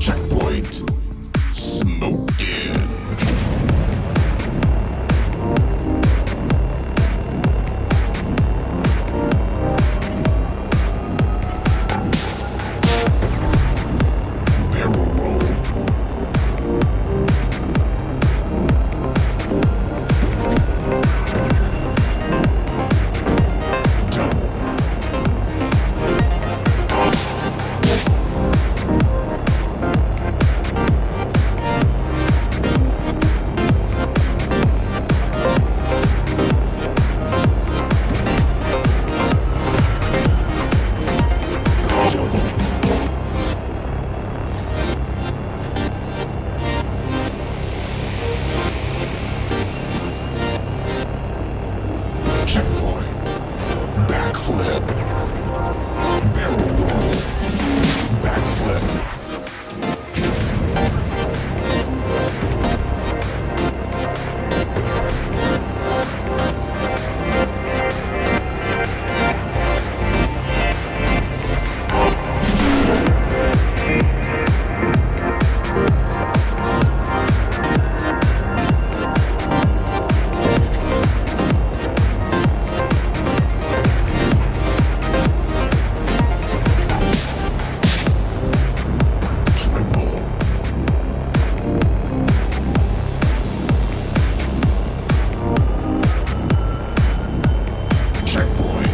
Checkpoint. Smoking. Barrel roll. Double. Checkpoint. Backflip. Barrel roll. Backflip. Triple. Checkpoint.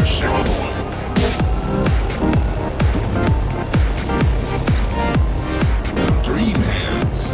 Checkpoint. Dream hands.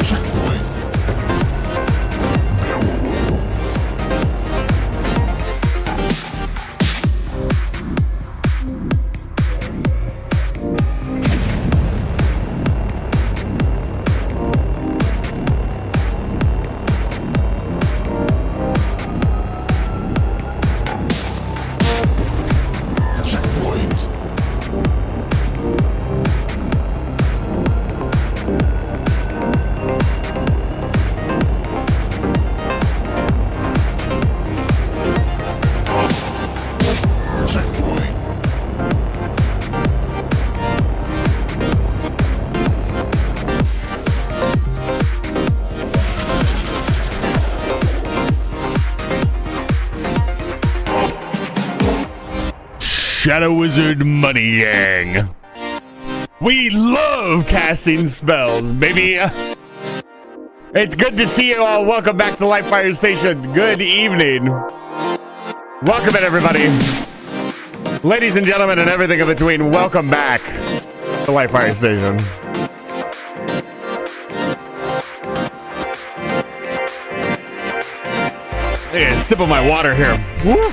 Checkpoint. Barrel roll. Checkpoint. Checkpoint. Shadow Wizard Money Yang. We love casting spells, baby. It's good to see you all. Welcome back to Light Fire Station. Good evening. Welcome in, everybody. Ladies and gentlemen, and everything in between, welcome back to Light Fire Station. Yeah, sip of my water here. Woo.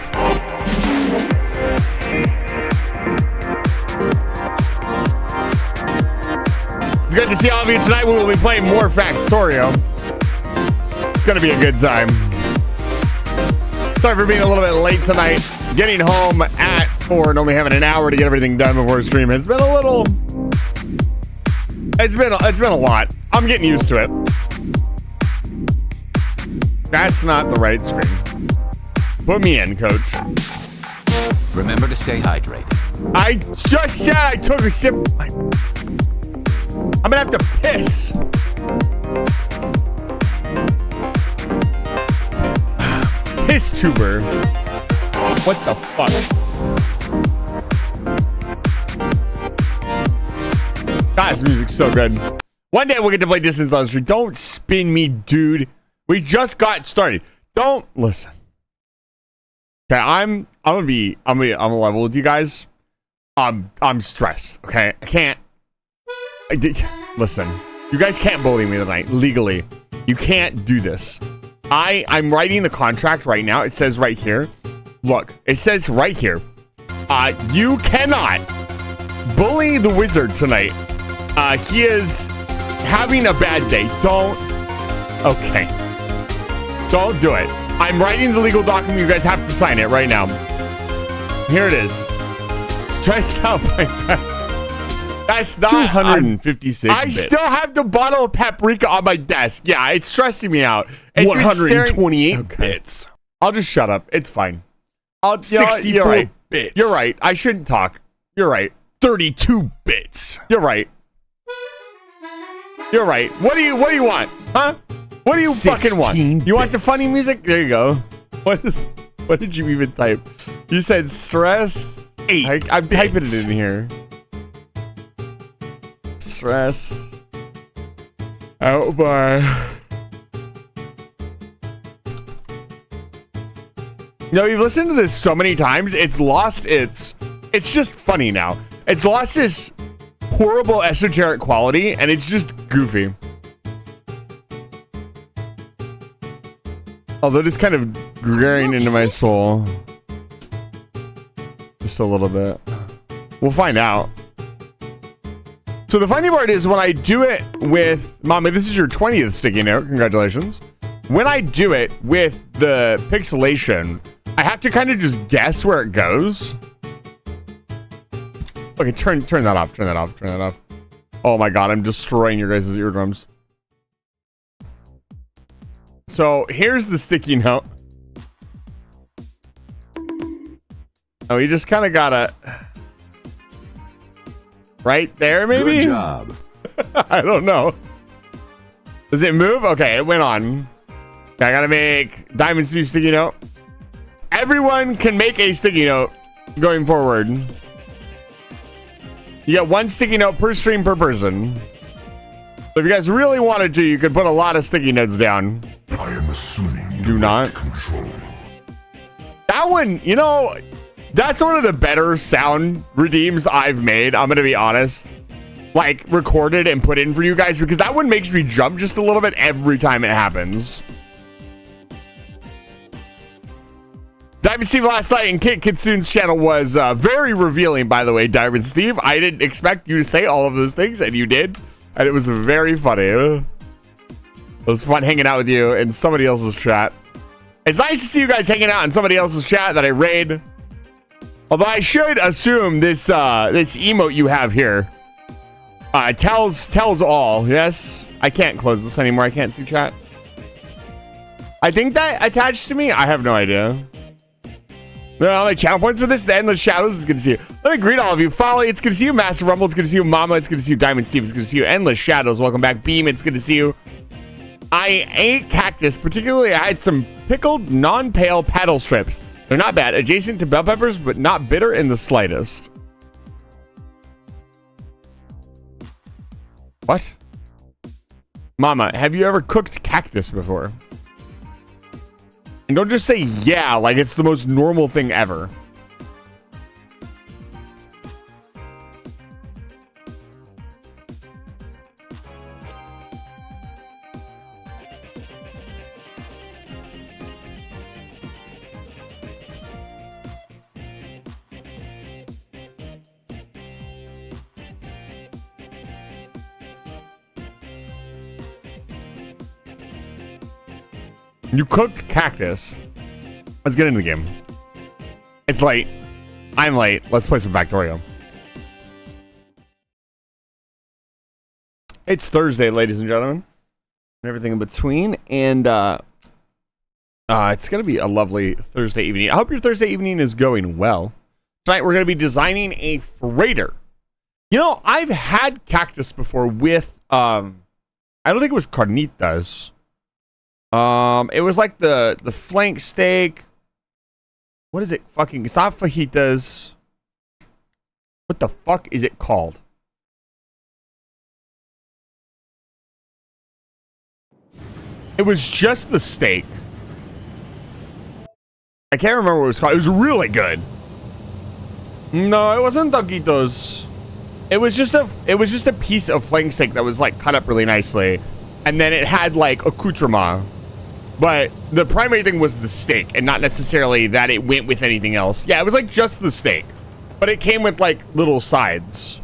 It's good to see all of you tonight. We will be playing more Factorio. It's gonna be a good time. Sorry for being a little bit late tonight. Getting home at 4 and only having an hour to get everything done before stream has been a little. It's been a lot. I'm getting used to it. That's not the right screen. Put me in, coach. Remember to stay hydrated. I just said I took a sip. I'm gonna have to piss. Piss tuber. What the fuck? God, this music's so good. One day we'll get to play Distance on the Street. Don't spin me, dude. We just got started. Don't listen. Okay, I'm gonna level with you guys. I'm stressed. Okay, I can't. Listen, you guys can't bully me tonight legally. You can't do this. I'm writing the contract right now. It says right here. Look, it says right here. You cannot bully the wizard tonight. He is having a bad day. Don't. Okay. Don't do it. I'm writing the legal document. You guys have to sign it right now. Here it is. Stressed out. That's not 256 I bits. still have the bottle of paprika on my desk. Yeah, it's stressing me out. It's 128 bits. I'll just shut up. It's fine. 64 you're right. bits. You're right. I shouldn't talk. You're right. 32 bits. You're right. You're right. What do you want? Huh? What do you fucking want? 16 You want the bits. funny music? There you go. What did you even type? You said stressed? 8 I'm typing it bits. in here. Stressed out by. You know, you've listened to this so many times, it's lost it's just funny now. It's lost this horrible esoteric quality, and it's just goofy. Although it's kind of glaring into my soul. Just a little bit. We'll find out. So the funny part is when I do it with... Mama, this is your 20th sticky note. Congratulations. When I do it with the pixelation, I have to kind of just guess where it goes. Okay, turn that off. Turn that off. Turn that off. Oh my god, I'm destroying your guys' eardrums. So here's the sticky note. Oh, you just kind of gotta... Right there, maybe? Good job. I don't know. Does it move? Okay, it went on. Okay, I gotta make Diamond Steve sticky note. Everyone can make a sticky note going forward. You get one sticky note per stream per person. So if you guys really wanted to, you could put a lot of sticky notes down. I am assuming Do not. control. That one, you know, that's one of the better sound redeems I've made. I'm gonna be honest. Like, recorded and put in for you guys, because that one makes me jump just a little bit every time it happens. Diamond Steve last night in Kit Kitsune's channel was very revealing, by the way, Diamond Steve. I didn't expect you to say all of those things, and you did. And it was very funny. It was fun hanging out with you in somebody else's chat. It's nice to see you guys hanging out in somebody else's chat that I raid. Although I should assume this this emote you have here tells all. Yes, I can't close this anymore. I can't see chat. I think that attached to me. I have no idea. No, my channel points for this. The Endless Shadows is good to see you. Let me greet all of you. Folly, it's good to see you. Master Rumble, it's good to see you. Mama, it's good to see you. Diamond Steve, it's good to see you. Endless Shadows, welcome back. Beam, it's good to see you. I ate cactus. Particularly, I had some pickled, non-pale paddle strips. They're not bad. Adjacent to bell peppers, but not bitter in the slightest. What? Mama, have you ever cooked cactus before? And don't just say yeah, like it's the most normal thing ever. You cooked cactus. Let's get into the game. It's late. I'm late. Let's play some Factorio. It's Thursday, ladies and gentlemen. And everything in between. And it's going to be a lovely Thursday evening. I hope your Thursday evening is going well. Tonight we're going to be designing a freighter. You know, I've had cactus before with, I don't think it was carnitas. It was like the flank steak. What is it? Fucking, it's not fajitas. What the fuck is it called? It was just the steak. I can't remember what it was called. It was really good. No, it wasn't taquitos. It was just a piece of flank steak that was like cut up really nicely, and then it had like accoutrement. But the primary thing was the steak, and not necessarily that it went with anything else. Yeah, it was like just the steak, but it came with like little sides.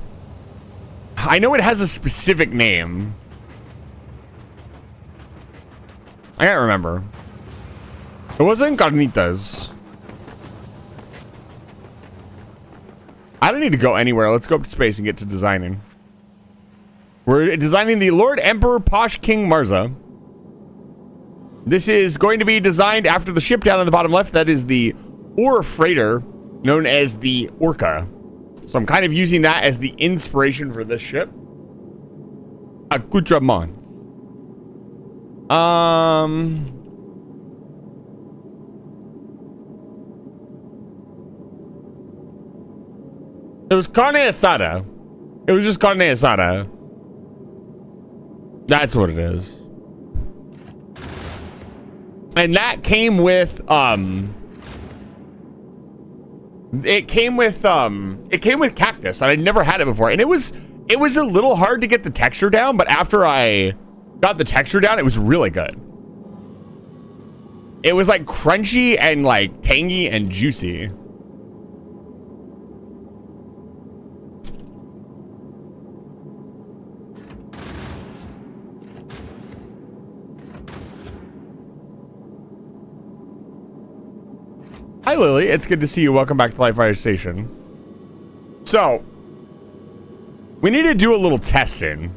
I know it has a specific name. I can't remember. It wasn't carnitas. I don't need to go anywhere. Let's go up to space and get to designing. We're designing the Lord Emperor Posh King Marza. This is going to be designed after the ship down in the bottom left. That is the ore freighter, known as the Orca. So I'm kind of using that as the inspiration for this ship. Accoutrements. It was carne asada. It was just carne asada. That's what it is. And that came with it came with cactus, and I'd never had it before. And it was a little hard to get the texture down, but after I got the texture down, it was really good. It was like crunchy and like tangy and juicy. Hi, Lily. It's good to see you. Welcome back to Live Fire Station. So, we need to do a little testing.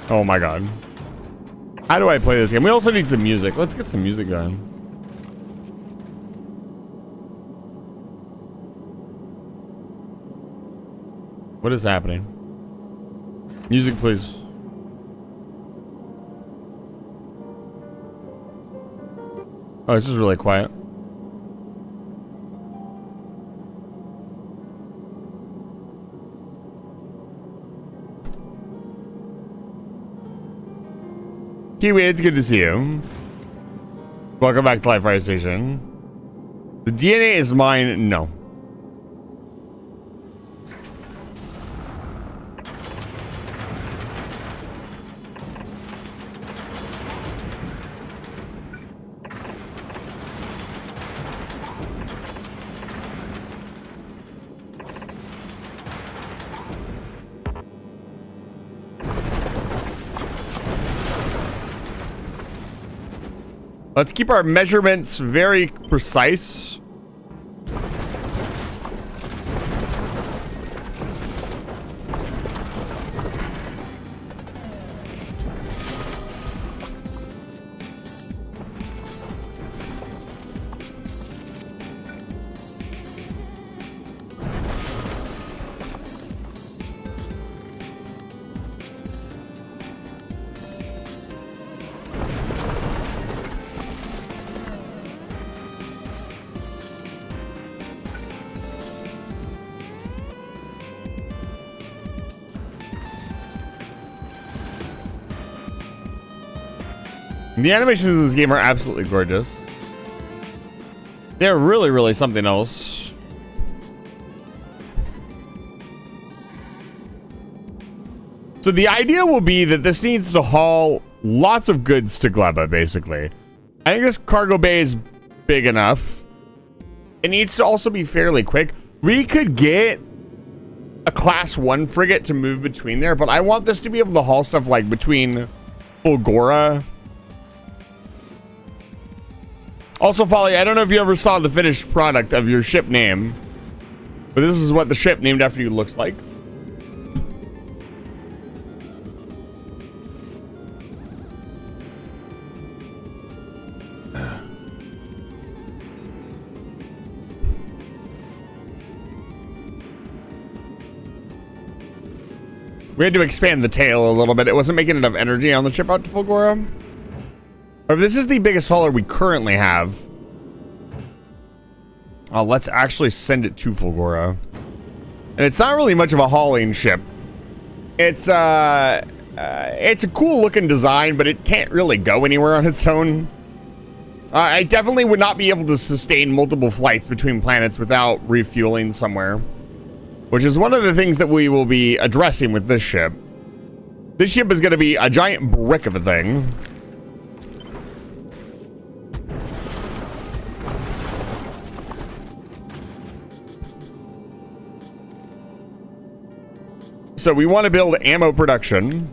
Oh my god. How do I play this game? We also need some music. Let's get some music going. What is happening? Music, please. Oh, this is really quiet. Kiwi, it's good to see you. Welcome back to Live Fire Station. The DNA is mine. No. Let's keep our measurements very precise. The animations in this game are absolutely gorgeous. They're really, really something else. So the idea will be that this needs to haul lots of goods to Gleba, basically. I think this cargo bay is big enough. It needs to also be fairly quick. We could get a class 1 frigate to move between there, but I want this to be able to haul stuff like between Fulgora. Also, Folly, I don't know if you ever saw the finished product of your ship name, but this is what the ship named after you looks like. We had to expand the tail a little bit. It wasn't making enough energy on the trip out to Fulgora. Or this is the biggest hauler we currently have. Let's actually send it to Fulgora. And it's not really much of a hauling ship. It's a cool looking design, but it can't really go anywhere on its own. I definitely would not be able to sustain multiple flights between planets without refueling somewhere. Which is one of the things that we will be addressing with this ship. This ship is going to be a giant brick of a thing. So we want to build ammo production.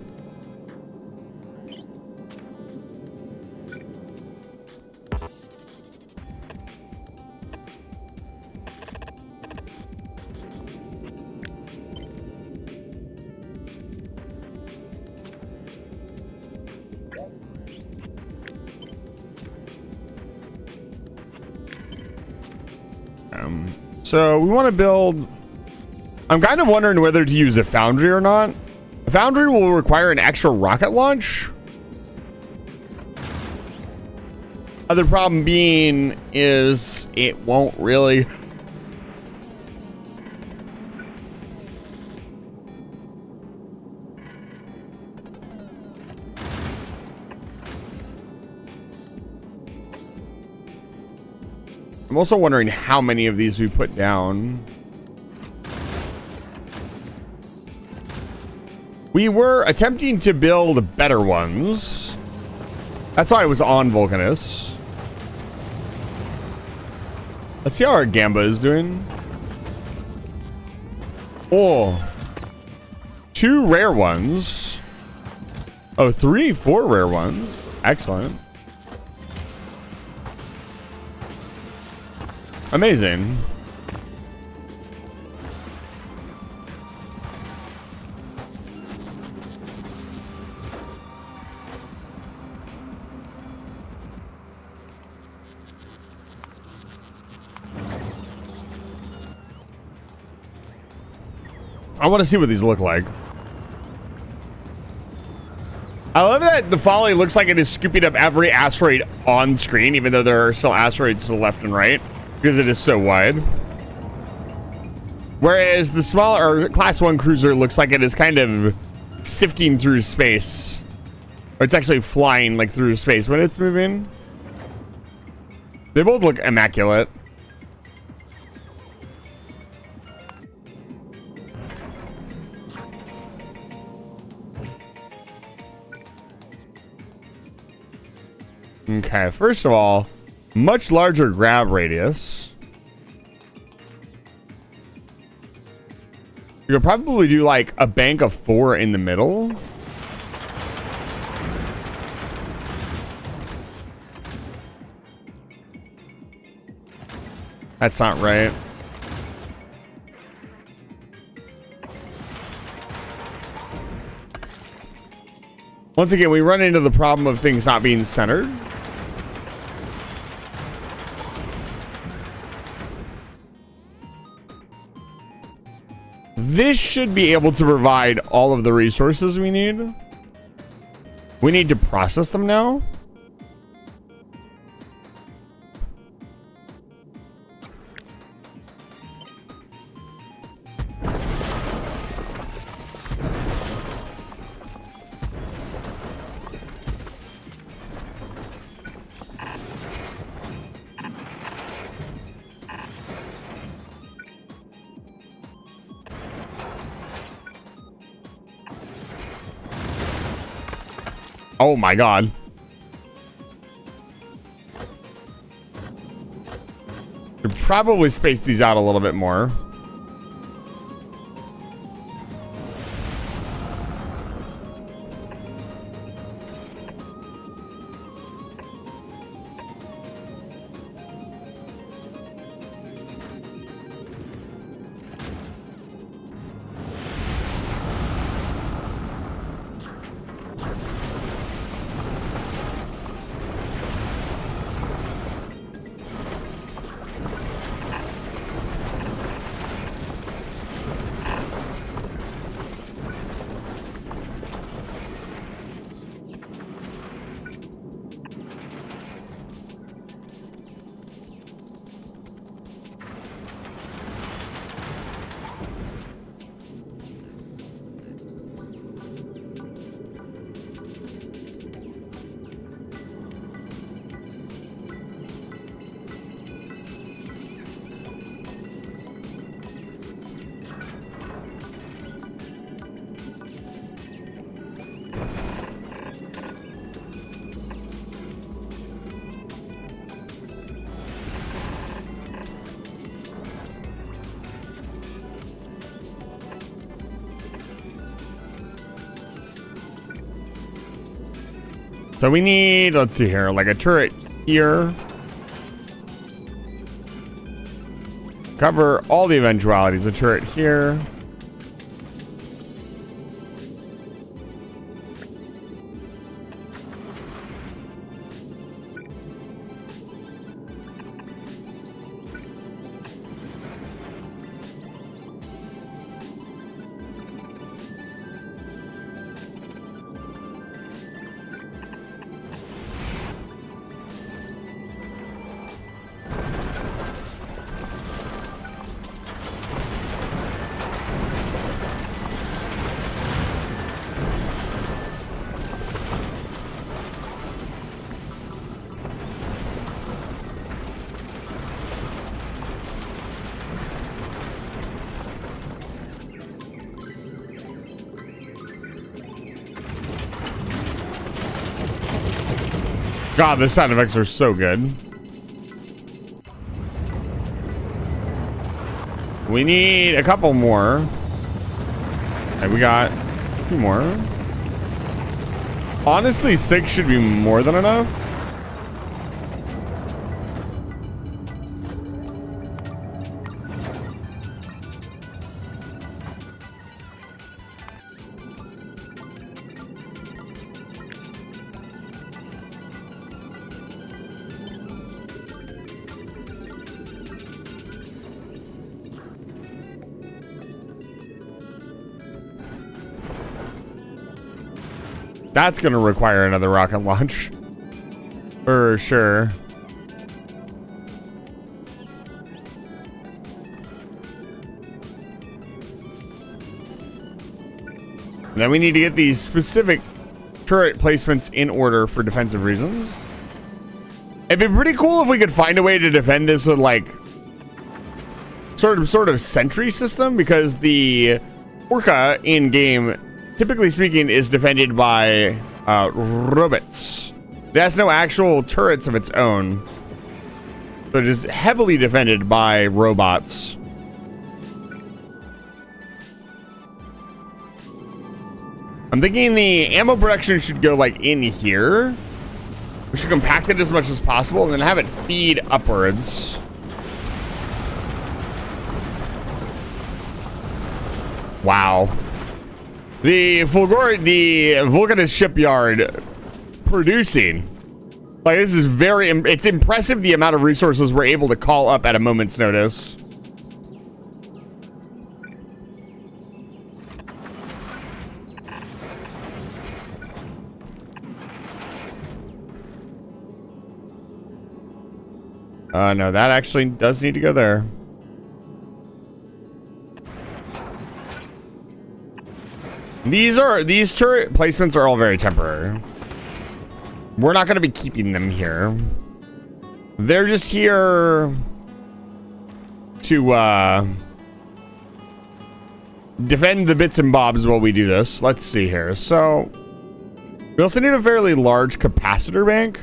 So we want to build... I'm kind of wondering whether to use a foundry or not. A foundry will require an extra rocket launch. Other problem being is it won't really... I'm also wondering how many of these we put down. We were attempting to build better ones. That's why I was on Vulcanus. Let's see how our Gamba is doing. Oh. 2 rare ones. Oh, 4 rare ones. Excellent. Amazing. I want to see what these look like. I love that the Folly looks like it is scooping up every asteroid on screen, even though there are still asteroids to the left and right, because it is so wide. Whereas the smaller Class 1 cruiser looks like it is kind of sifting through space. Or it's actually flying like through space when it's moving. They both look immaculate. Okay, first of all, much larger grab radius. You could probably do like a bank of 4 in the middle. That's not right. Once again, we run into the problem of things not being centered. This should be able to provide all of the resources we need. We need to process them now. Oh my god. Could probably space these out a little bit more. So we need, let's see here, like a turret here. Cover all the eventualities. A turret here. God, the sound effects are so good. We need a couple more. Okay, we got 2 more. Honestly, 6 should be more than enough. That's going to require another rocket launch. For sure. Then we need to get these specific turret placements in order for defensive reasons. It'd be pretty cool if we could find a way to defend this with like sort of sentry system, because the Orca in game, typically speaking, is defended by robots. It has no actual turrets of its own. So it is heavily defended by robots. I'm thinking the ammo production should go like in here. We should compact it as much as possible and then have it feed upwards. Wow. The Vulcanus shipyard producing. Like, this is it's impressive the amount of resources we're able to call up at a moment's notice. No, that actually does need to go there. These turret placements are all very temporary. We're not going to be keeping them here. They're just here to defend the bits and bobs while we do this. Let's see here. So we also need a fairly large capacitor bank.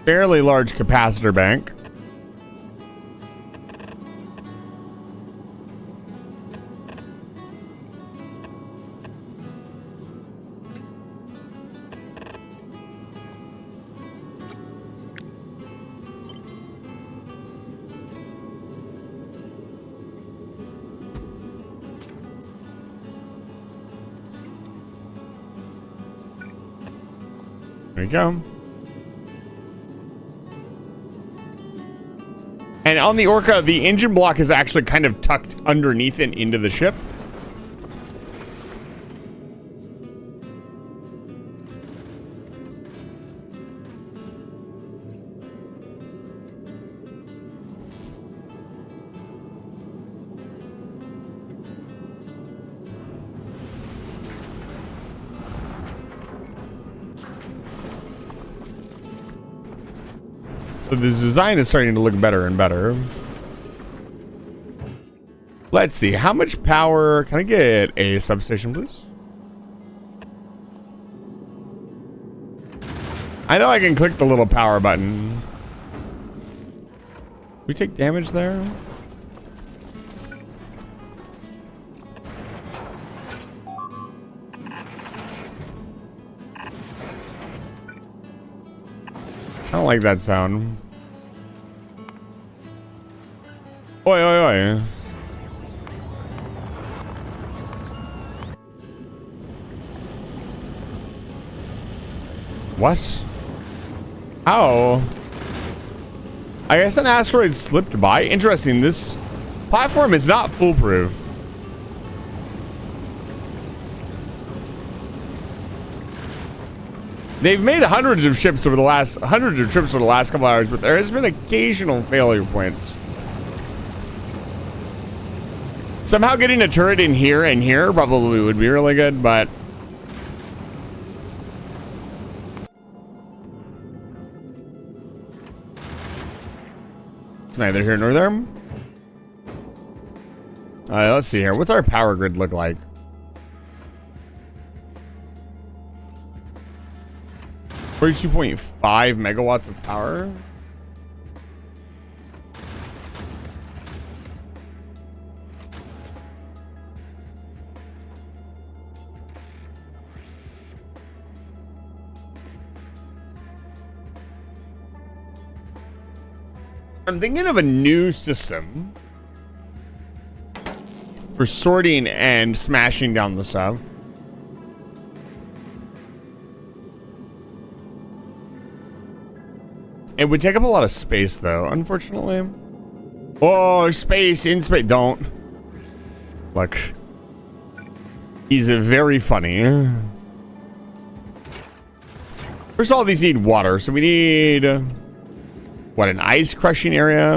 Fairly large capacitor bank. There you go. And on the Orca, the engine block is actually kind of tucked underneath and into the ship. So this design is starting to look better and better. Let's see. How much power? Can I get a substation, please? I know I can click the little power button. We take damage there? I don't like that sound. Oi, oi, oi. What? How? I guess an asteroid slipped by. Interesting. This platform is not foolproof. They've made hundreds of trips over the last couple hours, but there has been occasional failure points. Somehow getting a turret in here and here probably would be really good, but it's neither here nor there. Let's see here. What's our power grid look like? 42.5 megawatts of power. I'm thinking of a new system for sorting and smashing down the stuff. It would take up a lot of space, though, unfortunately. Oh, space, in space. Don't. Look. He's very funny. First of all, these need water, so we need... what, an ice crushing area?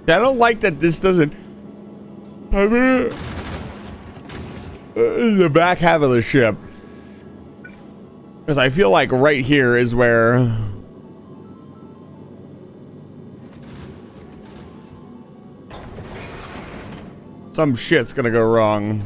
I don't like that this doesn't... the back half of the ship, because I feel like right here is where some shit's gonna go wrong.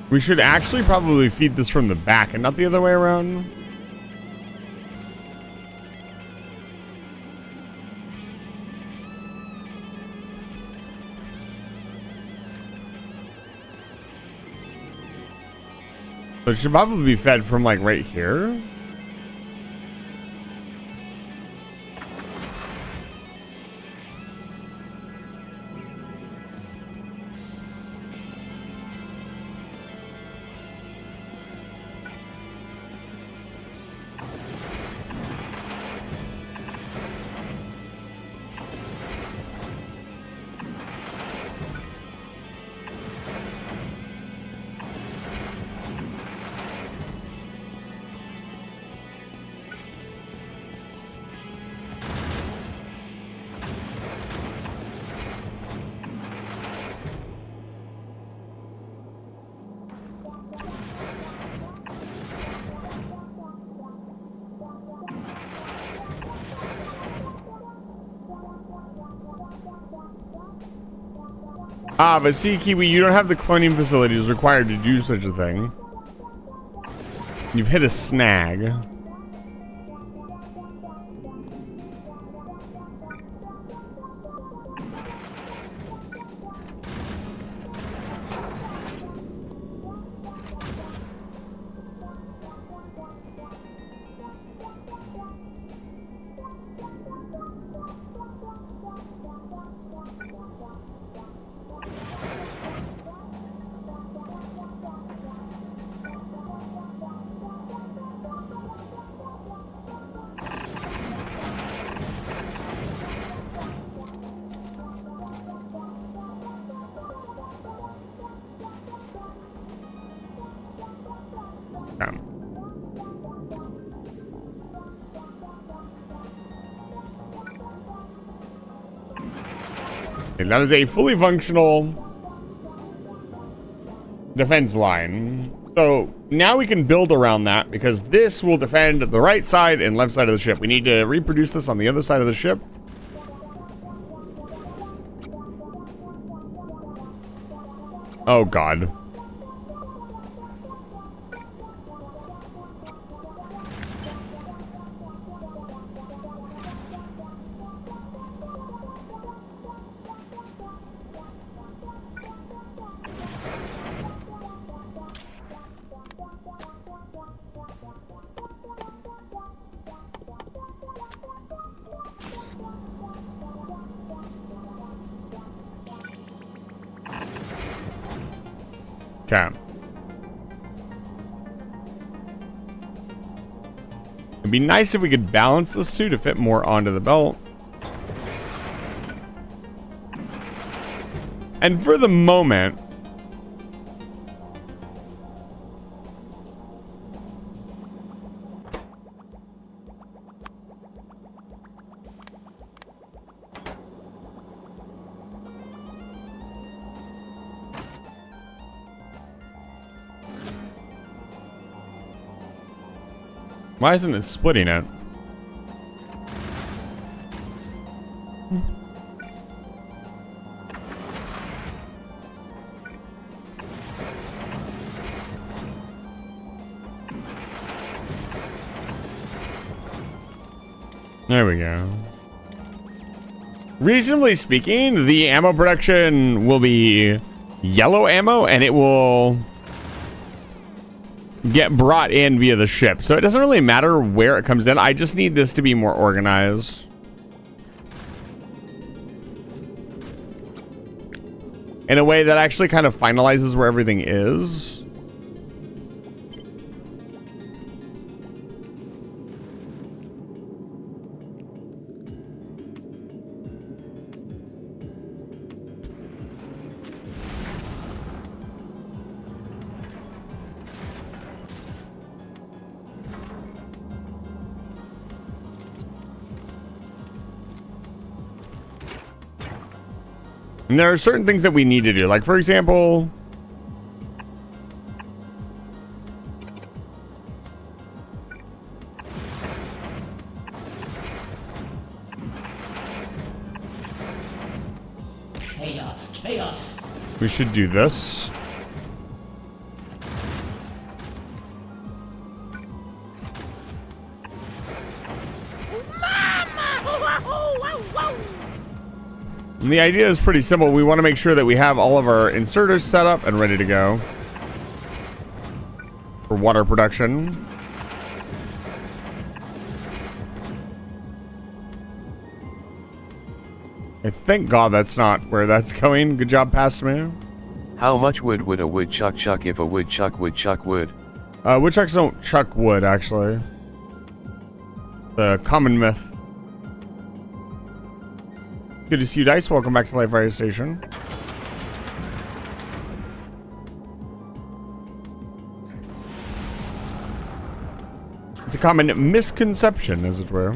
We should actually probably feed this from the back and not the other way around. So it should probably be fed from like right here. Ah, but see, Kiwi, you don't have the cloning facilities required to do such a thing. You've hit a snag. And that is a fully functional defense line. So now we can build around that because this will defend the right side and left side of the ship. We need to reproduce this on the other side of the ship. Oh, God. Okay. It'd be nice if we could balance this too to fit more onto the belt. And for the moment, why isn't it splitting it? There we go. Reasonably speaking, the ammo production will be yellow ammo and it will get brought in via the ship. So it doesn't really matter where it comes in. I just need this to be more organized. In a way that actually kind of finalizes where everything is. And there are certain things that we need to do. Like, for example, we should do this. And the idea is pretty simple. We want to make sure that we have all of our inserters set up and ready to go for water production. I thank God that's not where that's going. Good job, past me. How much wood would a woodchuck chuck if a woodchuck would chuck wood? Woodchucks don't chuck wood, actually. The common myth. Good to see you, Dice. Welcome back to Live Fire Station. It's a common misconception, as it were.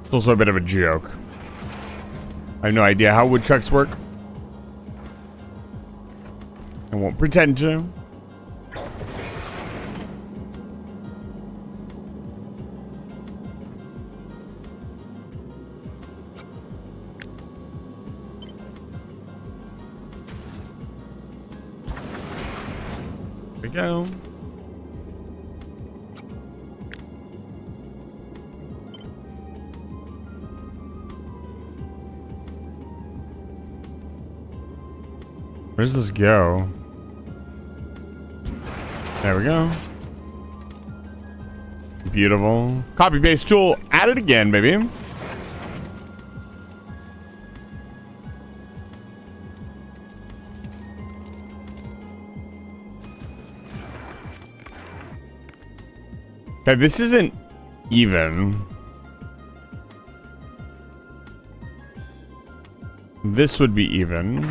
It's also a bit of a joke. I have no idea how woodchucks work. I won't pretend to. There we go. Where does this go? There we go. Beautiful. Copy paste tool added again, baby. Okay, this isn't even. This would be even.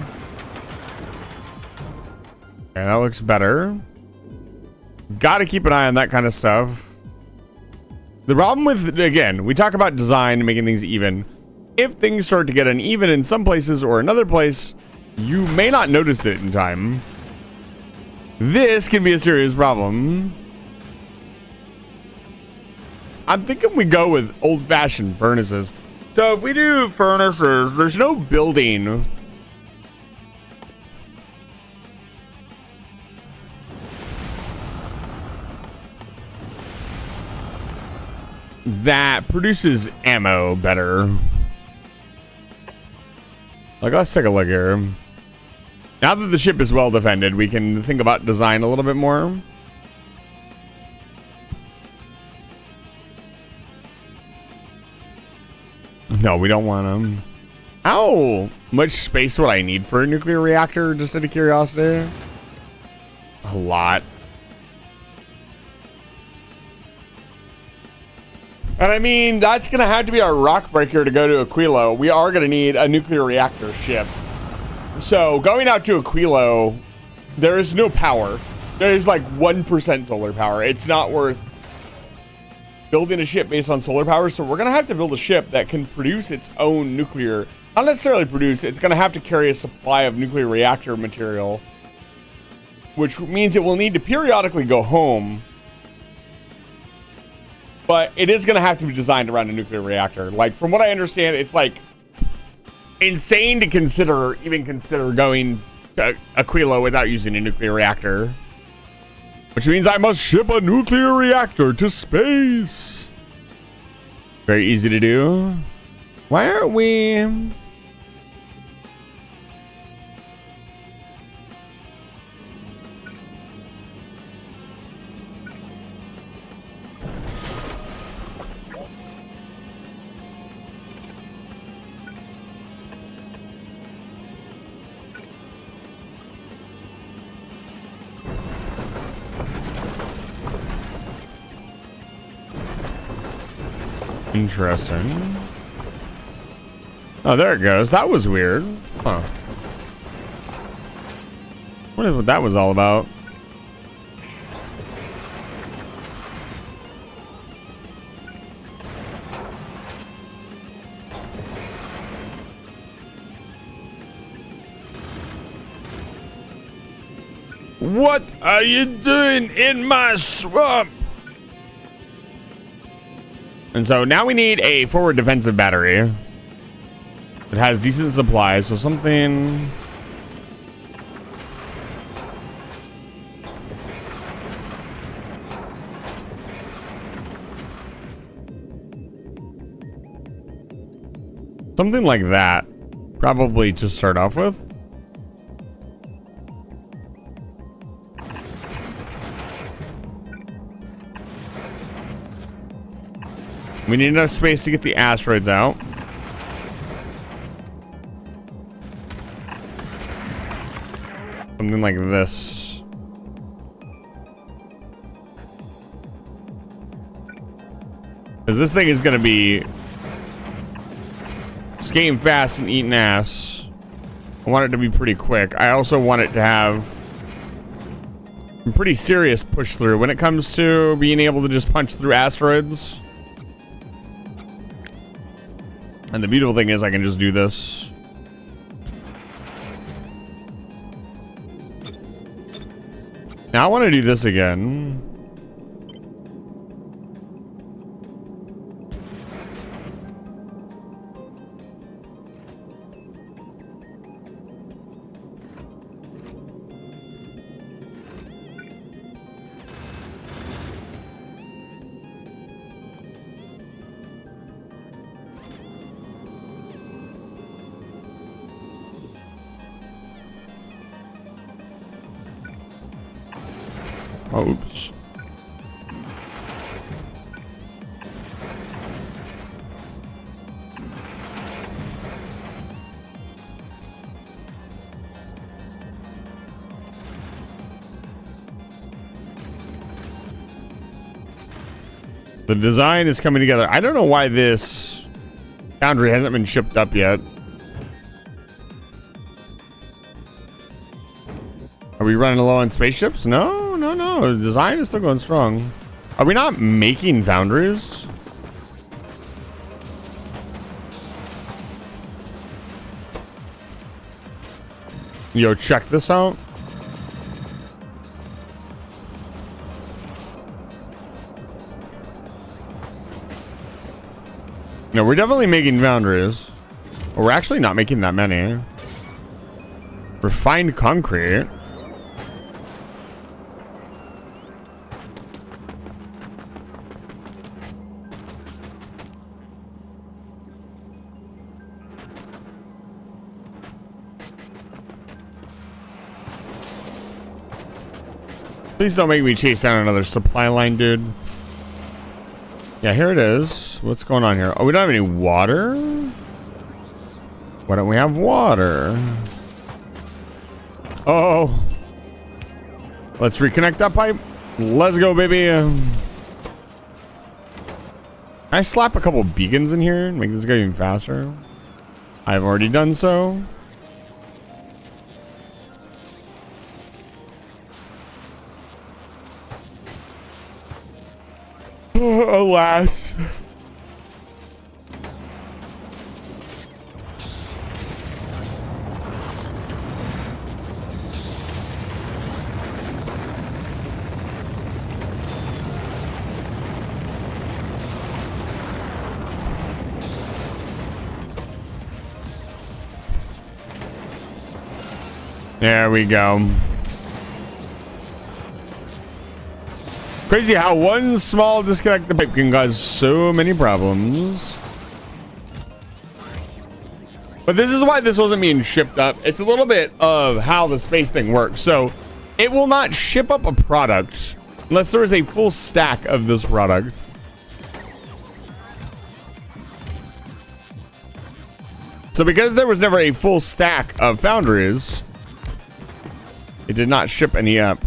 Okay, that looks better. Gotta keep an eye on that kind of stuff. The problem with, again, we talk about design and making things even. If things start to get uneven in some places or another place, you may not notice it in time. This can be a serious problem. I'm thinking we go with old-fashioned furnaces. So if we do furnaces, there's no building. That produces ammo better. Like, let's take a look here. Now that the ship is well defended, we can think about design a little bit more. No, we don't want them. How much space would I need for a nuclear reactor, just out of curiosity? A lot. And I mean, that's going to have to be our rock breaker to go to Aquilo. We are going to need a nuclear reactor ship. So going out to Aquilo, there is no power. There is like 1% solar power. It's not worth building a ship based on solar power. So we're going to have to build a ship that can produce its own nuclear. Not necessarily produce. It's going to have to carry a supply of nuclear reactor material, which means it will need to periodically go home. But it is going to have to be designed around a nuclear reactor. Like, from what I understand, it's like insane to even consider going to Aquilo without using a nuclear reactor. Which means I must ship a nuclear reactor to space. Very easy to do. Why aren't we... Interesting. Oh, there it goes. That was weird. Huh. What is what that was all about? What are you doing in my swamp? And so now we need a forward defensive battery. It has decent supplies, so something... something like that. Probably to start off with. We need enough space to get the asteroids out. Something like this. Because this thing is going to be skating fast and eating ass. I want it to be pretty quick. I also want it to have some pretty serious push through when it comes to being able to just punch through asteroids. And the beautiful thing is I can just do this. Now I want to do this again. Oops. The design is coming together. I don't know why this foundry hasn't been shipped up yet. Are we running low on spaceships? No, no, no. The design is still going strong. Are we not making foundries? Yo, check this out. No, we're definitely making foundries. We're actually not making that many. Refined concrete. Please don't make me chase down another supply line, dude. Yeah, here it is. What's going on here? Oh, we don't have any water? Why don't we have water? Oh. Let's reconnect that pipe. Let's go, baby. Can I slap a couple beacons in here and make this go even faster? I've already done so. Alas. There we go. Crazy how one small disconnect in the pipe can cause so many problems. But this is why this wasn't being shipped up. It's a little bit of how the space thing works. So it will not ship up a product unless there is a full stack of this product. So because there was never a full stack of foundries, it did not ship any up.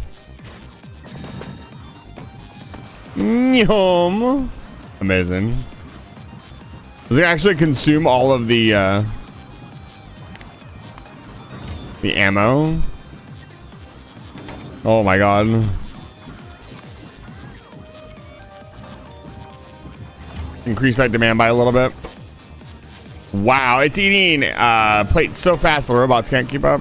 Yum. Amazing. Does it actually consume all of the ammo? Oh my god. Increase that demand by a little bit. Wow, it's eating plates so fast the robots can't keep up.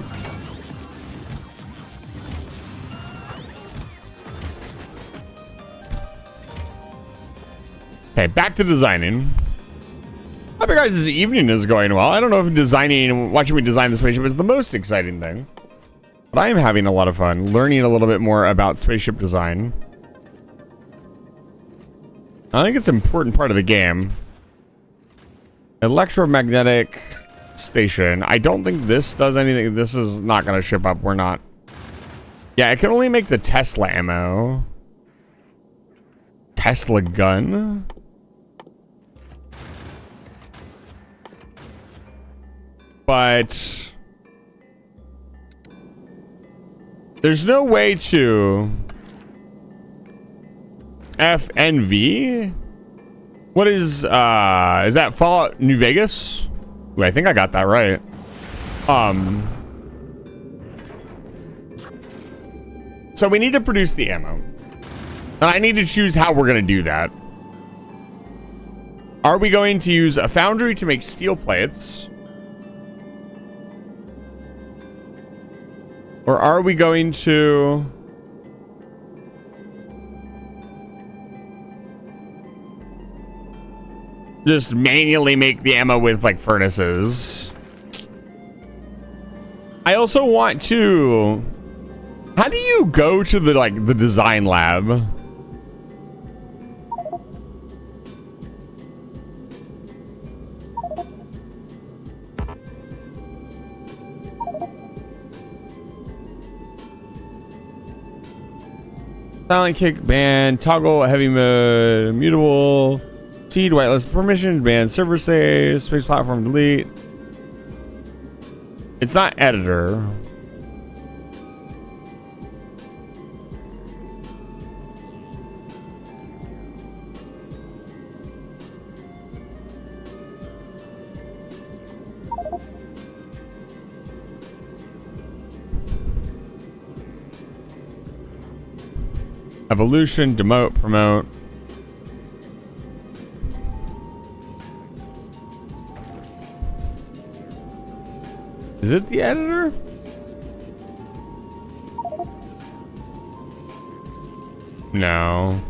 Okay, back to designing. I hope you guys' evening is going well. I don't know if designing, watching me design the spaceship is the most exciting thing, but I am having a lot of fun learning a little bit more about spaceship design. I think it's an important part of the game. Electromagnetic station. I don't think this does anything. This is not going to ship up. We're not. Yeah, it can only make the Tesla ammo. Tesla gun. But there's no way to FNV. What is that Fallout New Vegas? Ooh, I think I got that right. So we need to produce the ammo. And I need to choose how we're going to do that. Are we going to use a foundry to make steel plates? Or are we going to just manually make the ammo with like furnaces? I also want to... How do you go to the design lab? Silent kick ban, toggle heavy mode, mutable, seed whitelist permission, ban server save, space platform delete. It's not editor. Evolution, demote, promote. Is it the editor? No.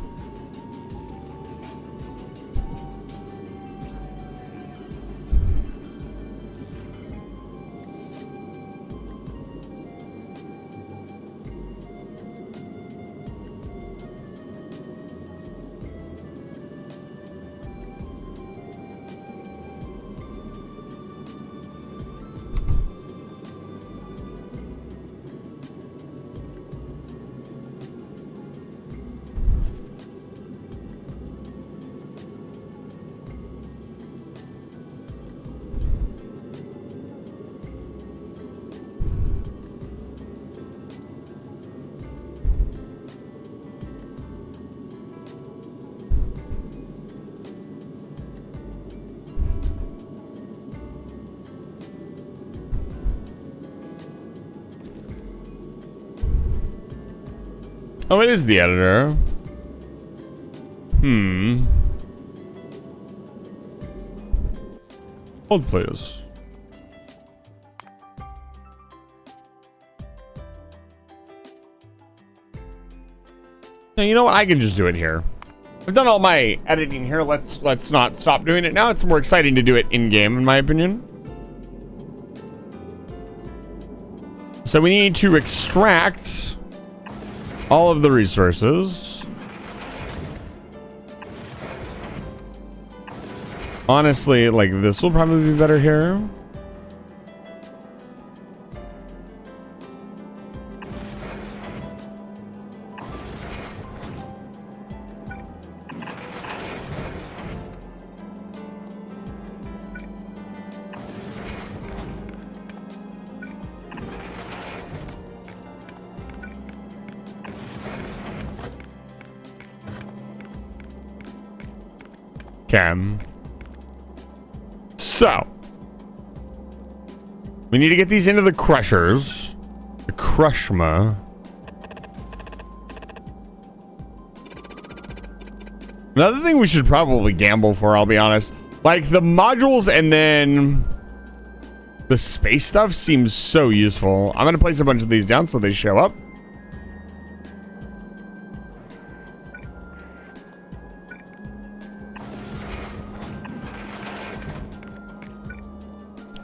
Oh, it is the editor. Hold, please. Now, you know what? I can just do it here. I've done all my editing here. Let's not stop doing it now. It's more exciting to do it in game, in my opinion. So we need to extract all of the resources. Honestly, like this will probably be better here. Cam. So we need to get these into the crushers. The Crushma. Another thing we should probably gamble for, I'll be honest. Like the modules and then the space stuff seems so useful. I'm gonna place a bunch of these down so they show up.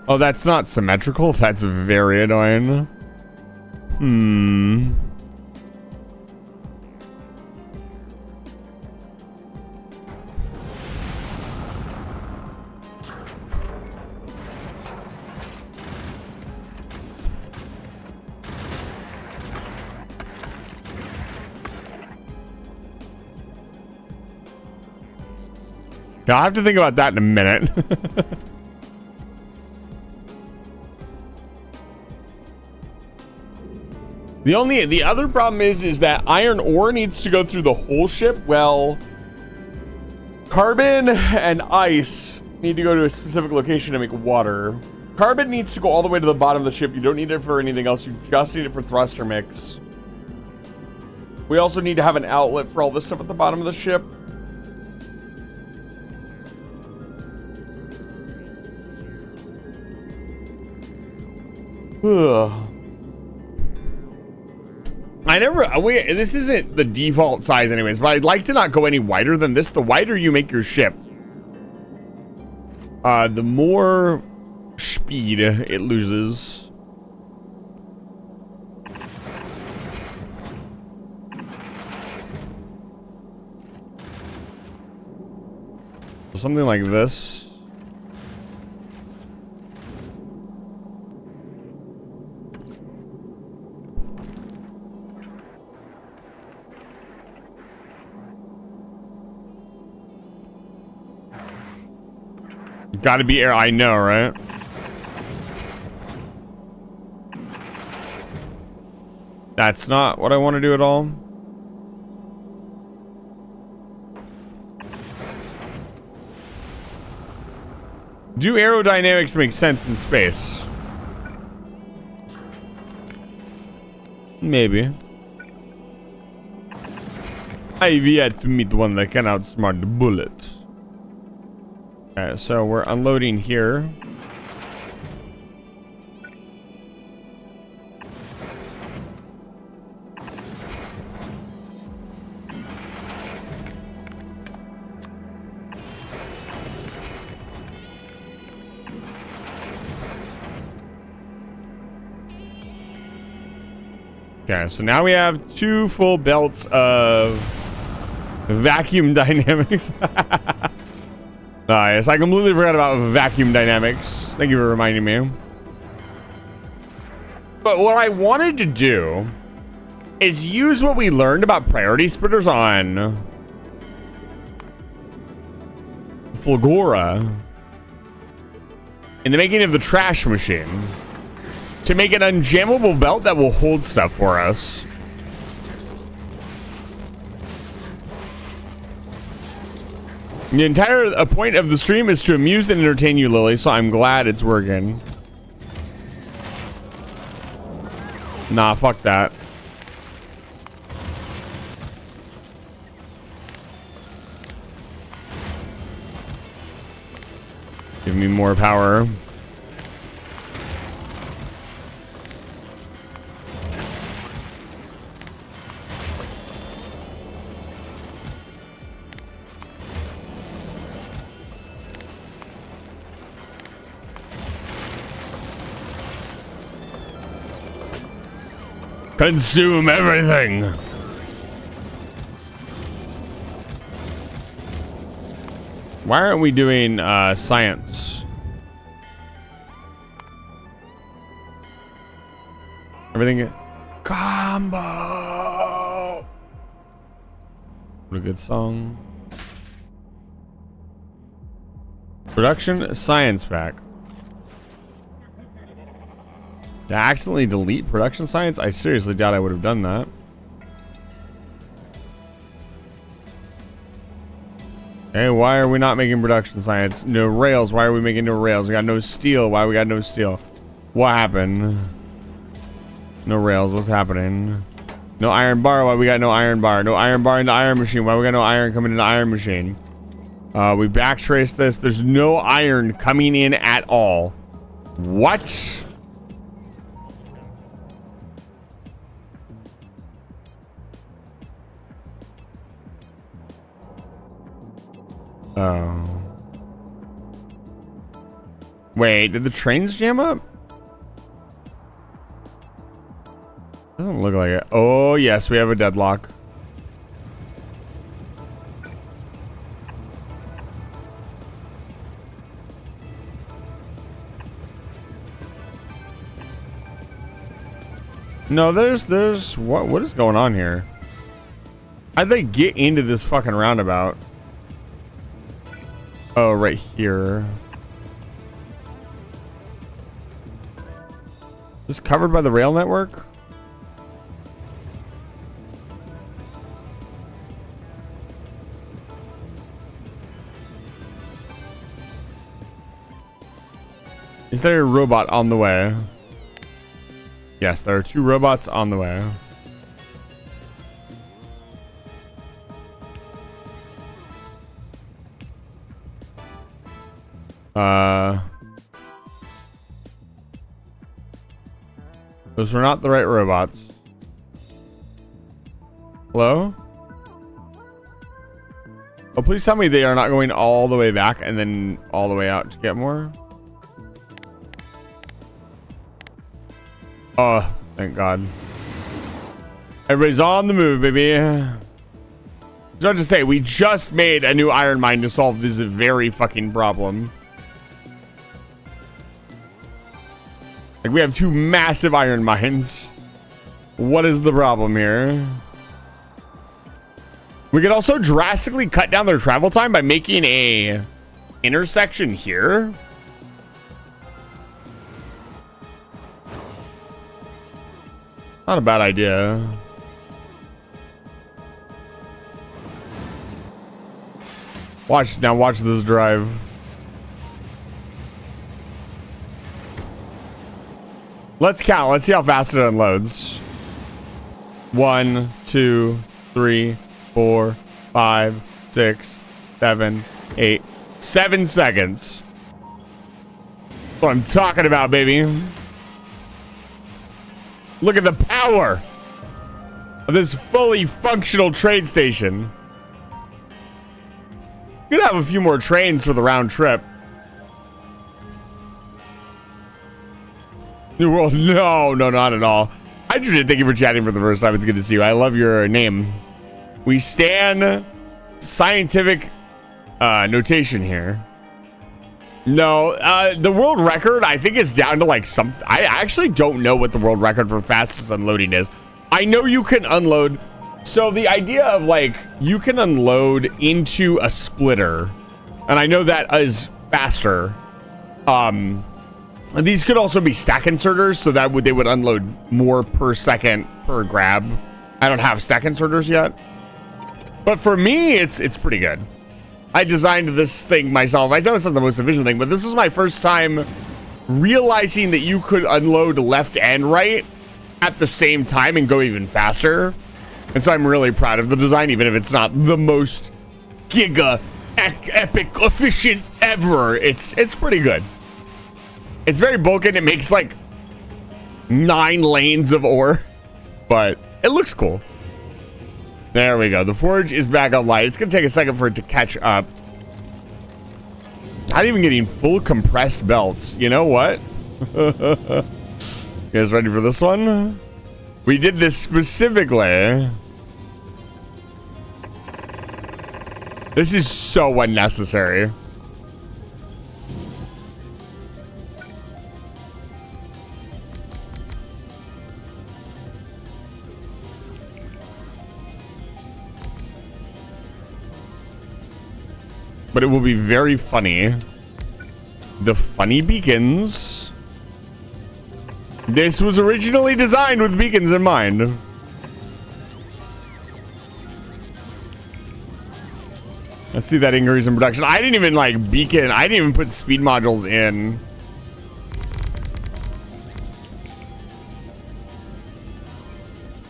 Oh, that's not symmetrical. That's very annoying. Yeah, I'll have to think about that in a minute. The other problem is that iron ore needs to go through the whole ship. Well, carbon and ice need to go to a specific location to make water. Carbon needs to go all the way to the bottom of the ship. You don't need it for anything else. You just need it for thruster mix. We also need to have an outlet for all this stuff at the bottom of the ship. Ugh. This isn't the default size anyways, but I'd like to not go any wider than this. The wider you make your ship, the more speed it loses. So something like this. Gotta be air. I know, right? That's not what I want to do at all. Do aerodynamics make sense in space? Maybe. I've yet to meet one that can outsmart the bullet. Okay, so we're unloading here. Okay, so now we have 2 full belts of vacuum dynamics. Nice. I completely forgot about vacuum dynamics. Thank you for reminding me. But what I wanted to do is use what we learned about priority splitters on Fulgora in the making of the trash machine to make an unjammable belt that will hold stuff for us. The entire point of the stream is to amuse and entertain you, Lily, so I'm glad it's working. Nah, fuck that. Give me more power. Consume everything. Why aren't we doing science? Everything combo. What a good song. Production science pack. To accidentally delete production science? I seriously doubt I would have done that. Hey, why are we not making production science? No rails. Why are we making no rails? We got no steel. Why we got no steel? What happened? No rails. What's happening? No iron bar. Why we got no iron bar? No iron bar in the iron machine. Why we got no iron coming in the iron machine? We backtrace this. There's no iron coming in at all. What? Oh. Wait, did the trains jam up? Doesn't look like it. Oh, yes, we have a deadlock. No, there's what is going on here? How'd they get into this fucking roundabout? Oh, right here. Is this covered by the rail network? Is there a robot on the way? Yes, there are 2 robots on the way. Those were not the right robots. Hello? Oh, please tell me they are not going all the way back and then all the way out to get more. Oh, thank God. Everybody's on the move, baby. Just to say, we just made a new iron mine to solve this very fucking problem. Like, we have 2 massive iron mines. What is the problem here? We could also drastically cut down their travel time by making a intersection here. Not a bad idea. Watch this drive. Let's count. Let's see how fast it unloads. 1, 2, 3, 4, 5, 6, 7, 8, 7 seconds. That's what I'm talking about, baby. Look at the power of this fully functional train station. Could have a few more trains for the round trip. New World, no, not at all. Hydrogen, thank you for chatting for the first time. It's good to see you. I love your name. We stand scientific notation here. No, the world record, I think, is down to like some. I actually don't know what the world record for fastest unloading is. I know you can unload. So the idea of like you can unload into a splitter, and I know that is faster. These could also be stack inserters, so that they would unload more per second per grab. I don't have stack inserters yet, but for me, it's pretty good. I designed this thing myself. I know it's not the most efficient thing, but this was my first time realizing that you could unload left and right at the same time and go even faster. And so I'm really proud of the design, even if it's not the most giga epic efficient ever. It's pretty good. It's very bulky and it makes like 9 lanes of ore, but it looks cool. There we go. The forge is back online. It's gonna take a second for it to catch up. Not even getting full compressed belts. You know what? You guys ready for this one? We did this specifically. This is so unnecessary. But it will be very funny. The funny beacons. This was originally designed with beacons in mind. Let's see that increase in production. I didn't even like beacon. I didn't even put speed modules in.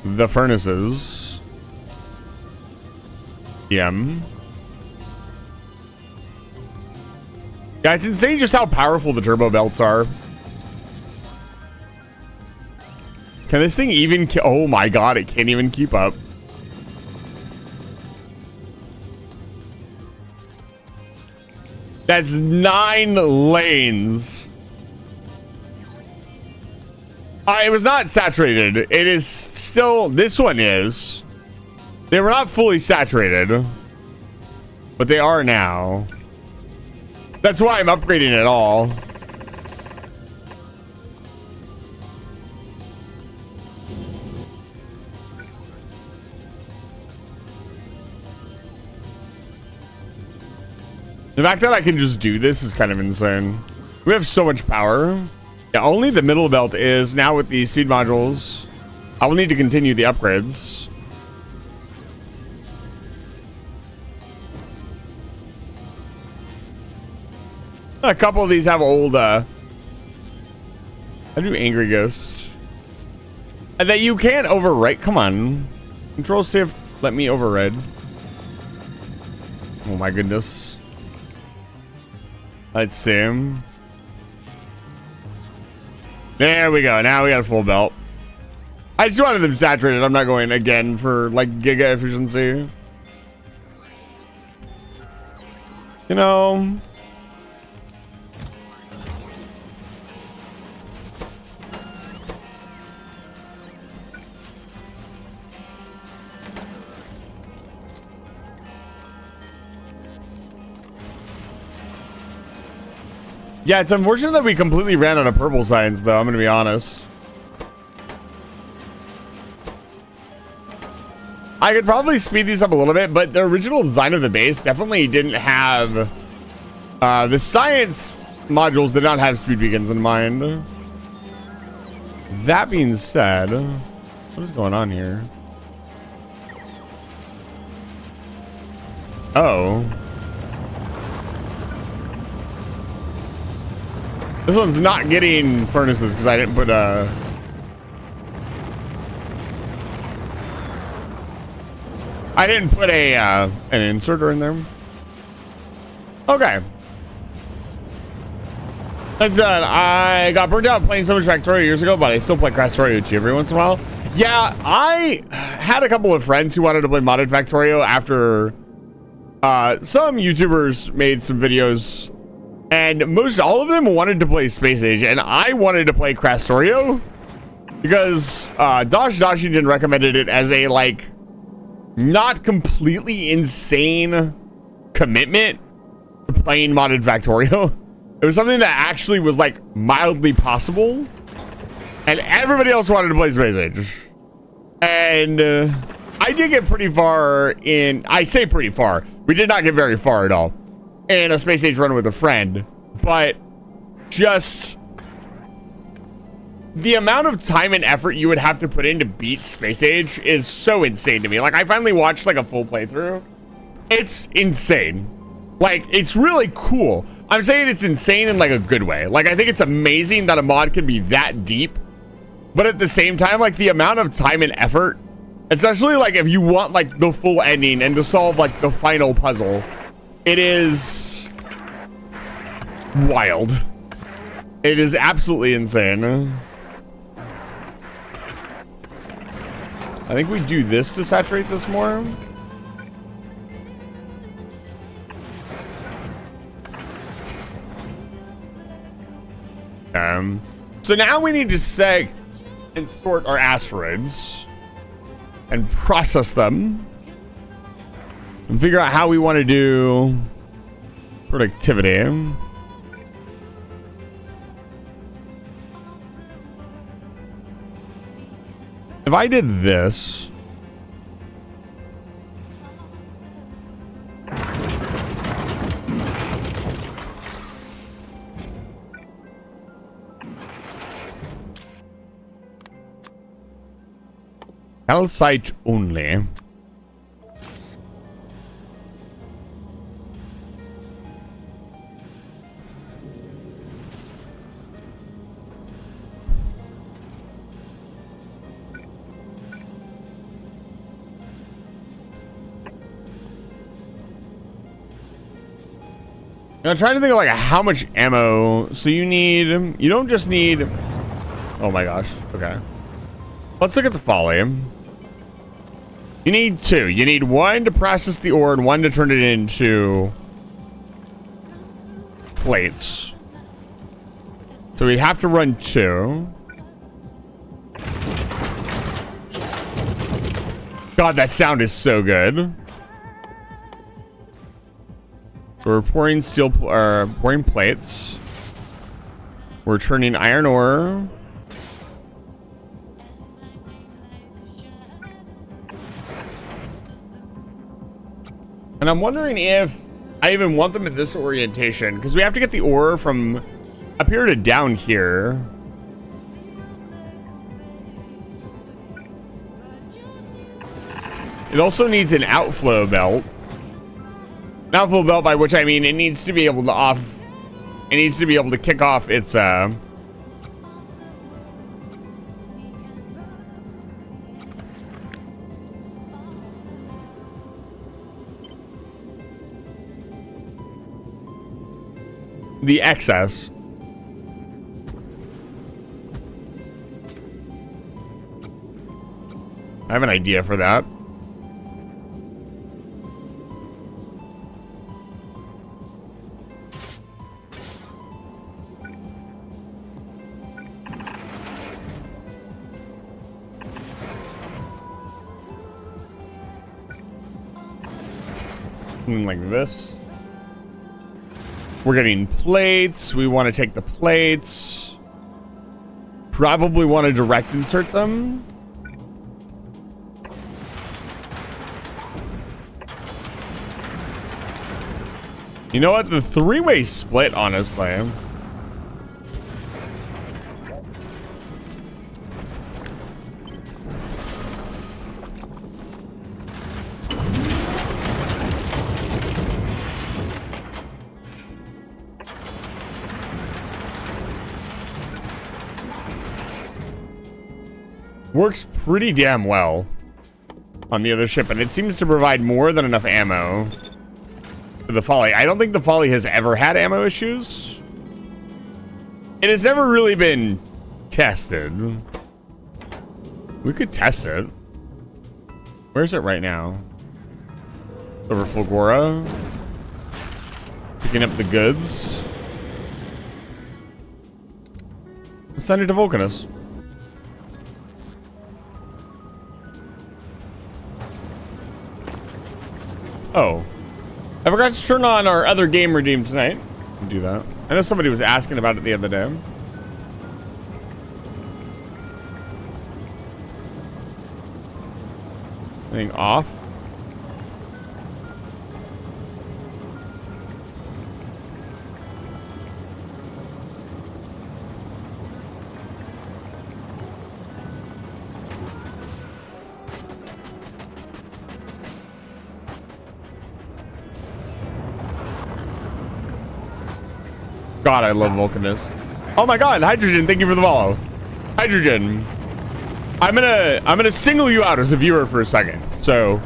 The furnaces. Yeah, it's insane just how powerful the turbo belts are. Can this thing even... Oh my god, it can't even keep up. That's 9 lanes. It was not saturated. It is still... This one is. They were not fully saturated. But they are now. That's why I'm upgrading it all. The fact that I can just do this is kind of insane. We have so much power. Yeah, only the middle belt is now with the speed modules. I will need to continue the upgrades. A couple of these have old, I do Angry Ghost. And that you can't overwrite. Come on. Control Shift, let me override. Oh my goodness. Let's see him. There we go. Now we got a full belt. I just wanted them saturated. I'm not going again for like giga efficiency. You know. Yeah, it's unfortunate that we completely ran out of purple signs, though. I'm going to be honest. I could probably speed these up a little bit, but the original design of the base definitely didn't have The science modules did not have speed beacons in mind. That being said, what is going on here? Oh. This one's not getting furnaces because I didn't put I didn't put an inserter in there. Okay. That's done. I got burned out playing so much Factorio years ago, but I still play Craftorio every once in a while. Yeah, I had a couple of friends who wanted to play modded Factorio after some YouTubers made some videos, and most all of them wanted to play Space Age, and I wanted to play Craftorio because Dosh Dashington recommended it as a like not completely insane commitment to playing modded Factorio. It was something that actually was like mildly possible, and everybody else wanted to play Space Age. And I did get pretty far in, I say pretty far, we did not get very far at all in a Space Age run with a friend, but just the amount of time and effort you would have to put in to beat Space Age is so insane to me. Like, I finally watched like a full playthrough. It's insane. Like, it's really cool. I'm saying it's insane in like a good way. Like, I think it's amazing that a mod can be that deep, but at the same time, like the amount of time and effort, especially like if you want like the full ending and to solve like the final puzzle, it is wild. It is absolutely insane. I think we do this to saturate this more. So now we need to seg and sort our asteroids and process them and figure out how we want to do productivity. If I did this, calcite only. I'm trying to think of like how much ammo. So you don't just need, oh my gosh. Okay. Let's look at the folly. You need two. You need one to process the ore and one to turn it into plates. So we'd have to run two. God, that sound is so good. So we're pouring pouring plates. We're turning iron ore. And I'm wondering if I even want them in this orientation, because we have to get the ore from up here to down here. It also needs an outflow belt. An outflow belt, by which I mean it needs to be able to kick off its the excess. I have an idea for that. Like this. We're getting plates. We want to take the plates. Probably want to direct insert them. You know what? The three-way split, honestly. Works pretty damn well on the other ship, and it seems to provide more than enough ammo for the Folly. I don't think the Folly has ever had ammo issues. It has never really been tested. We could test it. Where's it right now? Over Fulgora. Picking up the goods. Let's send it to Vulcanus. Oh, I forgot to turn on our other game redeem tonight. We'll do that. I know somebody was asking about it the other day. Anything off? God, I love Vulcanus. Oh my God, Hydrogen, thank you for the follow. Hydrogen, I'm gonna single you out as a viewer for a second. So,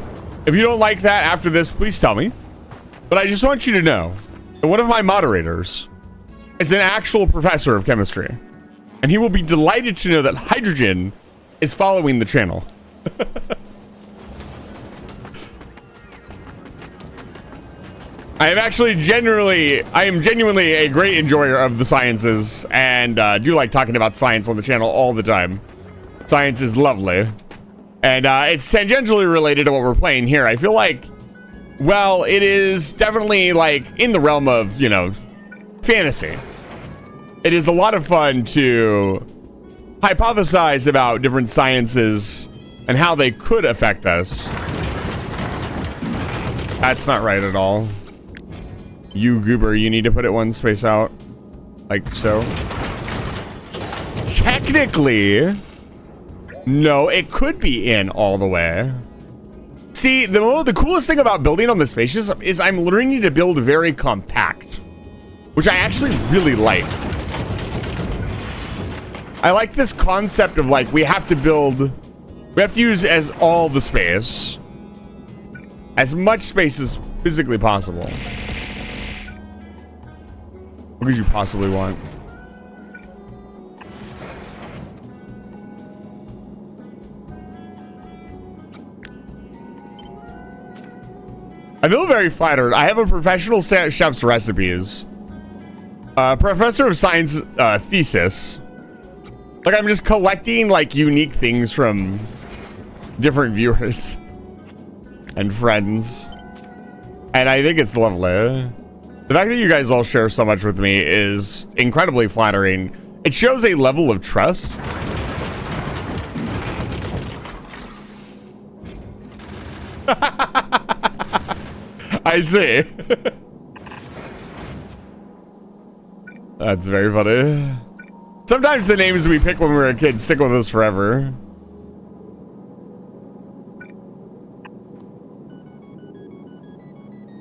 if you don't like that after this, please tell me. But I just want you to know that one of my moderators is an actual professor of chemistry, and he will be delighted to know that Hydrogen is following the channel. I am genuinely a great enjoyer of the sciences, and do like talking about science on the channel all the time. Science is lovely, and it's tangentially related to what we're playing here. I feel like, well, it is definitely like in the realm of, you know, fantasy. It is a lot of fun to hypothesize about different sciences and how they could affect us. That's not right at all. You goober, you need to put it one space out. Like so. Technically, no, it could be in all the way. See, the coolest thing about building on the spaceship is I'm learning to build very compact, which I actually really like. I like this concept of like, we have to use as all the space. As much space as physically possible. What could you possibly want? I feel very flattered. I have a professional chef's recipes. Professor of science thesis. Like, I'm just collecting like unique things from different viewers and friends. And I think it's lovely. The fact that you guys all share so much with me is incredibly flattering. It shows a level of trust. I see. That's very funny. Sometimes the names we pick when we were a kid stick with us forever.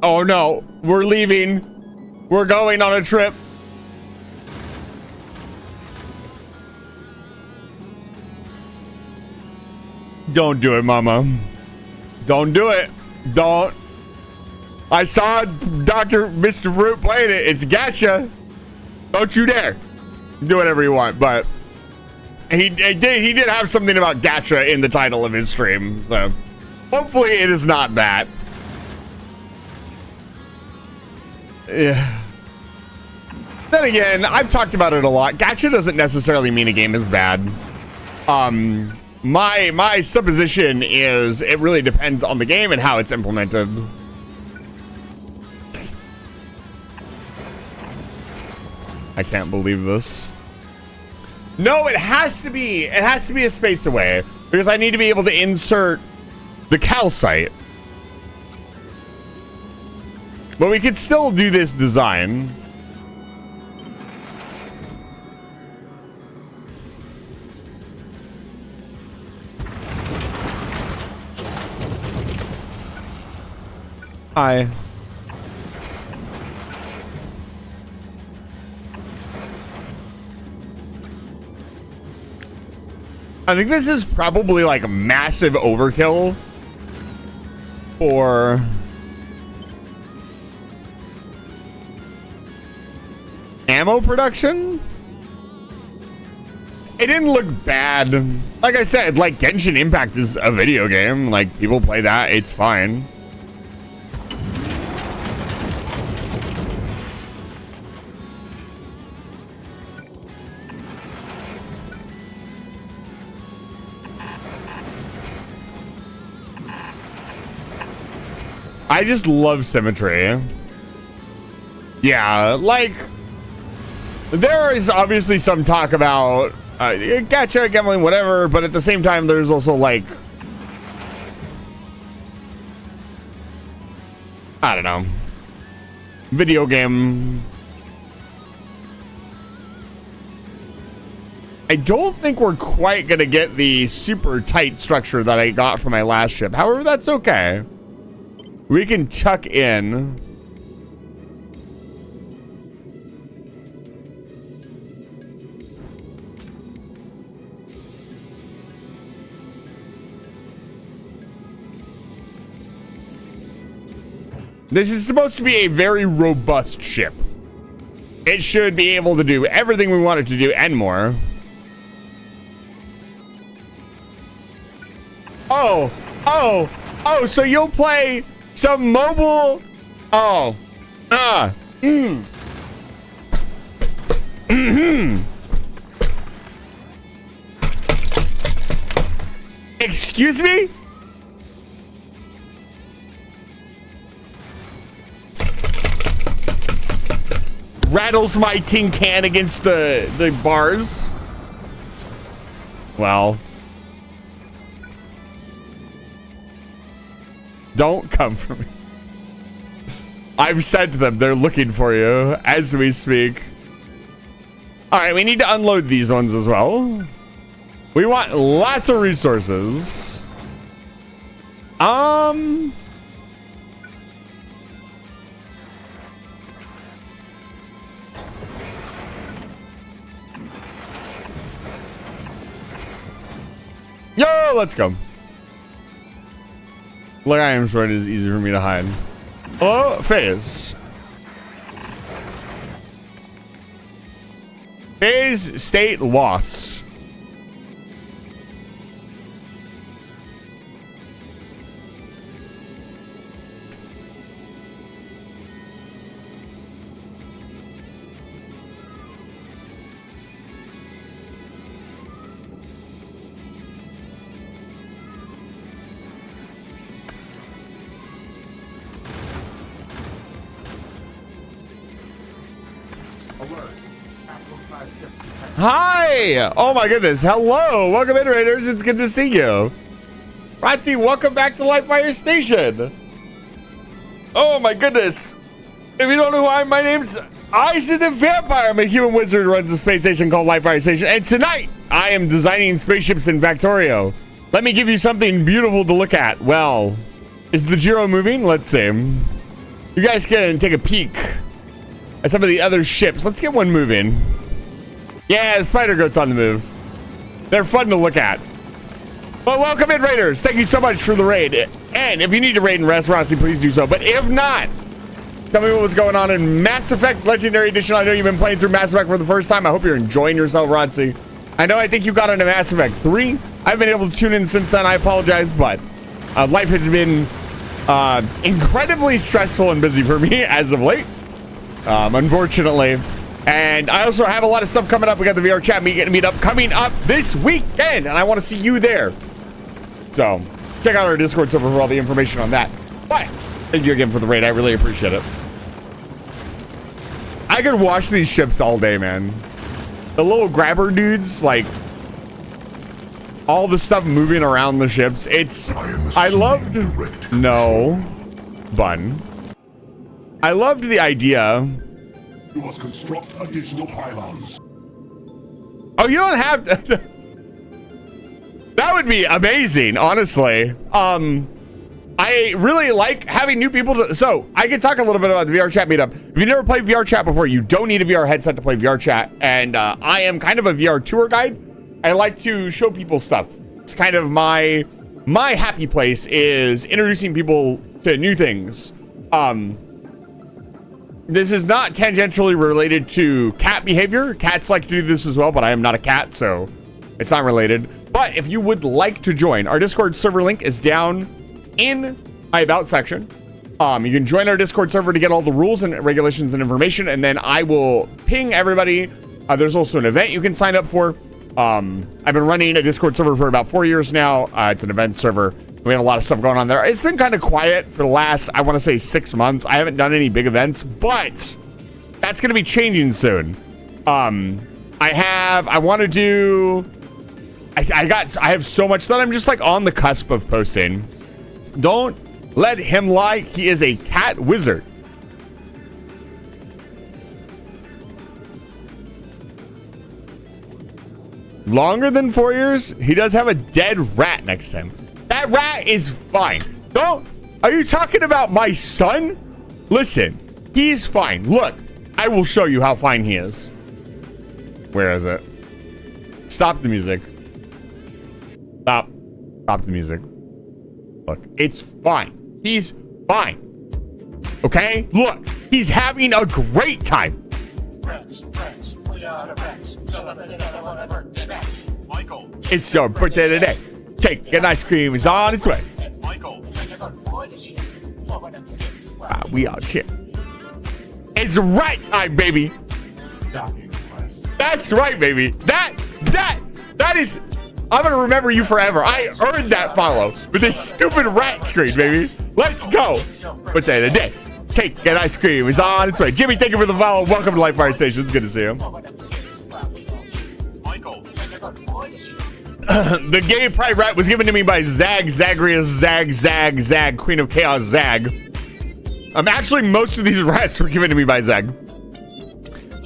Oh no, we're leaving. We're going on a trip. Don't do it, Mama. Don't do it. Don't. I saw Mr. Fruit playing it. It's Gacha. Don't you dare. Do whatever you want, but he did have something about Gacha in the title of his stream, so hopefully it is not that. Yeah. Then again, I've talked about it a lot. Gacha doesn't necessarily mean a game is bad. My supposition is it really depends on the game and how it's implemented. I can't believe this. No, it has to be a space away because I need to be able to insert the calcite. But we could still do this design. Hi. I think this is probably like a massive overkill for ammo production. It didn't look bad. Like I said, like Genshin Impact is a video game. Like people play that, it's fine. I just love symmetry. Yeah, like there is obviously some talk about gacha, gambling, whatever, but at the same time, there's also like, I don't know, video game. I don't think we're quite gonna get the super tight structure that I got from my last ship. However, that's okay. We can tuck in. This is supposed to be a very robust ship. It should be able to do everything we want it to do and more. Oh, so you'll play some mobile. Excuse me? Rattles my tin can against the bars. Well, don't come for me. I've said to them they're looking for you as we speak. All right, we need to unload these ones as well. We want lots of resources. Yo, let's go. Look, I am sure it is easy for me to hide. Hello, Phase. Phase state loss. Hi! Oh my goodness. Hello. Welcome in, Raiders. It's good to see you. Rotsy, welcome back to Livefire Station. Oh my goodness. If you don't know who I am, my name's Isaac the Vampire. I'm a human wizard who runs a space station called Livefire Station. And tonight, I am designing spaceships in Factorio. Let me give you something beautiful to look at. Well, is the Jiro moving? Let's see. You guys can take a peek at some of the other ships. Let's get one moving. Yeah, the Spider Goat's on the move. They're fun to look at. But welcome in, Raiders. Thank you so much for the raid. And if you need to raid and rest, Rossi, please do so. But if not, tell me what's going on in Mass Effect Legendary Edition. I know you've been playing through Mass Effect for the first time. I hope you're enjoying yourself, Rossi. I think you got into Mass Effect 3. I've been able to tune in since then. I apologize, but life has been incredibly stressful and busy for me as of late. Unfortunately. And I also have a lot of stuff coming up. We got the VR chat meetup coming up this weekend, and I want to see you there. So check out our Discord server for all the information on that. But thank you again for the raid. I really appreciate it. I could watch these ships all day, man. The little grabber dudes, like all the stuff moving around the ships. I loved. No, Bun. I loved the idea. You must construct additional pylons. Oh, you don't have to. That would be amazing, honestly. I really like having new people to, so I can talk a little bit about the VR chat meetup. If you've never played VR chat before, you don't need a VR headset to play VR chat. And I am kind of a VR tour guide. I like to show people stuff. It's kind of my happy place is introducing people to new things. This is not tangentially related to cat behavior. Cats like to do this as well, but I am not a cat, so it's not related. But if you would like to join, our Discord server link is down in my About section. You can join our Discord server to get all the rules and regulations and information, and then I will ping everybody. There's also an event you can sign up for. I've been running a Discord server for about 4 years now. It's an event server. We have a lot of stuff going on there. It's been kind of quiet for the last, I want to say 6 months. I haven't done any big events, but that's going to be changing soon. I have so much that I'm just like on the cusp of posting. Don't let him lie. He is a cat wizard. Longer than 4 years? He does have a dead rat next to him. That rat is fine. Are you talking about my son? Listen, he's fine. Look, I will show you how fine he is. Where is it? Stop the music. Stop the music. Look, it's fine. He's fine. Okay? Look, he's having a great time. Michael. It's your birthday today. Cake and ice cream is on its way. Michael. We out here. It's rat time, baby. That's right, baby. That is. I'm gonna remember you forever. I earned that follow with this stupid rat screen, baby. Let's go. Birthday today. Cake and ice cream is on its way. Jimmy, thank you for the follow. Welcome to Light Fire Station. It's good to see you. Michael. The gay pride rat was given to me by Zag, Zagreus, Zag, Queen of Chaos, Zag. Actually, most of these rats were given to me by Zag.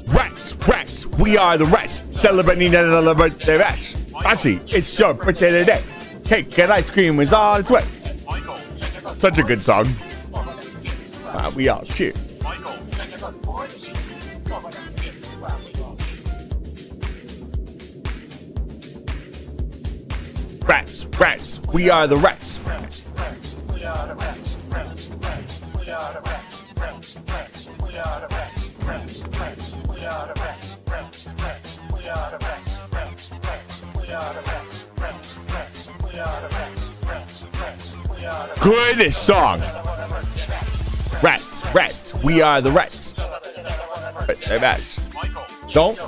Rats, we are the rats. Celebrating another birthday bash. I see, it's your birthday today. Cake and ice cream is on its way. Michael. Such a good song. We all cheer. Michael. Rats, we are the rats. Good song. Rats, we are the rats. Hey, Bash. Don't.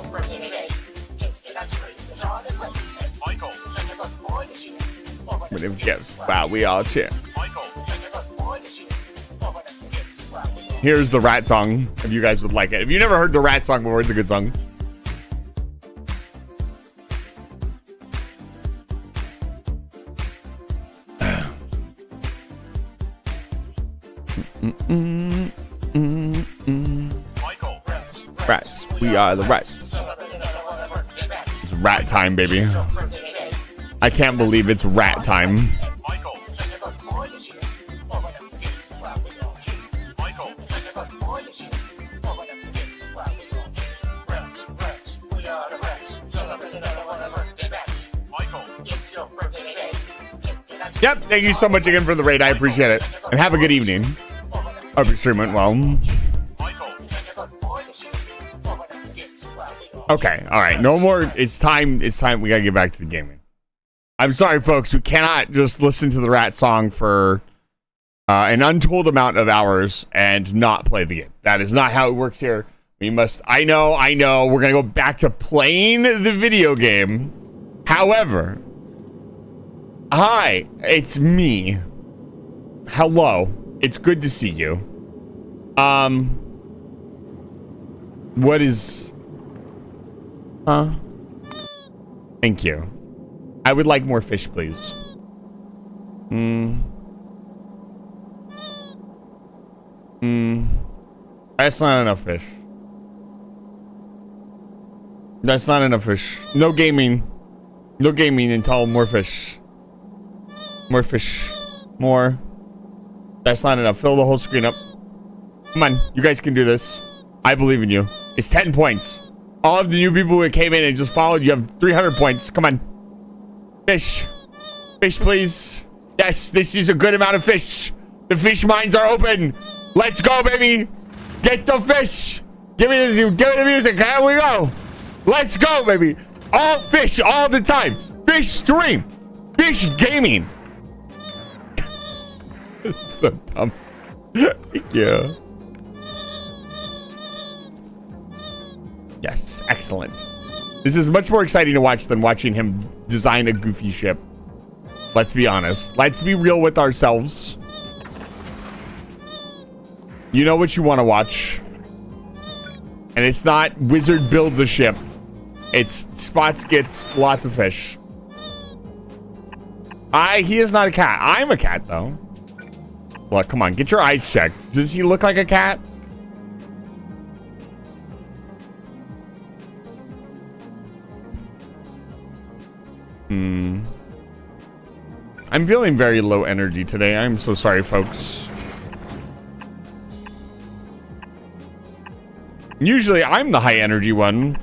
Wow, we all cheer. Here's the rat song, if you guys would like it. If you never heard the rat song before, it's a good song. Rats, we are the rats. It's rat time, baby. I can't believe it's rat time. Michael. Michael. Yep, thank you so much again for the raid. I appreciate it. And have a good evening. Hope your stream went well. Okay, all right. No more. It's time. It's time. We got to get back to the gaming. I'm sorry, folks. We cannot just listen to the rat song for an untold amount of hours and not play the game. That is not how it works here. We must. I know. We're going to go back to playing the video game. However, hi, it's me. Hello. It's good to see you. What is... Huh? Thank you. I would like more fish, please. That's not enough fish. That's not enough fish. No gaming. No gaming until more fish. More fish. More. That's not enough. Fill the whole screen up. Come on. You guys can do this. I believe in you. It's 10 points. All of the new people who came in and just followed, you have 300 points. Come on. Fish. Fish, please. Yes, this is a good amount of fish. The fish mines are open. Let's go, baby. Get the fish. Give me the music. Here we go. Let's go, baby. All fish all the time. Fish stream. Fish gaming. So dumb. Thank you. Yes, excellent. This is much more exciting to watch than watching him design a goofy ship. Let's be honest. Let's be real with ourselves. You know what you want to watch. And it's not Wizard builds a ship. It's Spots gets lots of fish. He is not a cat. I'm a cat, though. Look, come on. Get your eyes checked. Does he look like a cat? I'm feeling very low energy today. I'm so sorry, folks. Usually, I'm the high energy one.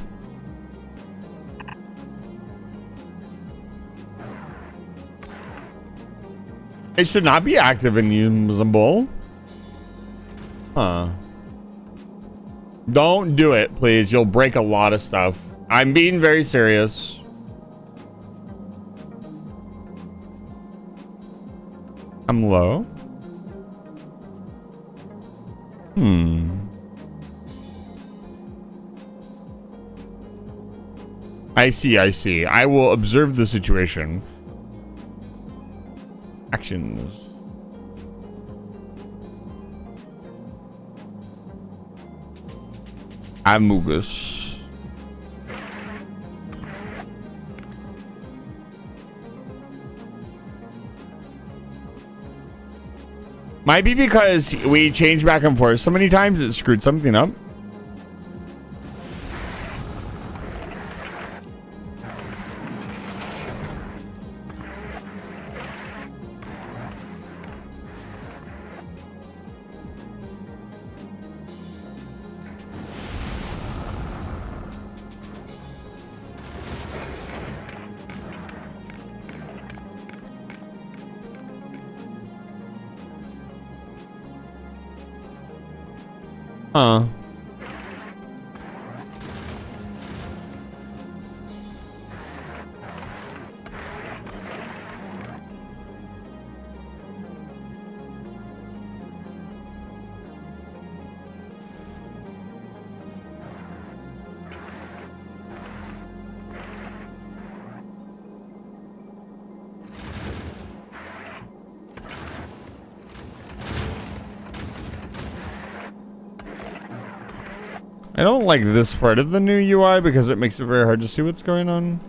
It should not be active and usable. Huh. Don't do it, please. You'll break a lot of stuff. I'm being very serious. I'm low. I see. I will observe the situation. Actions. Amogus. Might be because we changed back and forth so many times it screwed something up. Huh. I don't like this part of the new UI because it makes it very hard to see what's going on.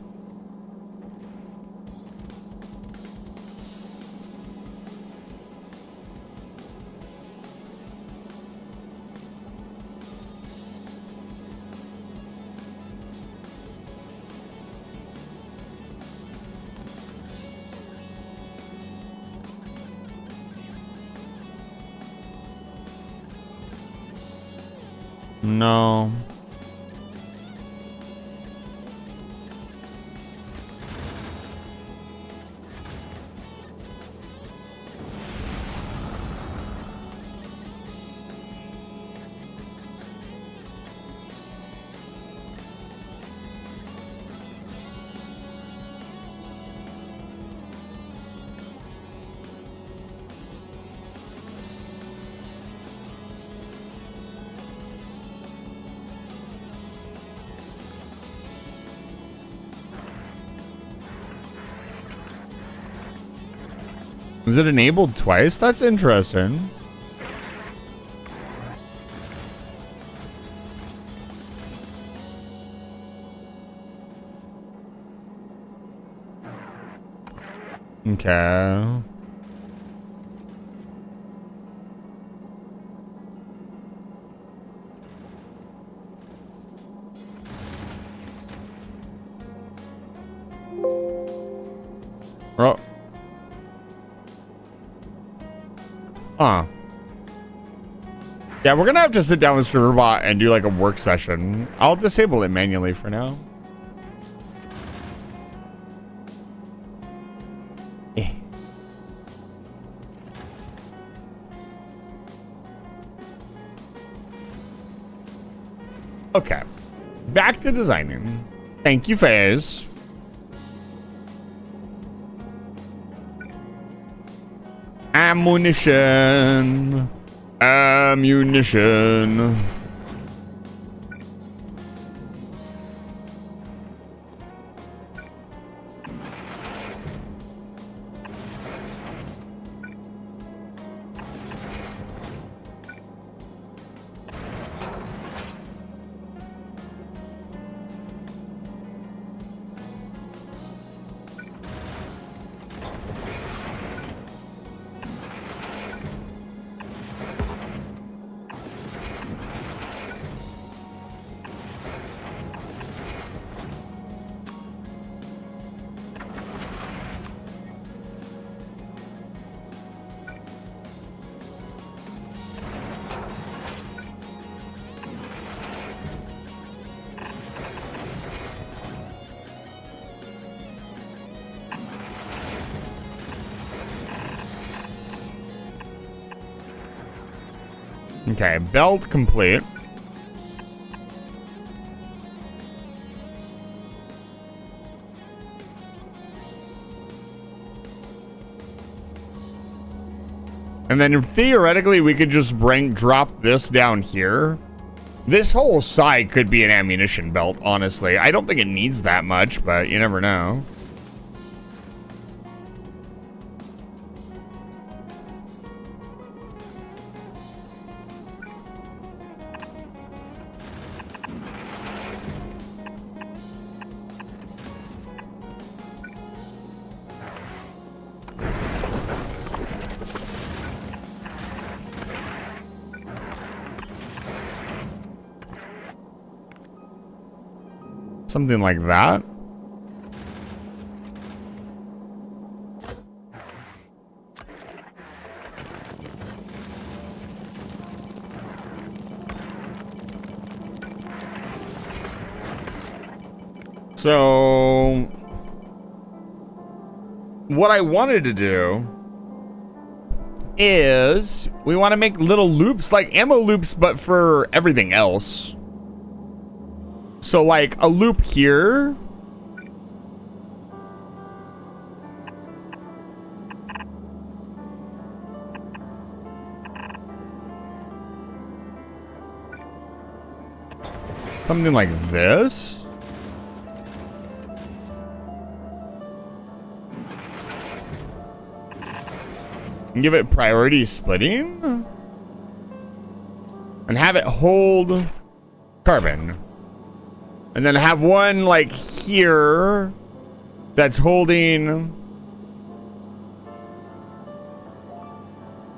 No. Is it enabled twice? That's interesting. Okay. Oh. Huh. Yeah, we're gonna have to sit down with Serverbot and do like a work session. I'll disable it manually for now. Okay. Back to designing. Thank you, Faiz. Ammunition. Ammunition. Okay, belt complete. And then theoretically we could just drop this down here. This whole side could be an ammunition belt, honestly. I don't think it needs that much, but you never know. Something like that. So what I wanted to do is we want to make little loops like ammo loops, but for everything else. So like a loop here. Something like this. And give it priority splitting. And have it hold carbon. And then have one like here that's holding.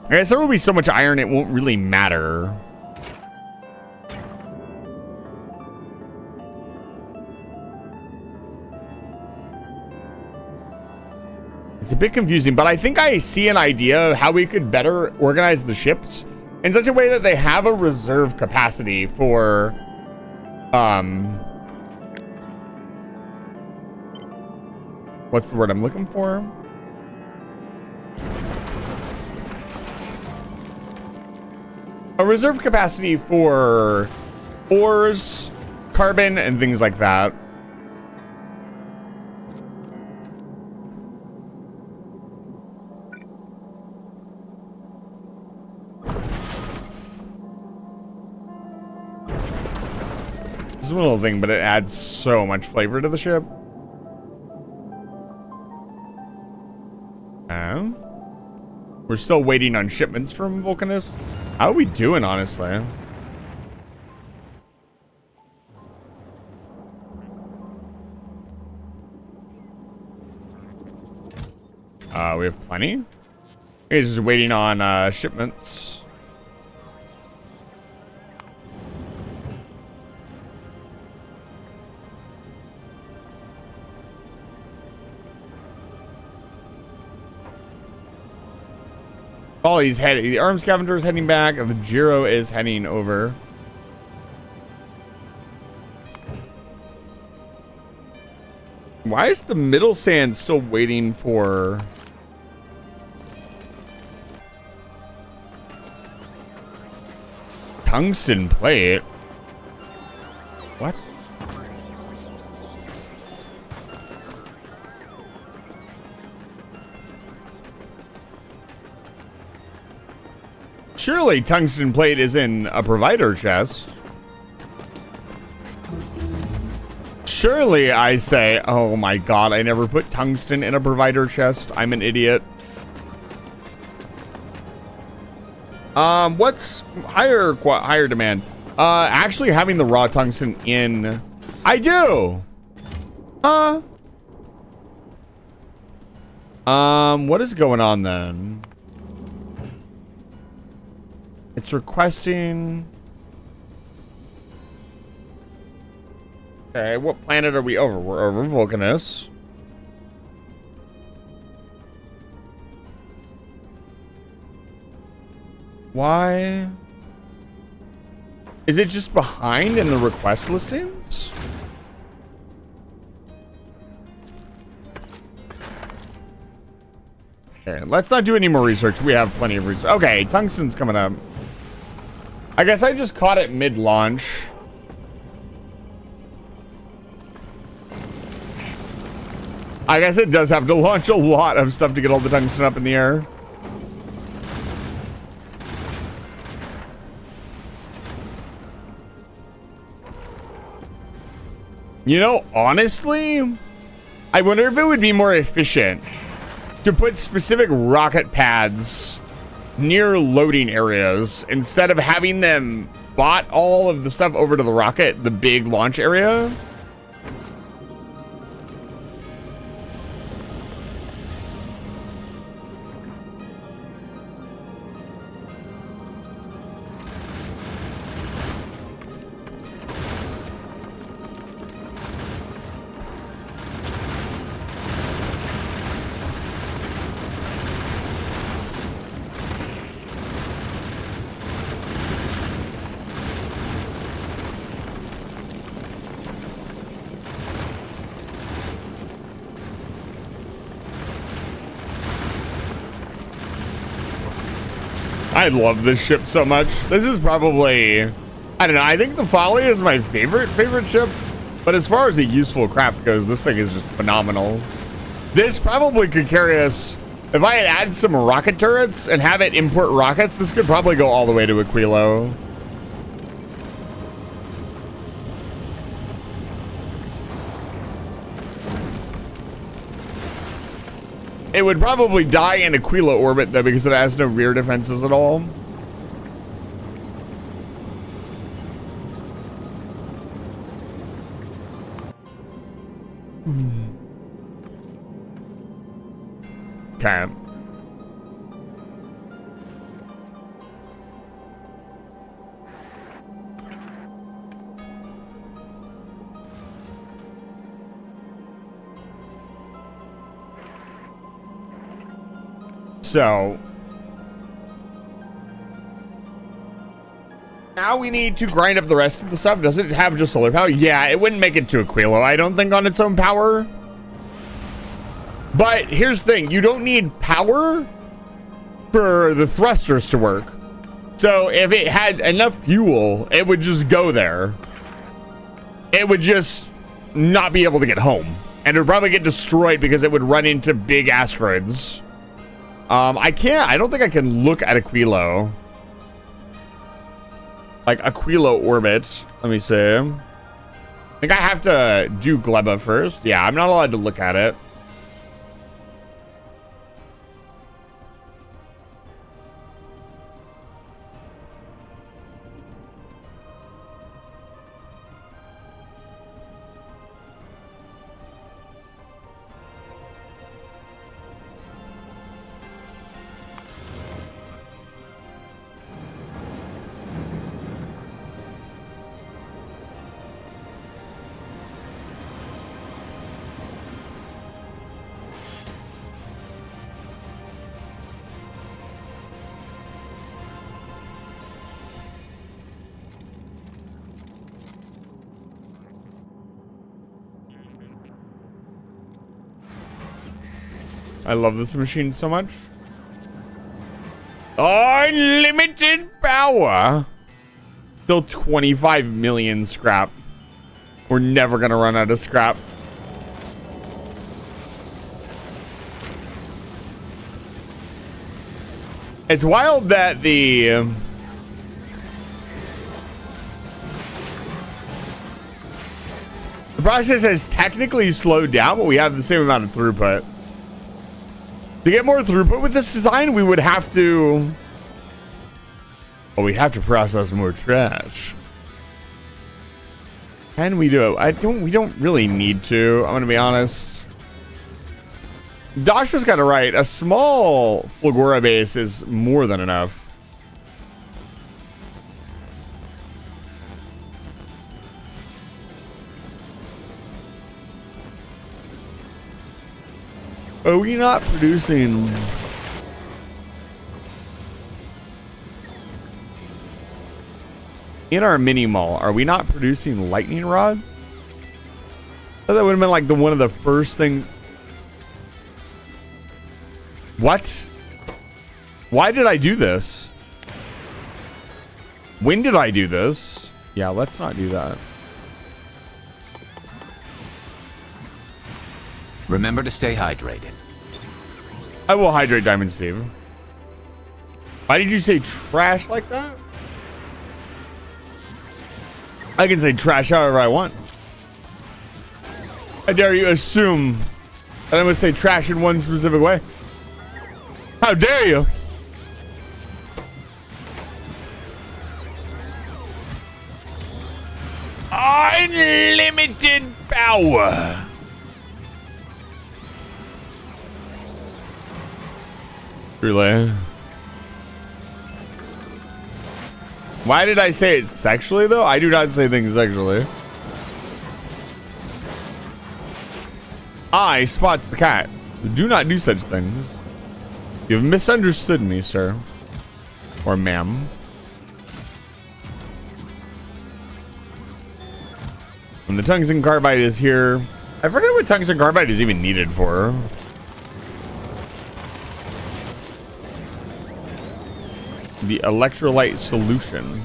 I guess there will be so much iron it won't really matter. It's a bit confusing, but I think I see an idea of how we could better organize the ships in such a way that they have a reserve capacity for what's the word I'm looking for? A reserve capacity for ores, carbon, and things like that. This is one little thing, but it adds so much flavor to the ship. We're still waiting on shipments from Vulcanus. How are we doing, honestly? We have plenty. He's just waiting on shipments. Oh, he's heading. The Arm Scavenger is heading back. The Jiro is heading over. Why is the Middle Sand still waiting for... Tungsten plate? What? Surely tungsten plate is in a provider chest. Surely, I say. Oh my god, I never put tungsten in a provider chest. I'm an idiot. What's higher demand? Actually having the raw tungsten in. I do. What is going on then? It's requesting. Okay, what planet are we over? We're over Vulcanus. Why? Is it just behind in the request listings? Okay, let's not do any more research. We have plenty of research. Okay, tungsten's coming up. I guess I just caught it mid-launch. I guess it does have to launch a lot of stuff to get all the tungsten up in the air. You know, honestly, I wonder if it would be more efficient to put specific rocket pads near loading areas instead of having them bot all of the stuff over to the rocket, the big launch area. I love this ship so much. This is probably, I don't know, I think the Folly is my favorite ship. But as far as a useful craft goes, this thing is just phenomenal. This probably could carry us, if I had added some rocket turrets and have it import rockets, this could probably go all the way to Aquilo. It would probably die in Aquila orbit though because it has no rear defenses at all. Okay. So now we need to grind up the rest of the stuff. Does it have just solar power? Yeah, it wouldn't make it to Aquilo, I don't think, on its own power. But here's the thing, you don't need power for the thrusters to work. So if it had enough fuel, it would just go there. It would just not be able to get home. And it would probably get destroyed because it would run into big asteroids. I don't think I can look at Aquilo. Like Aquilo orbit. Let me see. I think I have to do Gleba first. Yeah, I'm not allowed to look at it. I love this machine so much. Unlimited power. Still 25 million scrap. We're never gonna run out of scrap. It's wild that the process has technically slowed down, but we have the same amount of throughput. To get more throughput with this design, we would have to... Well, we have to process more trash. Can we do it? We don't really need to. I'm gonna be honest. Dasha's got it right. A small Flagora base is more than enough. Are we not producing? In our mini mall, are we not producing lightning rods? That would have been like one of the first things. What? Why did I do this? When did I do this? Yeah, let's not do that. Remember to stay hydrated. I will hydrate Diamond Steve. Why did you say trash like that? I can say trash however I want. How dare you assume that I'm going to say trash in one specific way? How dare you? Unlimited power. Truly. Why did I say it sexually, though? I do not say things sexually. I, Spots the cat, do not do such things. You've misunderstood me, sir. Or ma'am. When the tungsten carbide is here... I forget what tungsten carbide is even needed for. The electrolyte solution.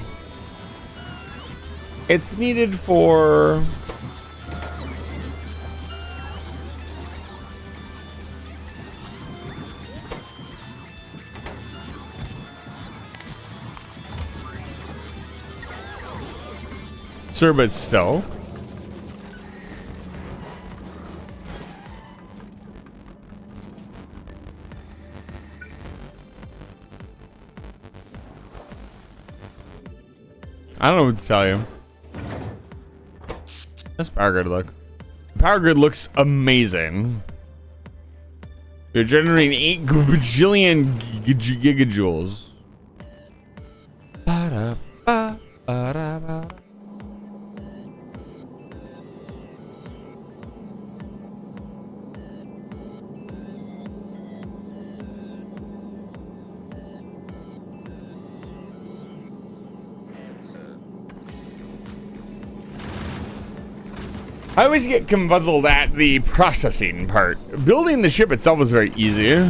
It's needed for... Sir, but still. I don't know what to tell you. This power grid look. Power grid looks amazing. You're generating 8 bajillion gigajoules. I always get confuzzled at the processing part. Building the ship itself was very easy.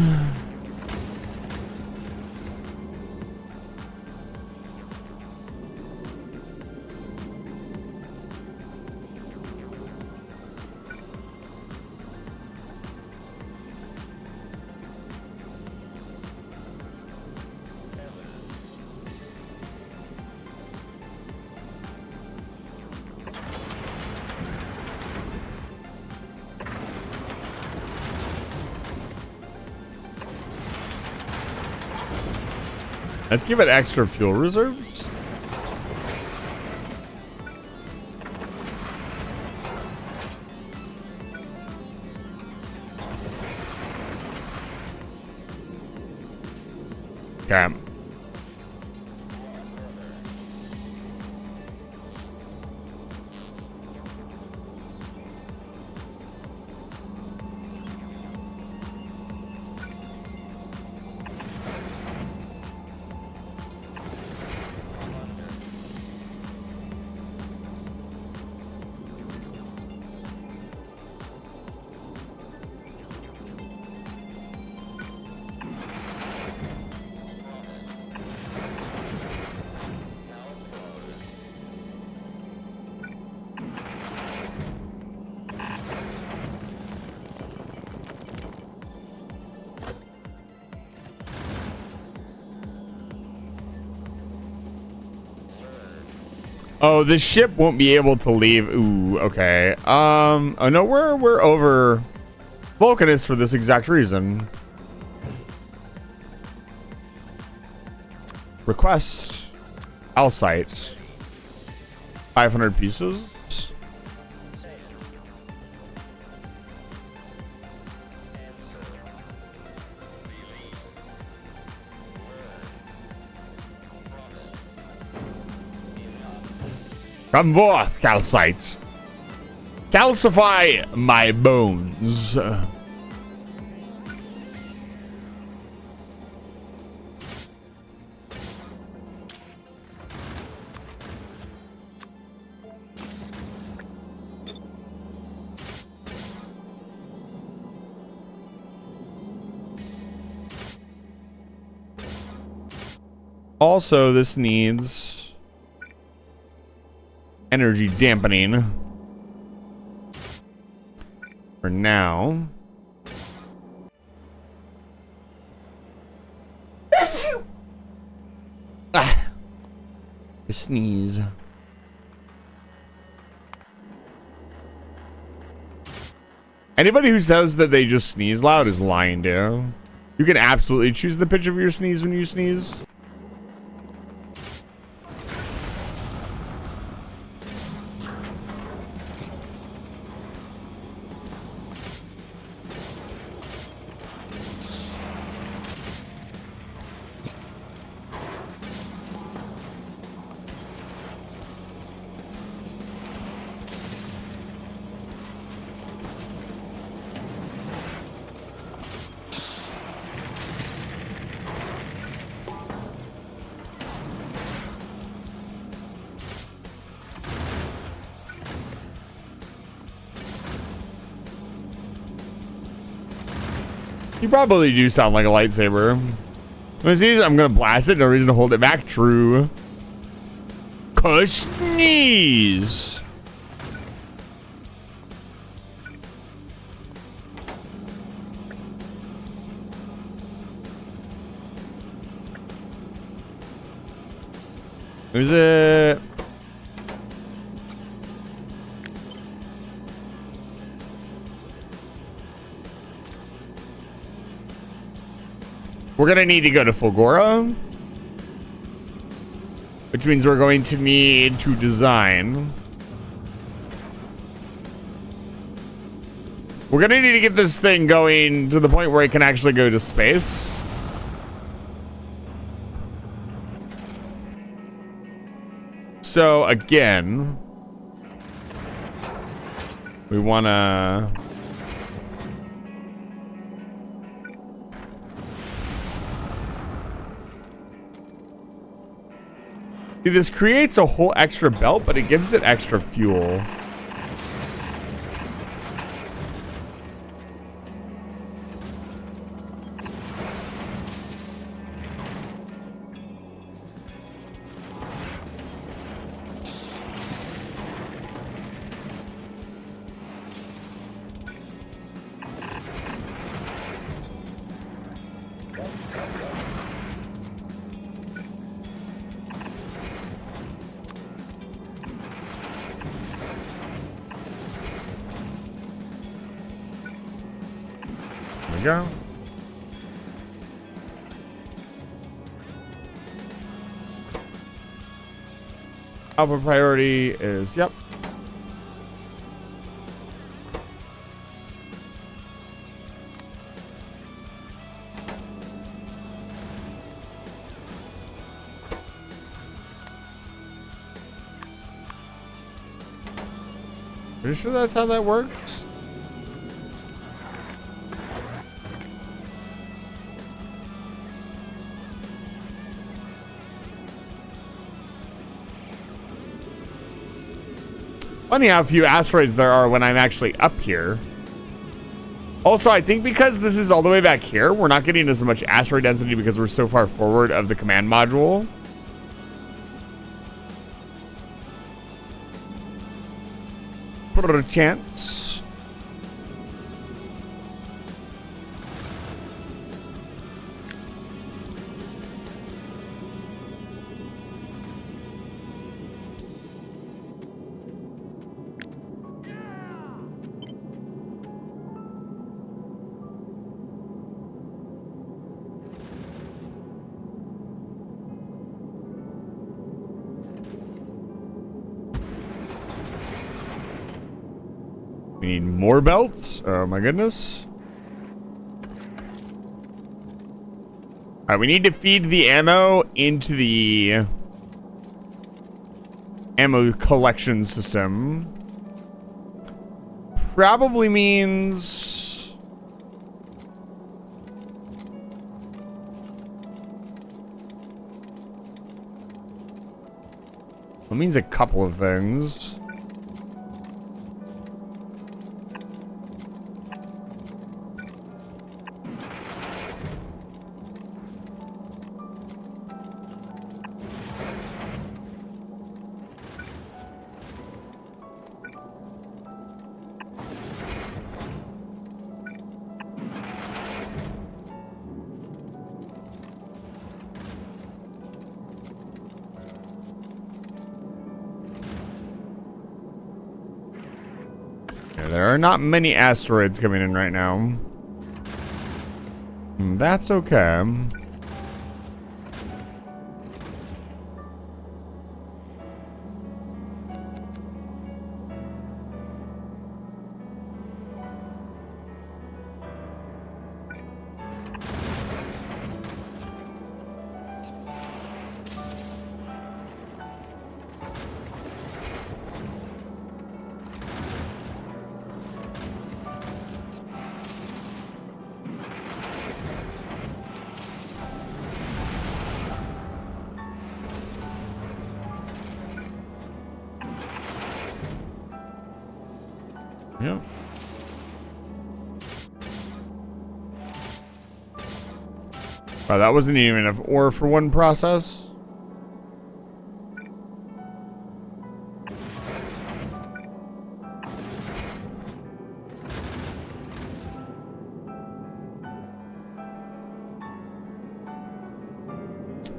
Let's give it extra fuel reserves. Okay. Oh, the ship won't be able to leave. Ooh, okay. Oh no, we're over Vulcanus for this exact reason. Request Alcite. 500 pieces. Come forth, calcite. Calcify my bones. Also, this needs energy dampening for now. Ah, I sneeze. Anybody who says that they just sneeze loud is lying, dude. You can absolutely choose the pitch of your sneeze when you sneeze. You probably do sound like a lightsaber. I'm gonna blast it. No reason to hold it back. True. Sneeze. Who's it? We're gonna need to go to Fulgora, which means we're going to need to design. We're gonna need to get this thing going to the point where it can actually go to space. So again, we wanna see, this creates a whole extra belt, but it gives it extra fuel. Go. Our priority is, yep. Pretty sure that's how that works. Funny how few asteroids there are when I'm actually up here. Also, I think because this is all the way back here, we're not getting as much asteroid density because we're so far forward of the command module. Perchance. We need more belts. Oh my goodness. All right, we need to feed the ammo into the ammo collection system. Probably means it means a couple of things. There are not many asteroids coming in right now. That's okay. Yep. Oh, that wasn't even enough ore for one process.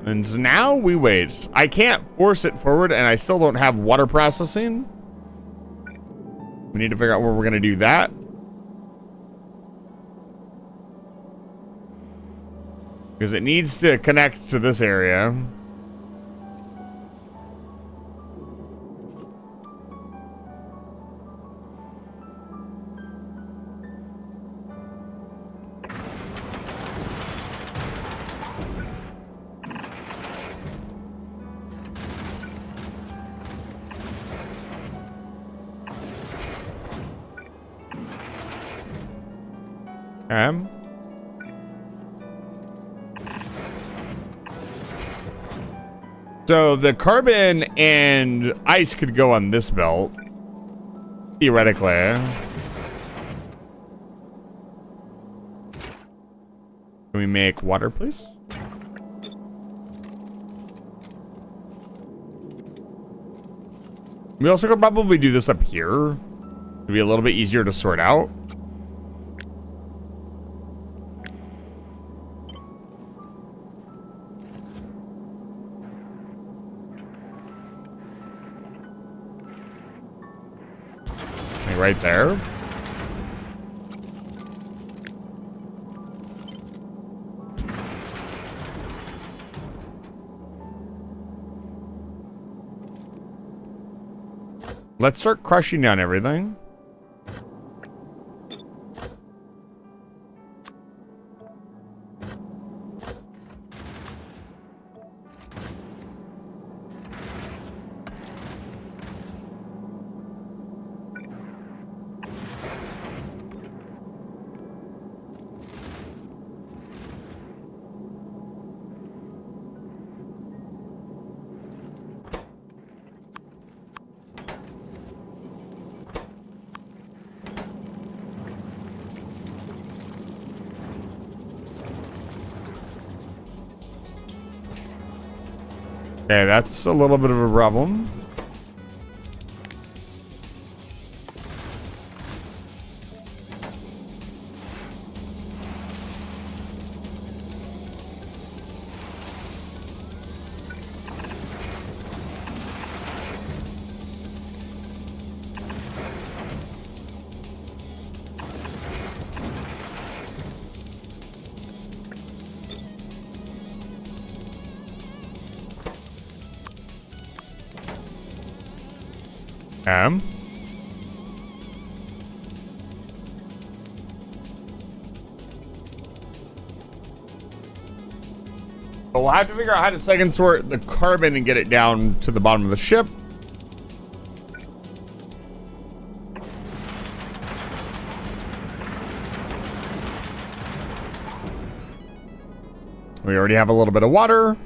And now we wait. I can't force it forward, and I still don't have water processing. We need to figure out where we're going to do that. Because it needs to connect to this area. So the carbon and ice could go on this belt, theoretically. Can we make water, please? We also could probably do this up here. It'd be a little bit easier to sort out. Right there. Let's start crushing down everything. Okay, that's a little bit of a problem. we'll have to figure out how to second sort the carbon and get it down to the bottom of the ship. We already have a little bit of water.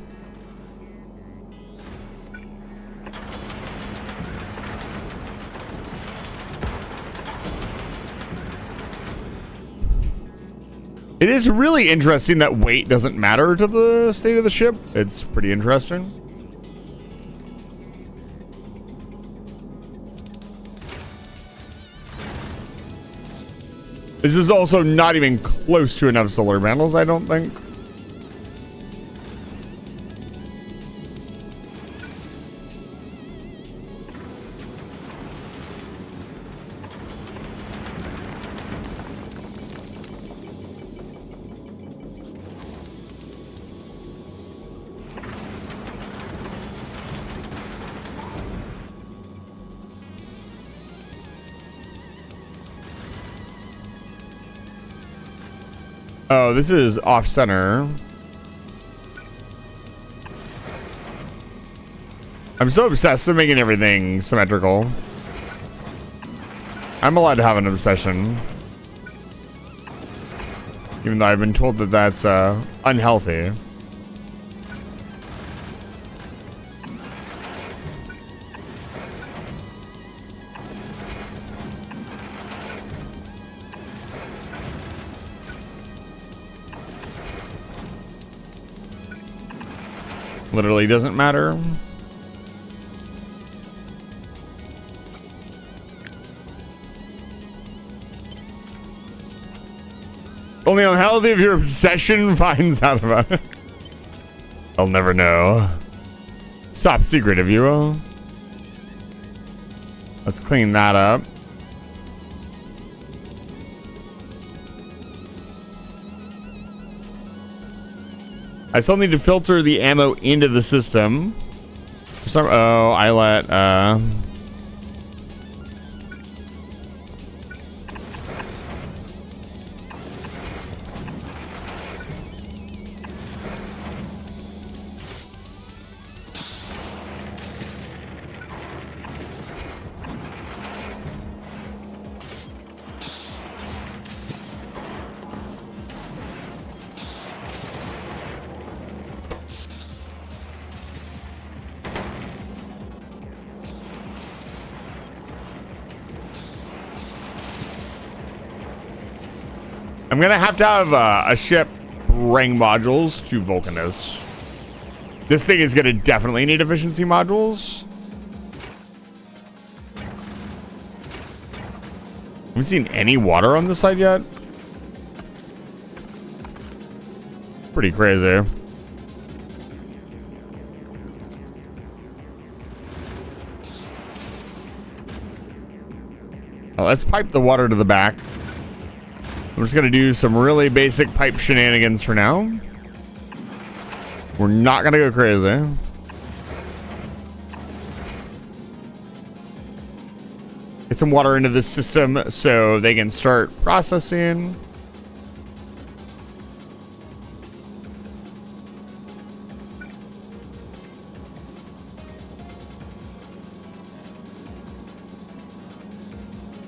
It is really interesting that weight doesn't matter to the state of the ship. It's pretty interesting. This is also not even close to enough solar panels, I don't think. Oh, this is off center. I'm so obsessed with making everything symmetrical. I'm allowed to have an obsession. Even though I've been told that that's unhealthy. Literally doesn't matter. Only unhealthy if your obsession finds out about it. I'll never know. Top secret, if you will. Let's clean that up. I still need to filter the ammo into the system. Oh, I let I'm gonna have to have a ship bring modules to Vulcanus. This thing is gonna definitely need efficiency modules. Haven't seen any water on this side yet. Pretty crazy. Well, let's pipe the water to the back. I'm just going to do some really basic pipe shenanigans for now. We're not going to go crazy. Get some water into this system so they can start processing.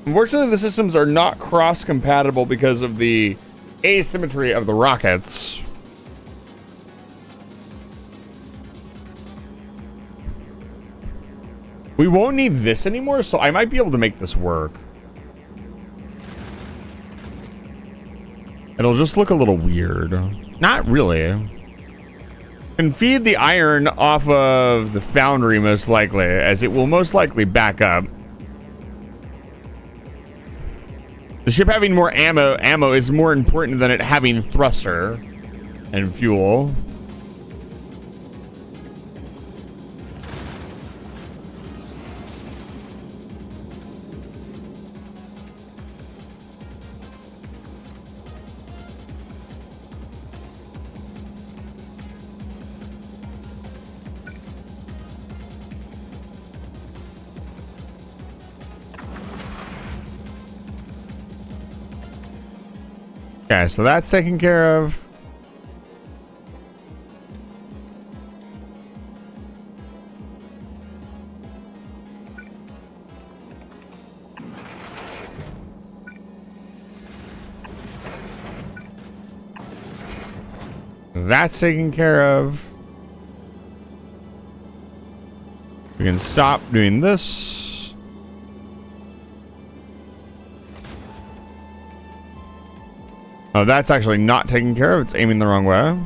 Unfortunately, the systems are not cross-compatible because of the asymmetry of the rockets. We won't need this anymore, so I might be able to make this work. It'll just look a little weird. Not really. Can feed the iron off of the foundry most likely, as it will most likely back up. The ship having more ammo is more important than it having thruster and fuel. Okay, so that's taken care of. That's taken care of. We can stop doing this. Oh, that's actually not taken care of. It's aiming the wrong way.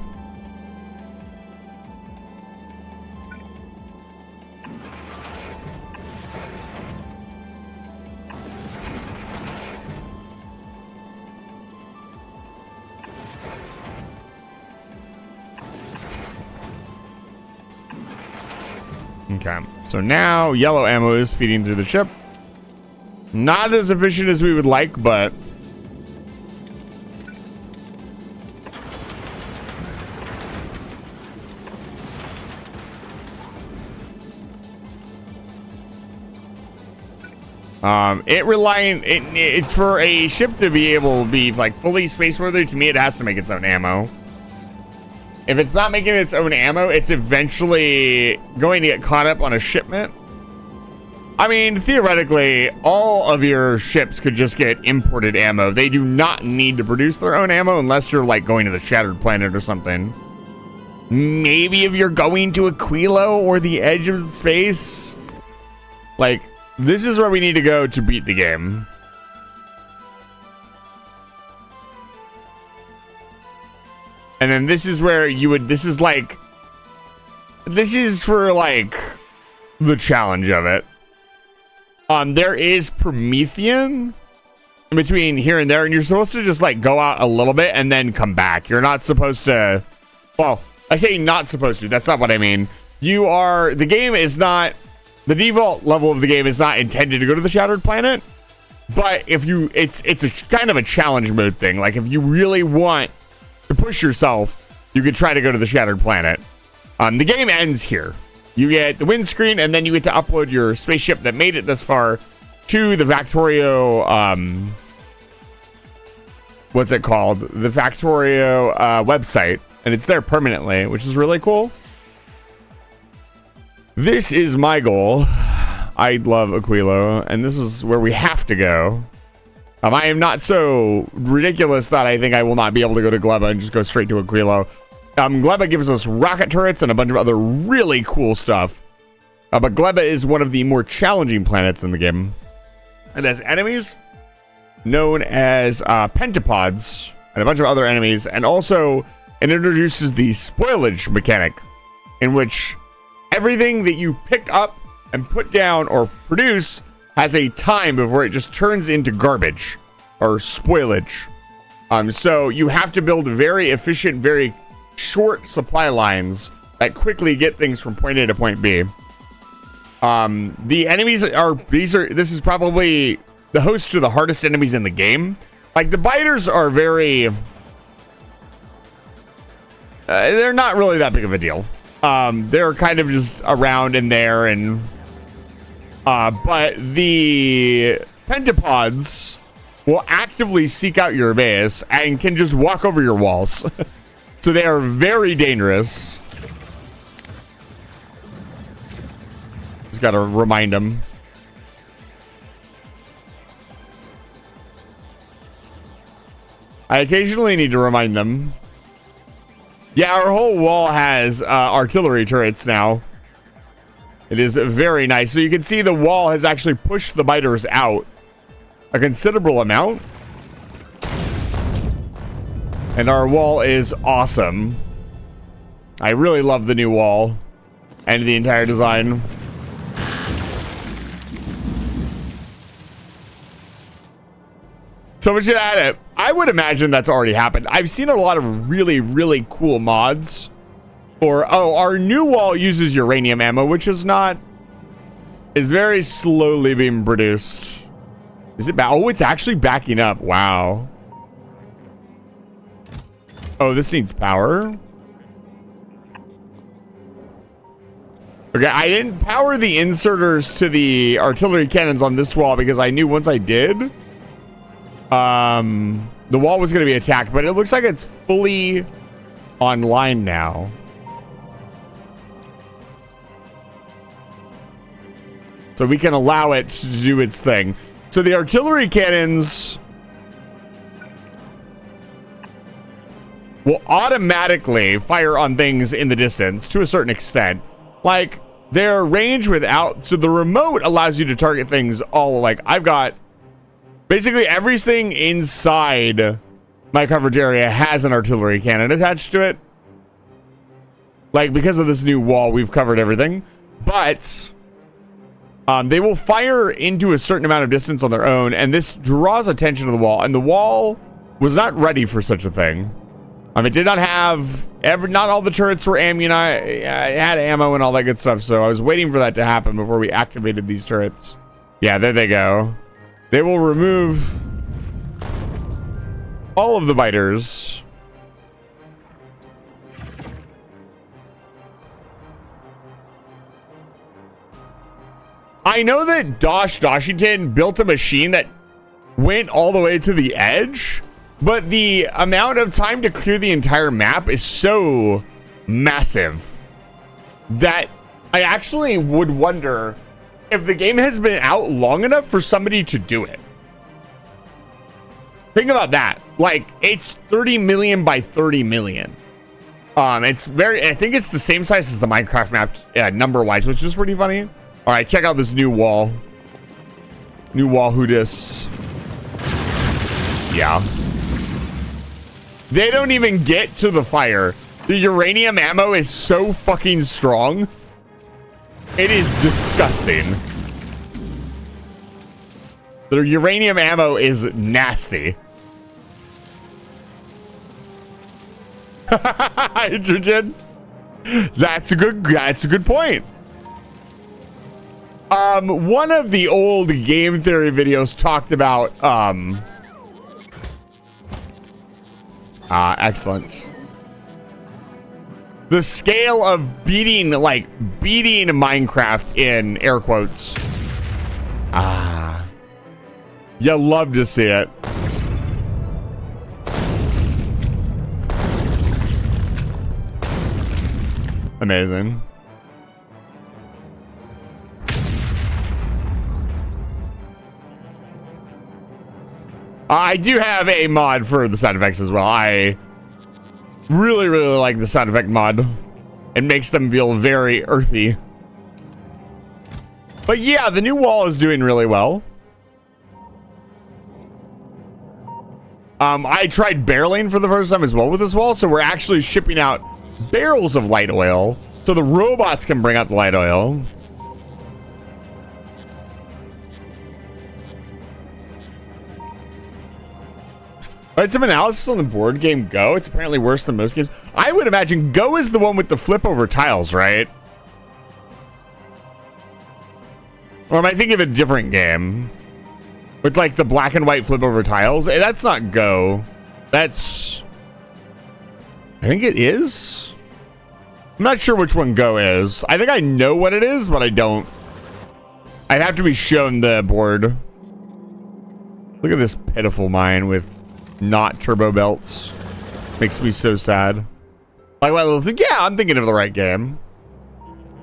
Okay, so now yellow ammo is feeding through the ship. Not as efficient as we would like, but it for a ship to be able to be like fully space worthy, to me it has to make its own ammo. If it's not making its own ammo, it's eventually going to get caught up on a shipment. I mean, theoretically, all of your ships could just get imported ammo. They do not need to produce their own ammo unless you're like going to the Shattered Planet or something. Maybe if you're going to Aquilo or the edge of space. Like, this is where we need to go to beat the game. And then this is where you would, this is for like the challenge of it. There is Promethean in between here and there, and you're supposed to just like go out a little bit and then come back. You're not supposed to, well, I say not supposed to, that's not what I mean. The game is not, the default level of the game is not intended to go to the Shattered Planet, but if you, it's a kind of a challenge mode thing. Like if you really want to push yourself, you could try to go to the Shattered Planet. The game ends here. You get the windscreen, and then you get to upload your spaceship that made it this far to the Factorio, what's it called? The Factorio website, and it's there permanently, which is really cool. This is my goal. I love Aquilo, and this is where we have to go. I am not so ridiculous that I think I will not be able to go to Gleba and just go straight to Aquilo. Gleba gives us rocket turrets and a bunch of other really cool stuff. But Gleba is one of the more challenging planets in the game. It has enemies known as pentapods and a bunch of other enemies. And also, it introduces the spoilage mechanic, in which everything that you pick up and put down or produce has a time before it just turns into garbage or spoilage. So you have to build very efficient, very short supply lines that quickly get things from point A to point B. The enemies this is probably the host to the hardest enemies in the game. Like the biters are very, they're not really that big of a deal. They're kind of just around in there, and but the pentapods will actively seek out your base and can just walk over your walls. So they are very dangerous. Just gotta remind them. I occasionally need to remind them. Yeah, our whole wall has artillery turrets now. It is very nice. So you can see the wall has actually pushed the biters out a considerable amount. And our wall is awesome. I really love the new wall and the entire design. So we should add it. I would imagine that's already happened. I've seen a lot of really, really cool mods. Our new wall uses uranium ammo, which is very slowly being produced. Is it oh, it's actually backing up. Wow. Oh, this needs power. Okay, I didn't power the inserters to the artillery cannons on this wall because I knew once I did, the wall was going to be attacked, but it looks like it's fully online now. So we can allow it to do its thing. So the artillery cannons will automatically fire on things in the distance to a certain extent. Like, their range without... So the remote allows you to target things all... Like, I've got... Basically, everything inside my coverage area has an artillery cannon attached to it. Like, because of this new wall, we've covered everything. But... they will fire into a certain amount of distance on their own, and this draws attention to the wall. And the wall was not ready for such a thing. It did not have not all the turrets were it had ammo and all that good stuff. So I was waiting for that to happen before we activated these turrets. Yeah, there they go. They will remove all of the biters. I know that Doshington built a machine that went all the way to the edge, but the amount of time to clear the entire map is so massive that I actually would wonder if the game has been out long enough for somebody to do it. Think about that. Like, it's 30 million by 30 million. It's I think it's the same size as the Minecraft map number-wise, which is pretty funny. All right, check out this new wall. New wall, who dis? Yeah. They don't even get to the fire. The uranium ammo is so fucking strong. It is disgusting. The uranium ammo is nasty. Hydrogen. That's a good point. One of the old game theory videos talked about, excellent. The scale of beating Minecraft in air quotes. You love to see it. Amazing. I do have a mod for the sound effects as well. I really like the sound effect mod. It makes them feel very earthy. But yeah, the new wall is doing really well. I tried barreling for the first time as well with this wall, so we're actually shipping out barrels of light oil so the robots can bring out the light oil. All right, some analysis on the board game Go. It's apparently worse than most games. I would imagine Go is the one with the flip over tiles, right? Or am I thinking of a different game? With like the black and white flip over tiles? That's not Go. That's... I think it is? I'm not sure which one Go is. I think I know what it is, but I don't. I'd have to be shown the board. Look at this pitiful mine with not turbo belts. Makes me so sad. Like, well, yeah, I'm thinking of the right game.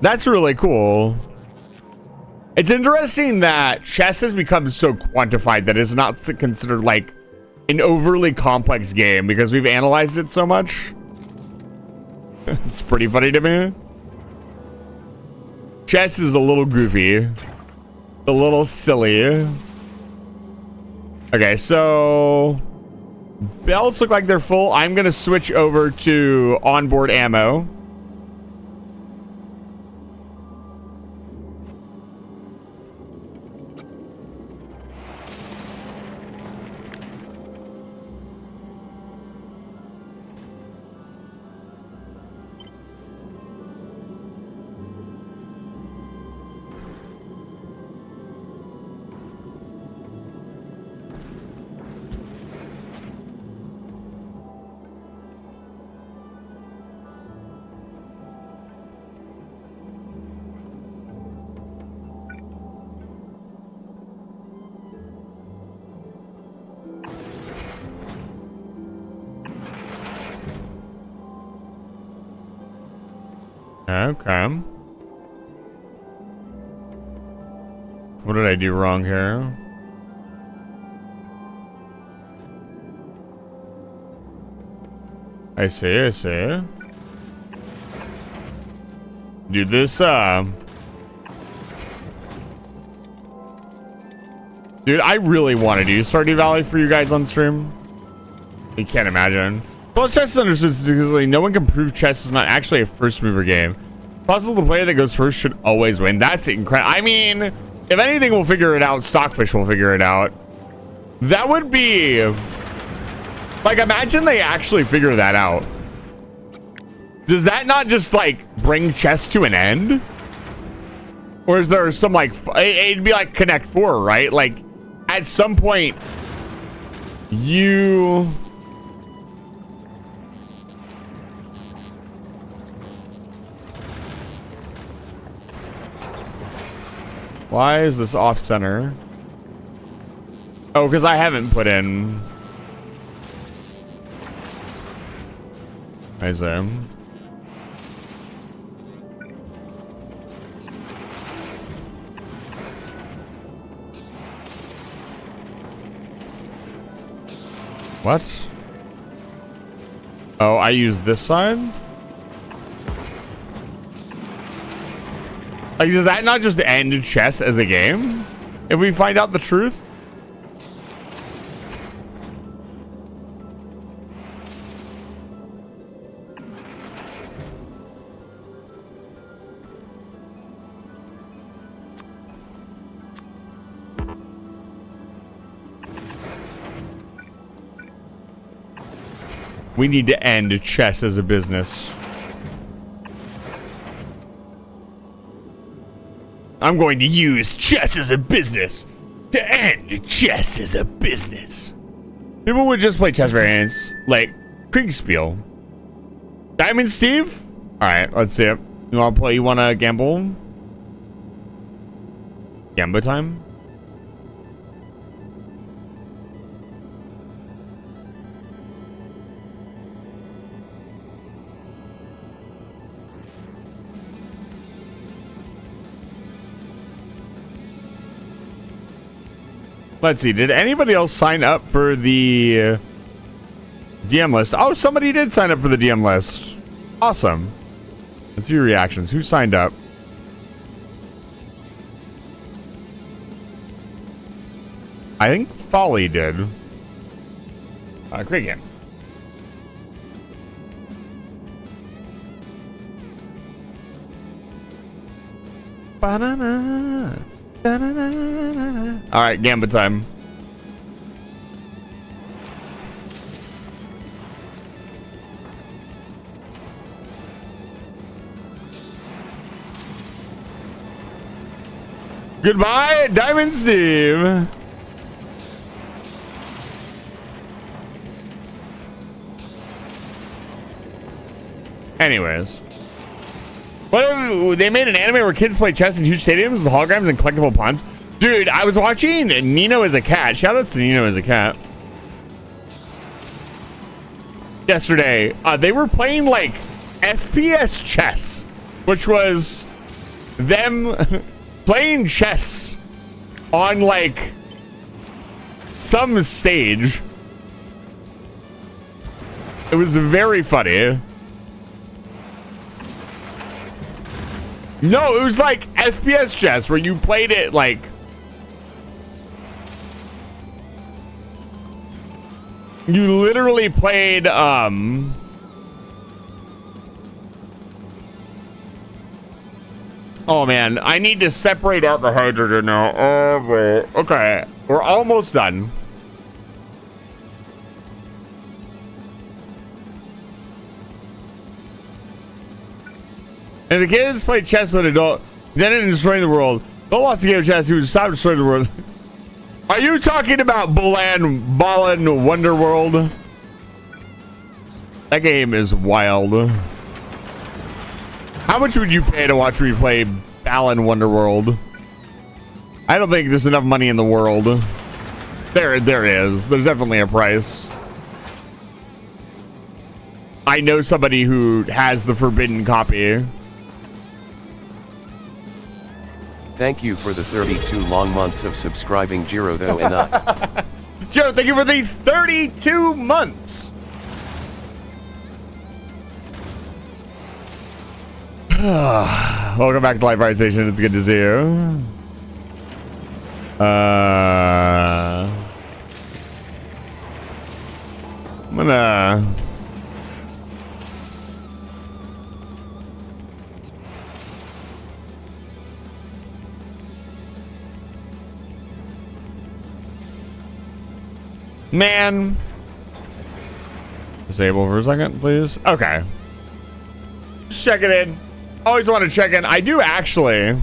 That's really cool. It's interesting that chess has become so quantified that it's not considered like an overly complex game because we've analyzed it so much. It's pretty funny to me. Chess is a little goofy. A little silly. Okay, so belts look like they're full. I'm gonna switch over to onboard ammo. Okay. What did I do wrong here? I see, I see. Dude, this, dude, I really want to do Stardew Valley for you guys on stream. You can't imagine. Well, chess is understood statistically. No one can prove chess is not actually a first mover game. Possible the player that goes first should always win. That's incredible. I mean, if anything will figure it out, Stockfish will figure it out. That would be... Like, imagine they actually figure that out. Does that not just, like, bring chess to an end? Or is there some, like... It'd be like Connect 4, right? Like, at some point, you... Why is this off center? Oh, because I haven't put in... I zoom. What? Oh, I use this side? Like, does that not just end chess as a game? If we find out the truth? We need to end chess as a business. I'm going to use chess as a business to end chess as a business. People would just play chess variants like Kriegspiel. Diamond Steve? Alright, let's see it. You wanna play, you wanna gamble? Gamba time? Let's see. Did anybody else sign up for the DM list? Oh, somebody did sign up for the DM list. Awesome. Let's see your reactions. Who signed up? I think Folly did. Great game. Banana. All right, Gambit time. Goodbye, Diamond Steve. Anyways. What if they made an anime where kids play chess in huge stadiums with holograms and collectible pawns? Dude, I was watching Nino as a Cat. Shoutouts to Nino as a Cat. Yesterday, they were playing like FPS chess, which was them playing chess on like some stage. It was very funny. No, it was like FPS chess where you played it like... You literally played, Oh man, I need to separate out the hydrogen now. Oh, wait. Okay, we're almost done. If the kids play chess with an adult, then it destroying the world. Don't lost the game of chess, he would stop destroying the world. Are you talking about Ballin Wonderworld? That game is wild. How much would you pay to watch me play Balan Wonderworld? I don't think there's enough money in the world. There is. There's definitely a price. I know somebody who has the forbidden copy. Thank you for the 32 long months of subscribing, Jiro though and I. Joe, thank you for the 32 months. Welcome back to Live Fire Station. It's good to see you. I'm gonna... Man. Disable for a second, please. Okay. Just check it in. Always want to check in. I do actually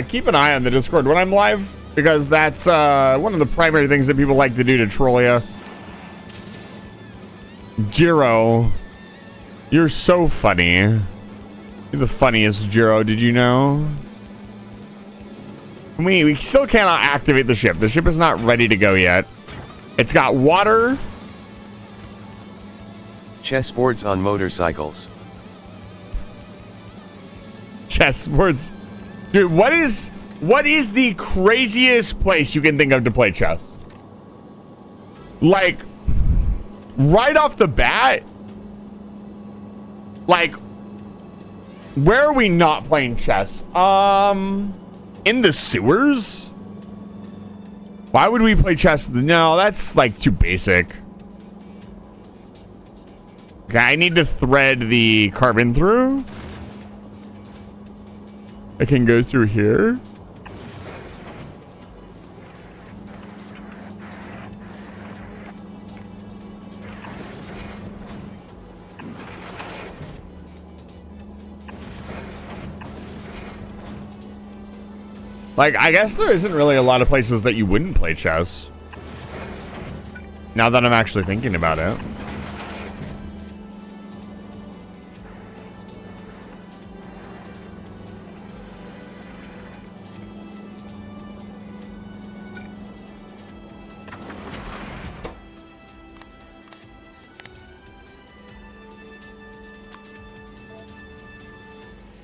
keep an eye on the Discord when I'm live, because that's one of the primary things that people like to do to troll you. Jiro, you're so funny. You're the funniest, Jiro. Did you know? We still cannot activate the ship. The ship is not ready to go yet. It's got water. Chessboards on motorcycles. Chessboards. Dude, what is the craziest place you can think of to play chess? Like, right off the bat, like, where are we not playing chess? In the sewers? Why would we play chess? No, that's like too basic. Okay, I need to thread the carbon through. I can go through here. Like, I guess there isn't really a lot of places that you wouldn't play chess. Now that I'm actually thinking about it.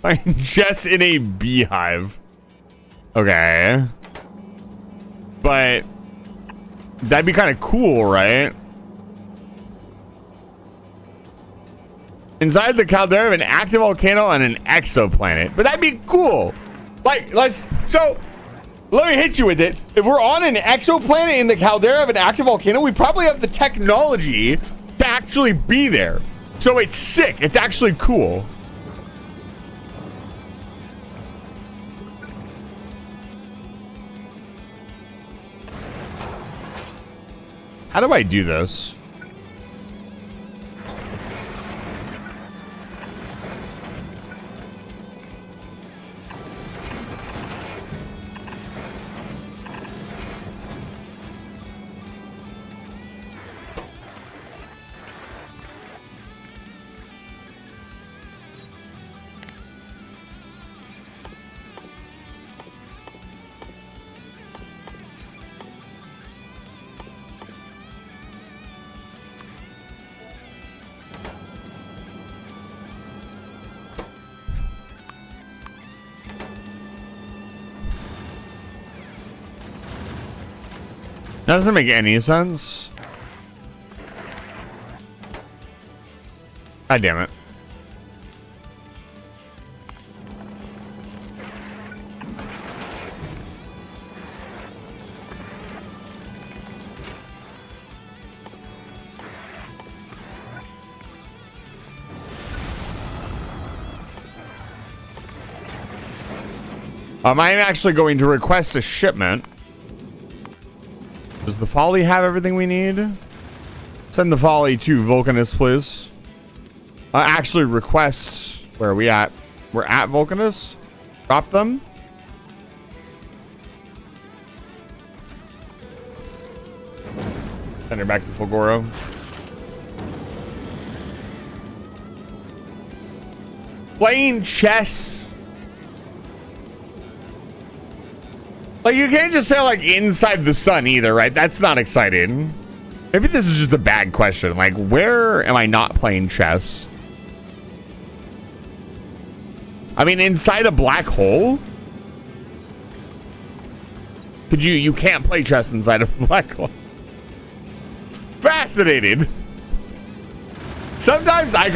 Playing chess in a beehive. Okay. But that'd be kind of cool, right? Inside the caldera of an active volcano on an exoplanet. But that'd be cool. Like, so let me hit you with it. If we're on an exoplanet in the caldera of an active volcano, we probably have the technology to actually be there. So it's sick. It's actually cool. How do I do this? That doesn't make any sense. God damn it. I'm actually going to request a shipment. Does the Folly have everything we need? Send the Folly to Vulcanus, please. Actually request... Where are we at? We're at Vulcanus. Drop them. Send her back to Fulgoro. Playing chess. Like, you can't just say, like, inside the sun either, right? That's not exciting. Maybe this is just a bad question. Like, where am I not playing chess? I mean, inside a black hole? Could you can't play chess inside a black hole. Fascinating. Sometimes I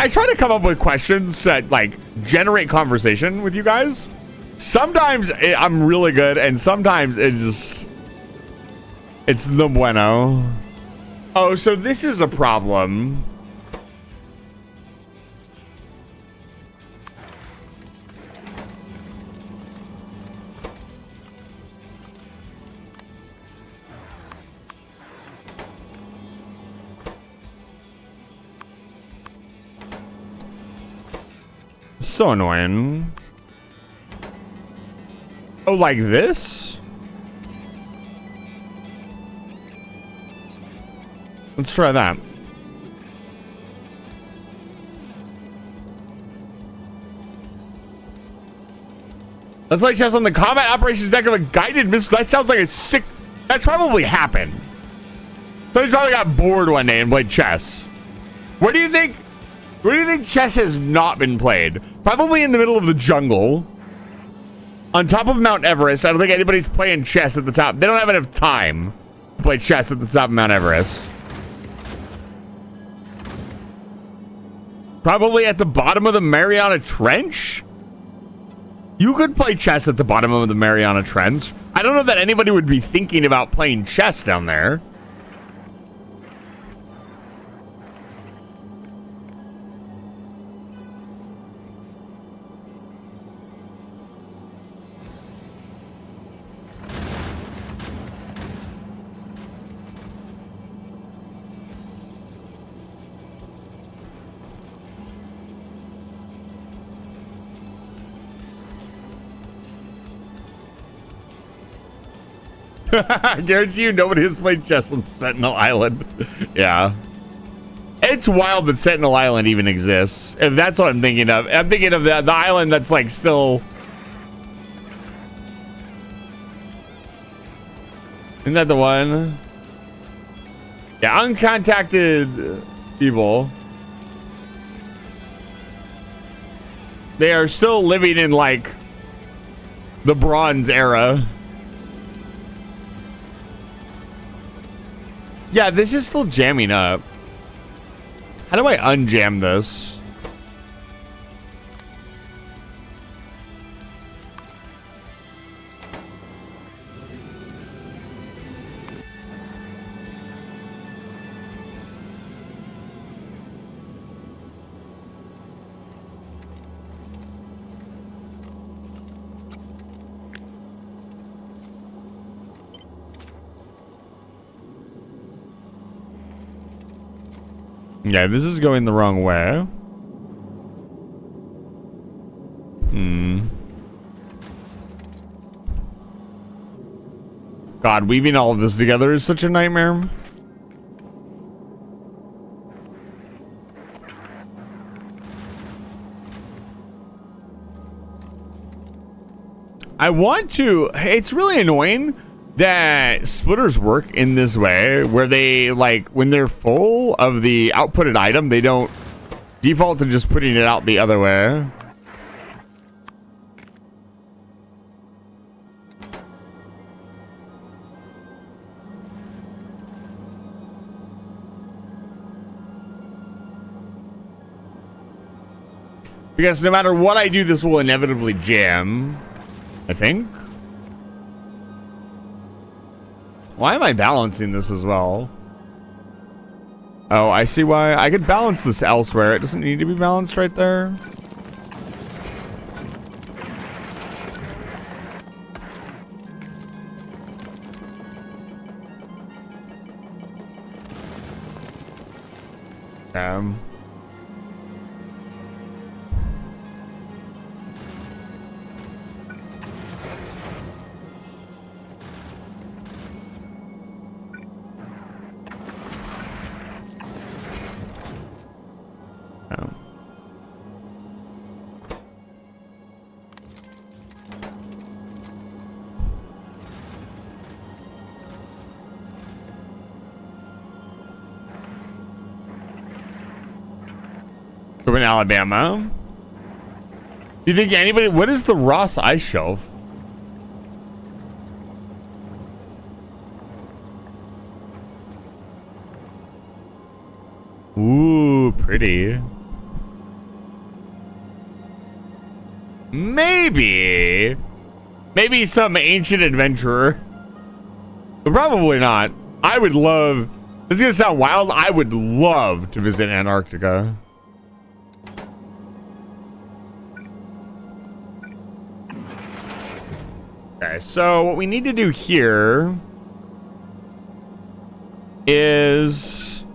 try to come up with questions that like generate conversation with you guys. Sometimes I'm really good, and sometimes it's no bueno. Oh, so this is a problem. So annoying. Oh, like this? Let's try that. Let's play chess on the combat operations deck of a guided missile. That sounds like a sick... That's probably happened. So he's probably got bored one day and played chess. Where do you think chess has not been played? Probably in the middle of the jungle. On top of Mount Everest. I don't think anybody's playing chess at the top. They don't have enough time to play chess at the top of Mount Everest. Probably at the bottom of the Mariana Trench? You could play chess at the bottom of the Mariana Trench. I don't know that anybody would be thinking about playing chess down there. I guarantee you nobody has played chess on Sentinel Island. Yeah. It's wild that Sentinel Island even exists. If that's what I'm thinking of. I'm thinking of the island that's like still... Isn't that the one? Yeah, uncontacted people. They are still living in like the Bronze Era. Yeah, this is still jamming up. How do I unjam this? Yeah, this is going the wrong way. God, weaving all of this together is such a nightmare. I want to... It's really annoying that splitters work in this way, where they, like, when they're full of the outputted item, they don't default to just putting it out the other way. Because no matter what I do, this will inevitably jam, I think. Why am I balancing this as well? Oh, I see why. I could balance this elsewhere. It doesn't need to be balanced right there. From Alabama. Do you think anybody... What is the Ross Ice Shelf? Ooh. Ooh, pretty. Maybe some ancient adventurer. But probably not. I would love, this is gonna sound wild, I would love to visit Antarctica. Okay, so what we need to do here is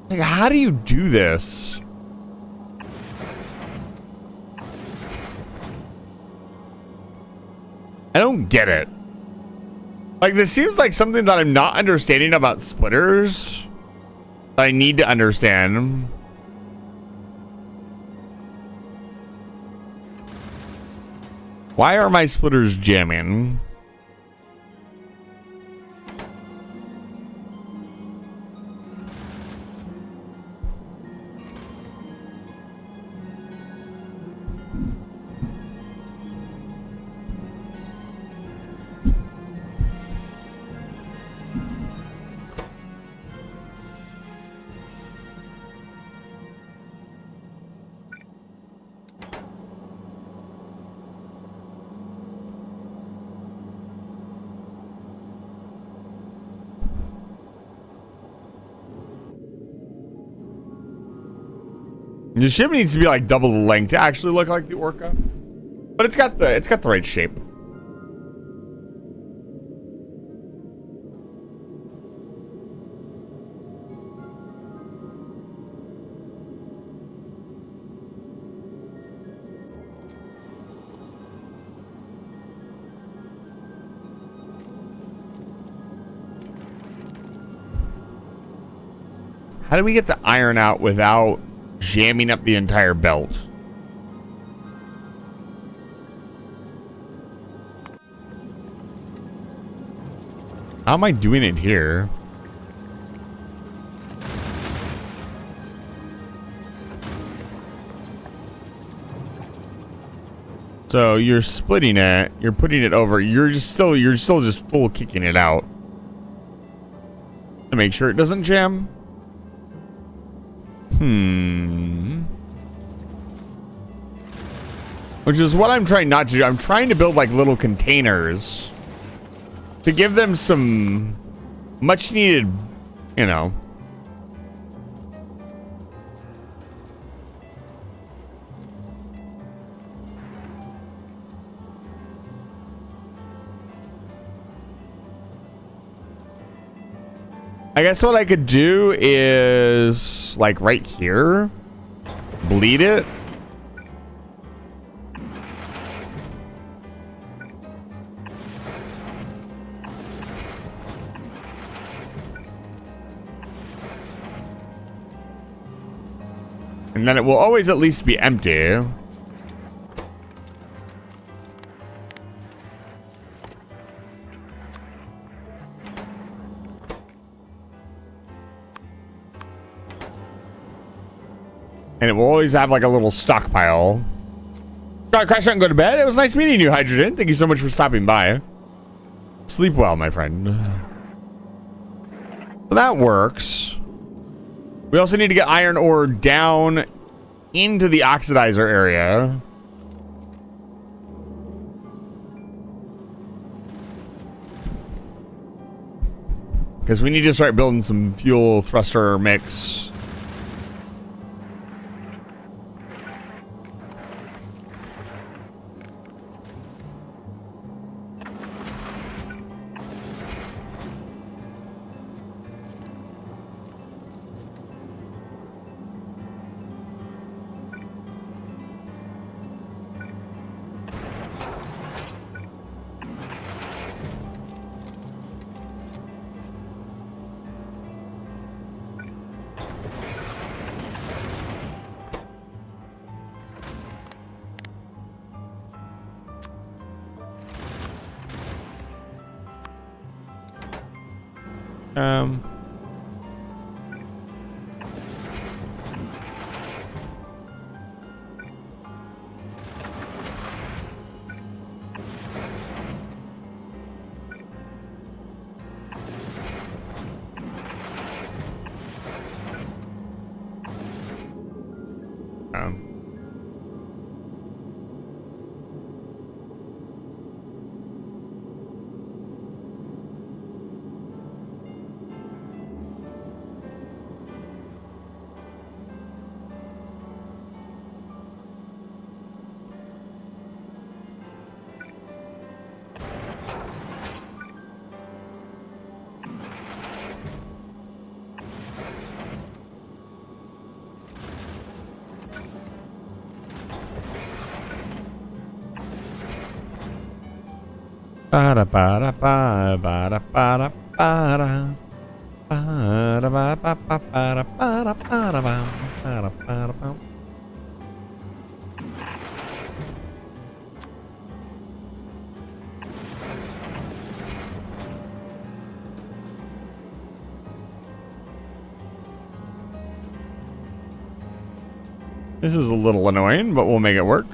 like, how do you do this? I don't get it. Like, this seems like something that I'm not understanding about splitters that I need to understand. Why are my splitters jamming? The ship needs to be like double the length to actually look like the Orca, but it's got the right shape. How do we get the iron out without jamming up the entire belt? How am I doing it here? So you're splitting it, you're putting it over, you're still just full kicking it out to make sure it doesn't jam. Which is what I'm trying not to do. I'm trying to build like little containers to give them some much needed, you know. I guess what I could do is like right here, bleed it. And then it will always at least be empty. And it will always have like a little stockpile. Gotta crash out and go to bed. It was nice meeting you, Hydrogen. Thank you so much for stopping by. Sleep well, my friend. So that works. We also need to get iron ore down into the oxidizer area. Because we need to start building some fuel thruster mix. Ba ba ba ba ba ba ba ba. This is a little annoying, but we'll make it work.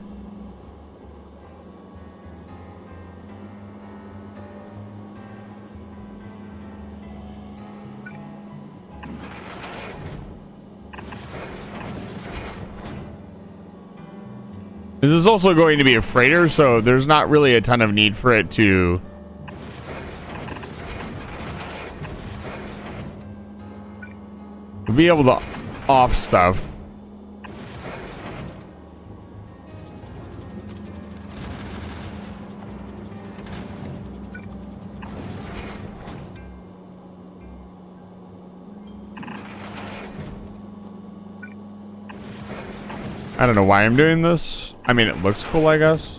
This is also going to be a freighter, so there's not really a ton of need for it to be able to off stuff. I don't know why I'm doing this. I mean, it looks cool, I guess.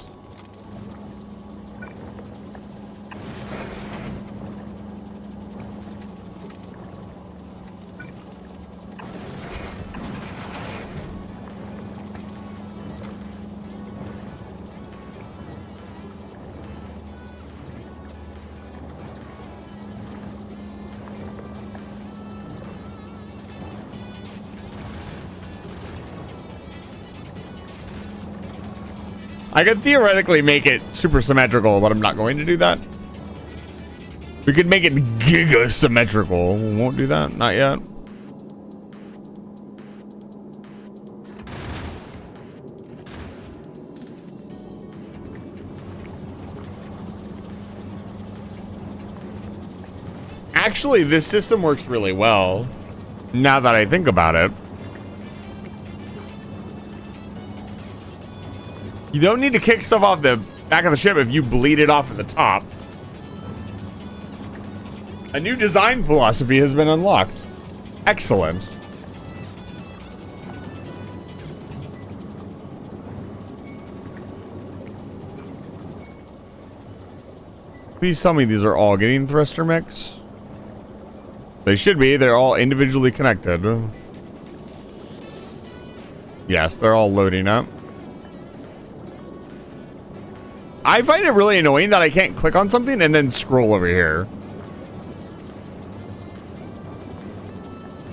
I could theoretically make it super symmetrical, but I'm not going to do that. We could make it giga symmetrical. We won't do that. Not yet. Actually, this system works really well, now that I think about it. You don't need to kick stuff off the back of the ship if you bleed it off at the top. A new design philosophy has been unlocked. Excellent. Please tell me these are all getting thruster mix. They should be. They're all individually connected. Yes, they're all loading up. I find it really annoying that I can't click on something and then scroll over here.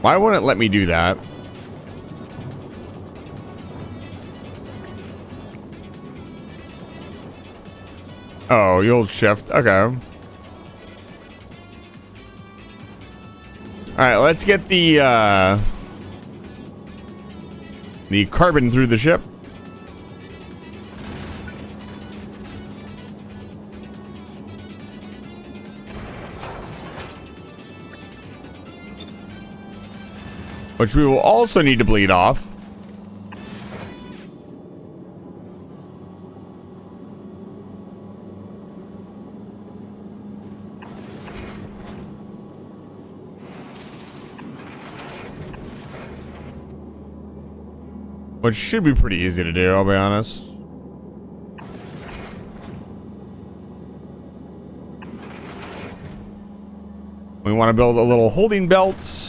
Why wouldn't it let me do that? Oh, you'll shift. Okay. Alright, let's get the carbon through the ship. Which we will also need to bleed off. Which should be pretty easy to do, I'll be honest. We want to build a little holding belt.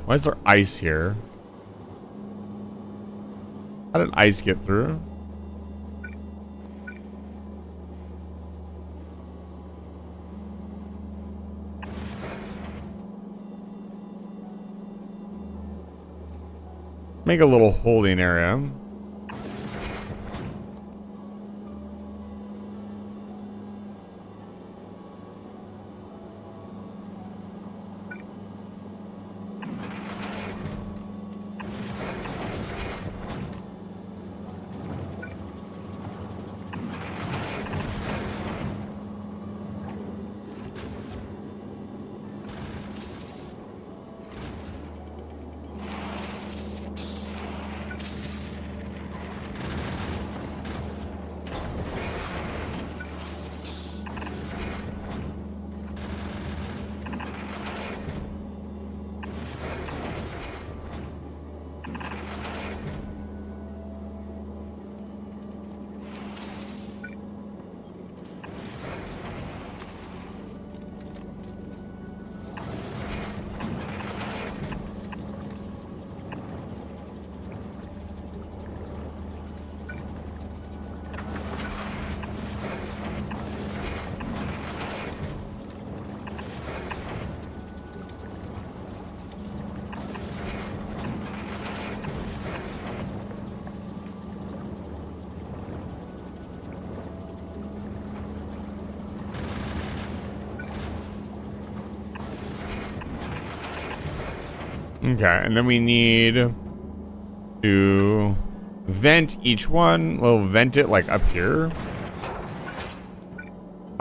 Why is there ice here? How did ice get through? Make a little holding area. Okay, and then we need to vent each one. We'll vent it like up here.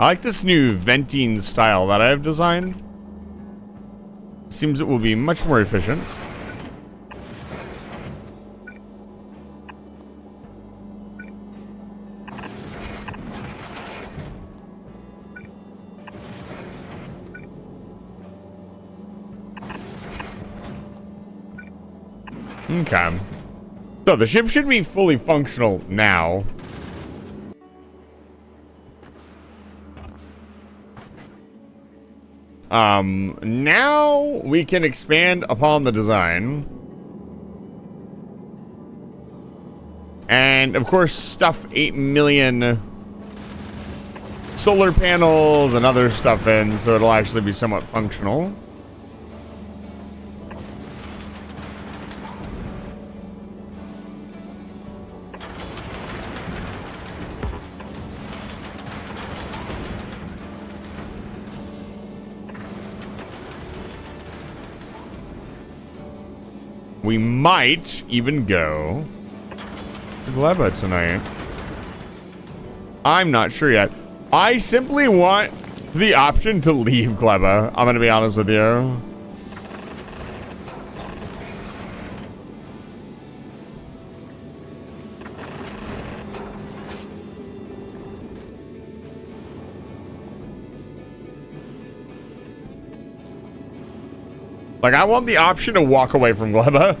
I like this new venting style that I have designed. Seems it will be much more efficient. Okay. So the ship should be fully functional now. Now we can expand upon the design. And of course stuff 8 million solar panels and other stuff in, so it'll actually be somewhat functional. We might even go to Gleba tonight. I'm not sure yet. I simply want the option to leave Gleba. I'm gonna be honest with you. Like, I want the option to walk away from Gleba,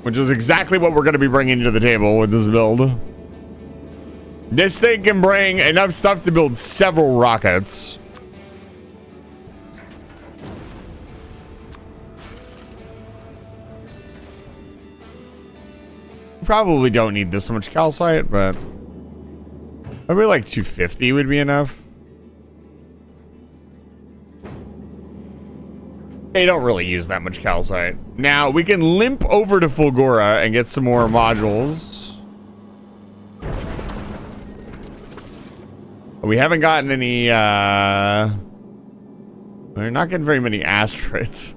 which is exactly what we're going to be bringing to the table with this build. This thing can bring enough stuff to build several rockets. Probably don't need this much calcite, but maybe like 250 would be enough. They don't really use that much calcite. Now, we can limp over to Fulgora and get some more modules. We haven't gotten any, we're not getting very many asteroids.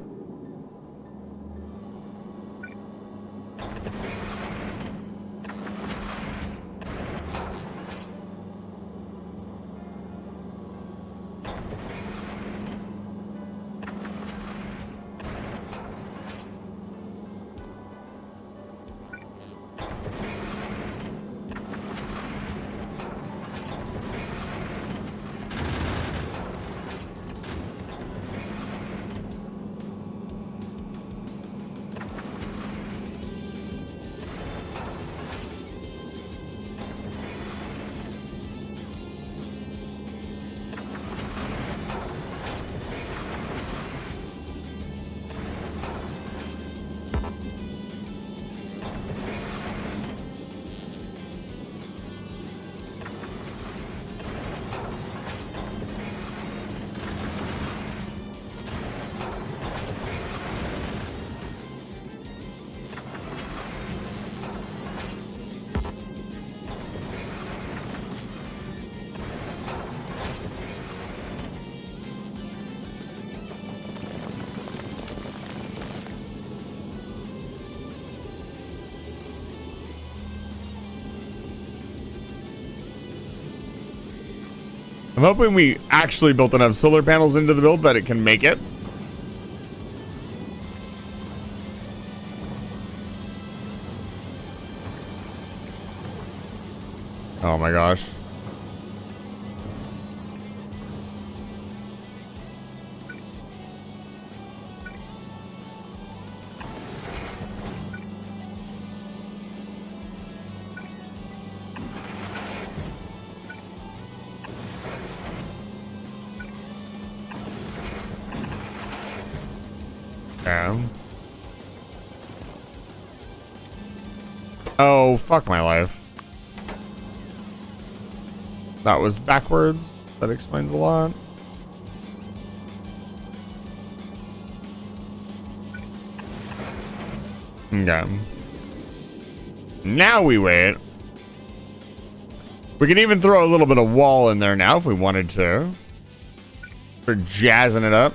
I'm hoping we actually built enough solar panels into the build that it can make it. Oh my gosh. Oh, fuck my life. That was backwards. That explains a lot. Okay. Now we wait. We can even throw a little bit of wall in there now if we wanted to. We're jazzing it up.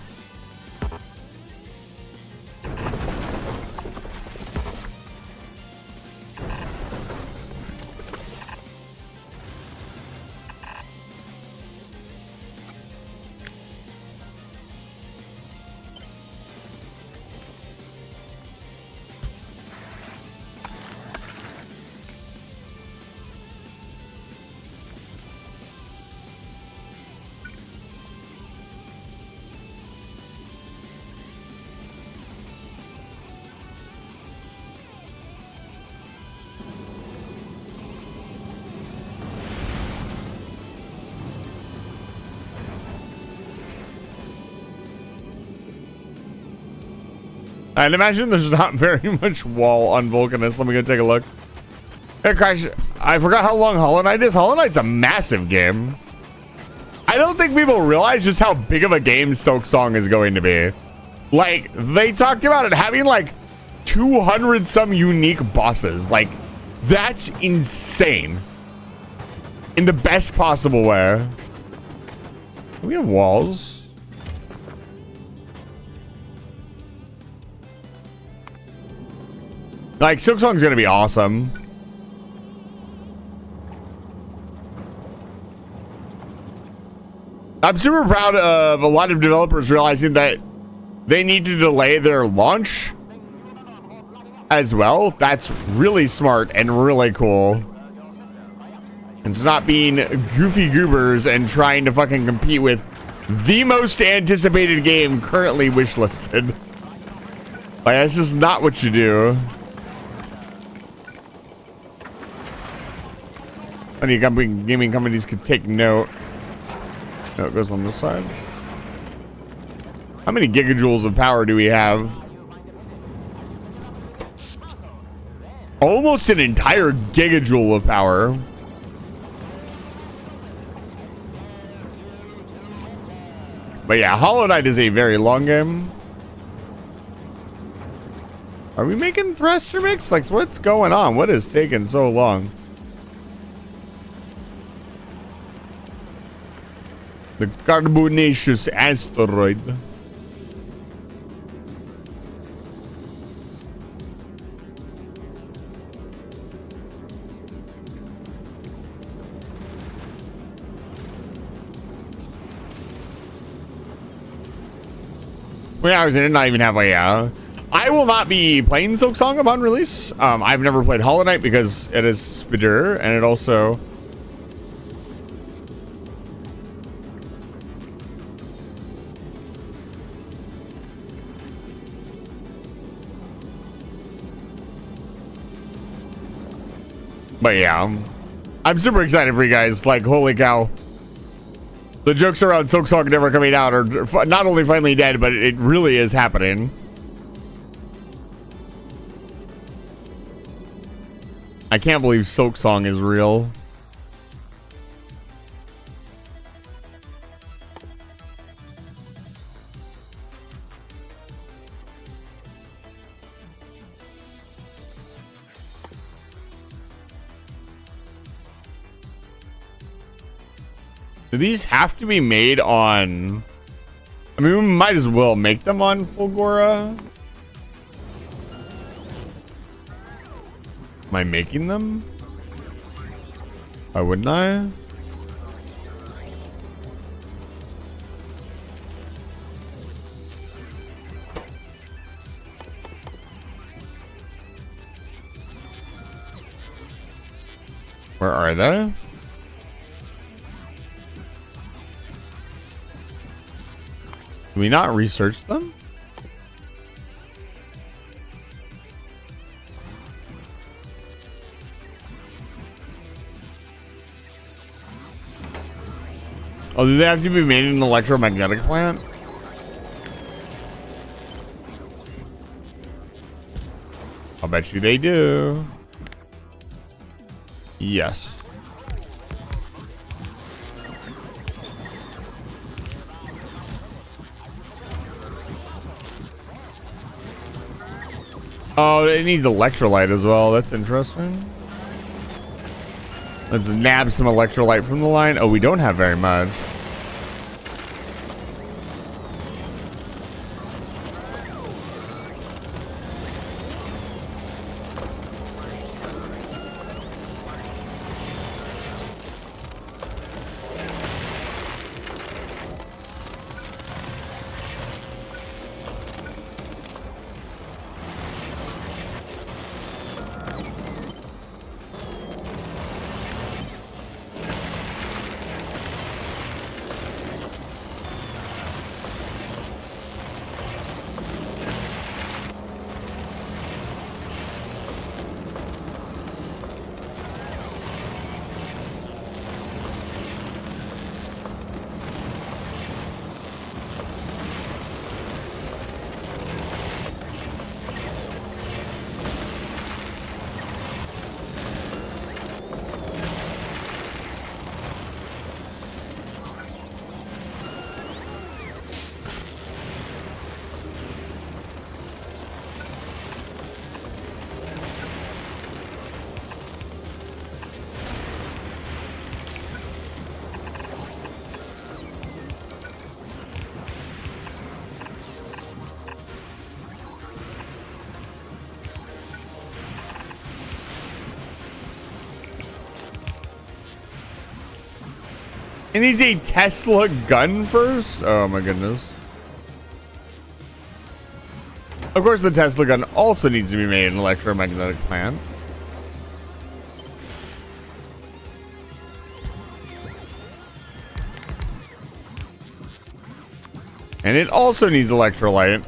I'd imagine there's not very much wall on Vulcanus. Let me go take a look. Hey, Crash, I forgot how long Hollow Knight is. Hollow Knight's a massive game. I don't think people realize just how big of a game Silk Song is going to be. Like, they talked about it having like 200 some unique bosses. Like, that's insane. In the best possible way. We have walls. Like, Silk Song's gonna be awesome. I'm super proud of a lot of developers realizing that they need to delay their launch as well. That's really smart and really cool. It's not being goofy goobers and trying to fucking compete with the most anticipated game currently wishlisted. Like, that's just not what you do. Any gaming companies could take note. No, it goes on this side. How many gigajoules of power do we have? Almost an entire gigajoule of power. But yeah, Hollow Knight is a very long game. Are we making thruster mix? Like, what's going on? What is taking so long? The carbonaceous asteroid. Wait, I was in it, not even halfway out. I will not be playing Silk Song upon release. I've never played Hollow Knight because it is Spider, and it also... But yeah, I'm super excited for you guys. Like, holy cow. The jokes around Silk Song never coming out are not only finally dead, but it really is happening. I can't believe Silk Song is real. Do these have to be made on... I mean, we might as well make them on Fulgora. Am I making them? Why wouldn't I? Where are they? Can we not research them? Oh, do they have to be made in an electromagnetic plant? I'll bet you they do. Yes. Oh, it needs electrolyte as well. That's interesting. Let's nab some electrolyte from the line. Oh, we don't have very much. It needs a Tesla gun first? Oh my goodness. Of course, the Tesla gun also needs to be made in an electromagnetic plant. And it also needs electrolyte.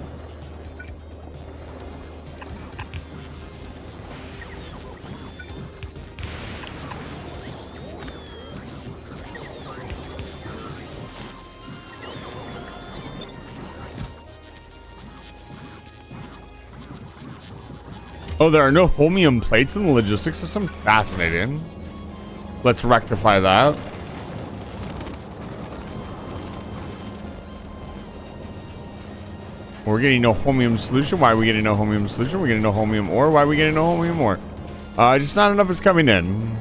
Oh, there are no holmium plates in the logistics system? Fascinating. Let's rectify that. We're getting no holmium solution. Why are we getting no holmium solution? We're getting no holmium ore. Why are we getting no holmium ore? Just not enough is coming in.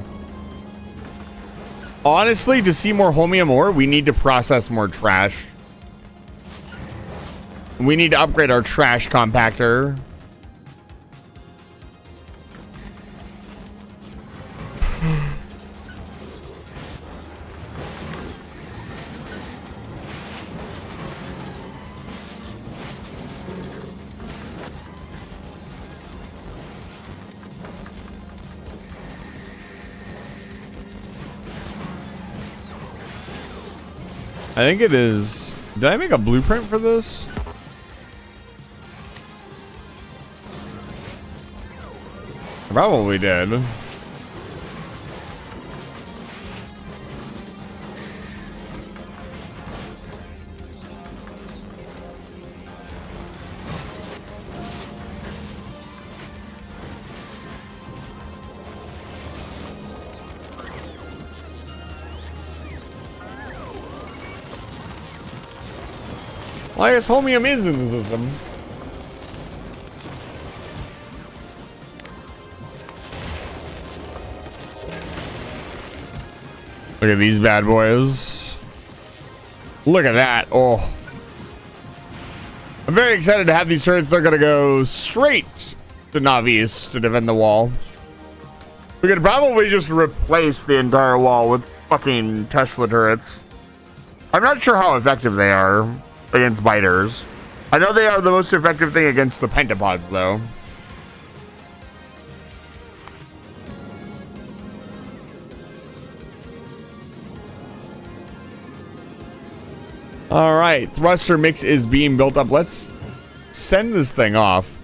Honestly, to see more holmium ore, we need to process more trash. We need to upgrade our trash compactor. I think it is. Did I make a blueprint for this? I probably did. Well, I guess holmium is in the system. Look at these bad boys. Look at that. Oh. I'm very excited to have these turrets. They're going to go straight to Navis to defend the wall. We could probably just replace the entire wall with fucking Tesla turrets. I'm not sure how effective they are against biters. I know they are the most effective thing against the pentapods, though. All right, thruster mix is being built up. Let's send this thing off.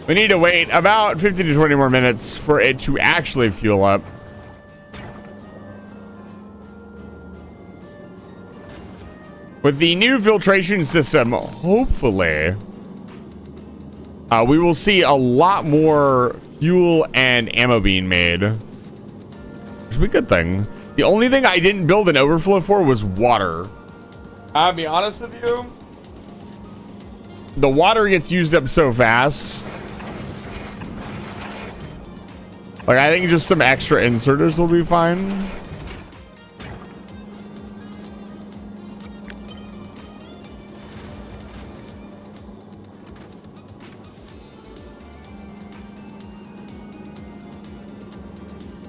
We need to wait about 15 to 20 more minutes for it to actually fuel up. With the new filtration system, hopefully, we will see a lot more fuel and ammo being made. Which would be a good thing. The only thing I didn't build an overflow for was water. I'll be honest with you. The water gets used up so fast. Like, I think just some extra inserters will be fine.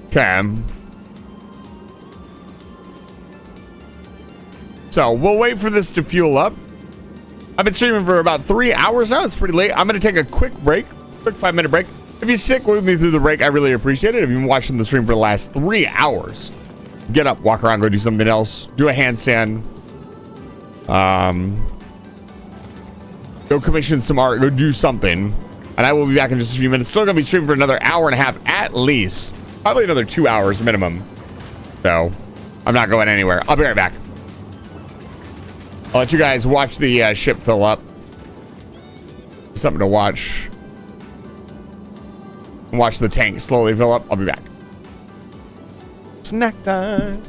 Okay. So we'll wait for this to fuel up. I've been streaming for about 3 hours now. It's pretty late. I'm going to take a quick break, quick 5-minute break. If you stick with me through the break, I really appreciate it. If you've been watching the stream for the last 3 hours, get up, walk around, go do something else. Do a handstand. Go commission some art. Go do something. And I will be back in just a few minutes. Still going to be streaming for another hour and a half at least. Probably another 2 hours minimum. So, I'm not going anywhere. I'll be right back. I'll let you guys watch the ship fill up. Something to watch. Watch the tank slowly fill up. I'll be back. Snack time.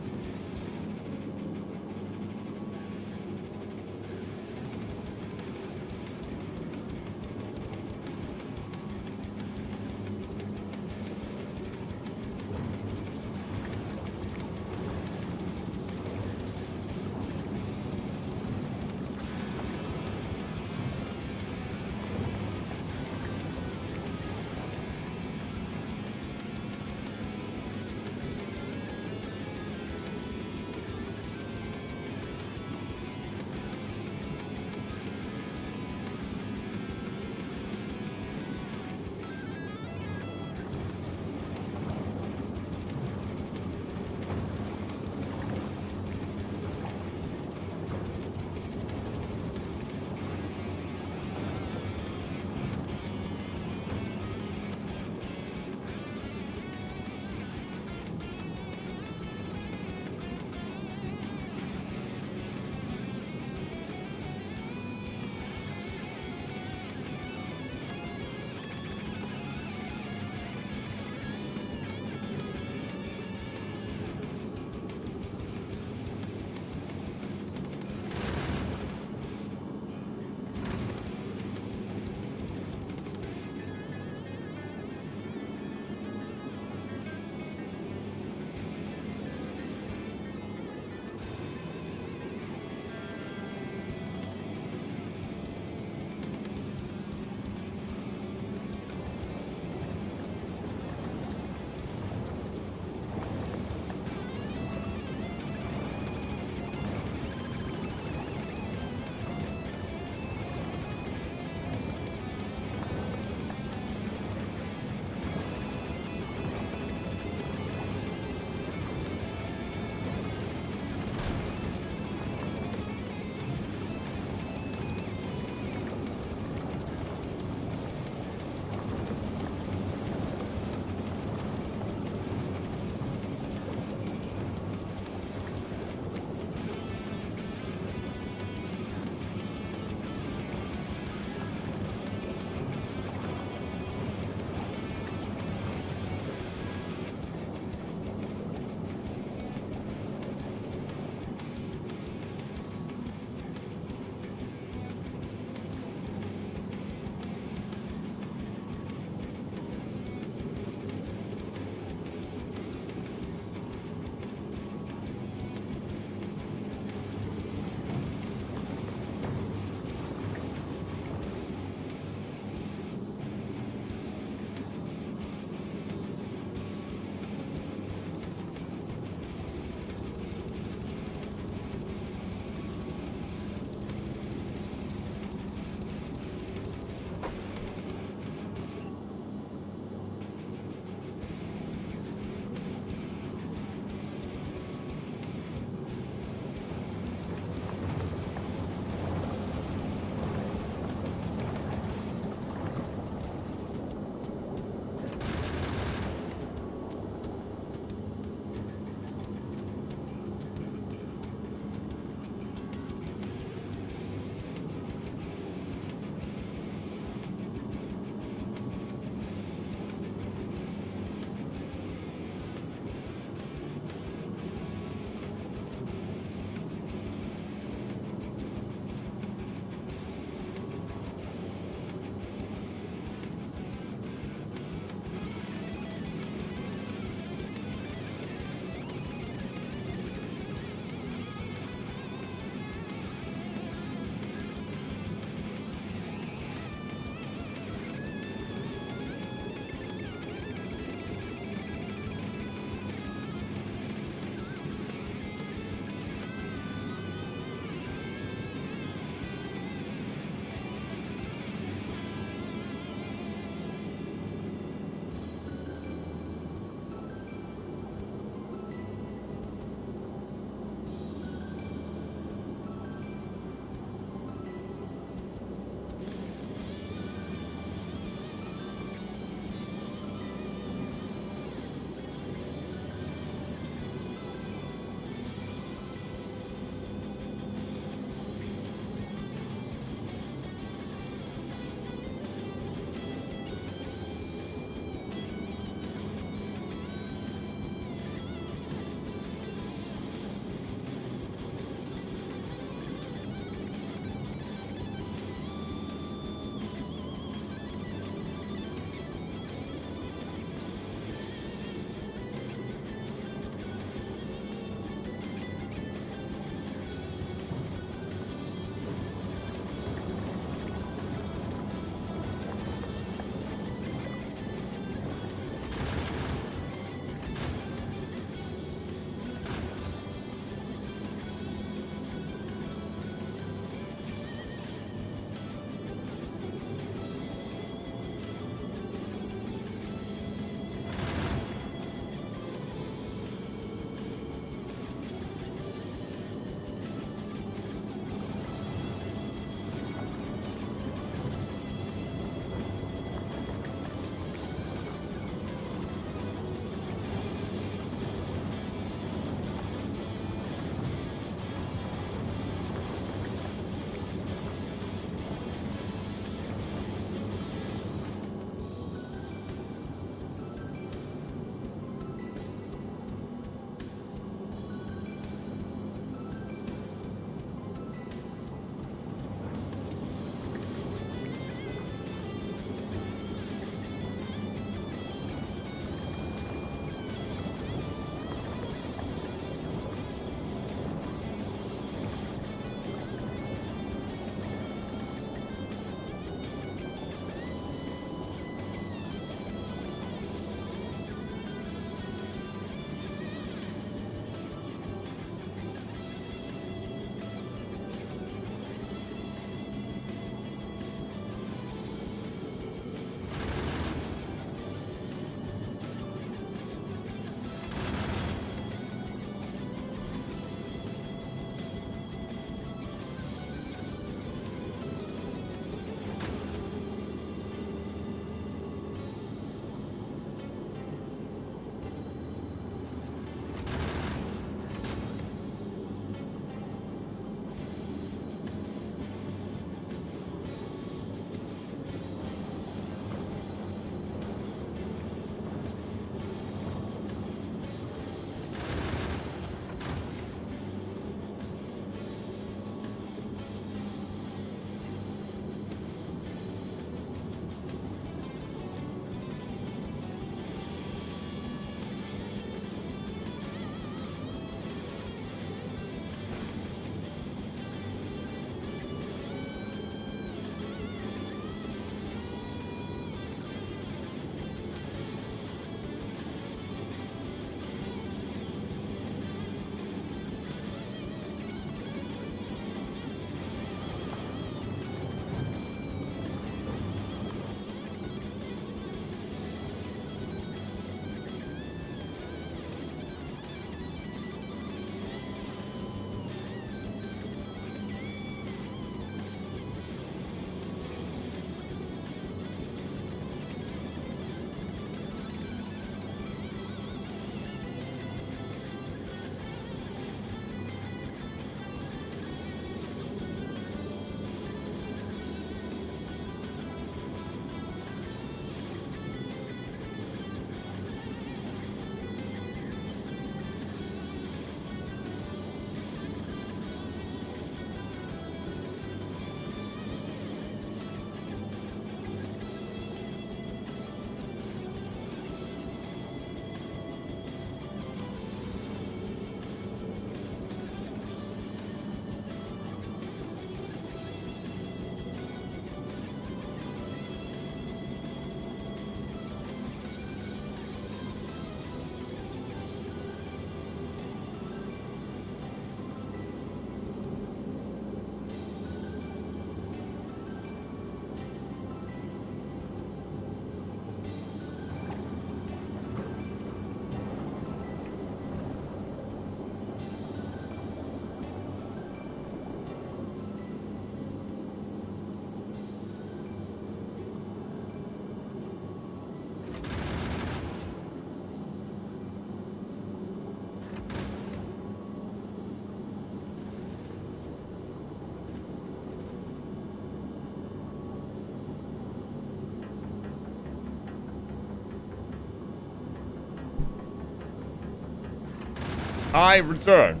I return.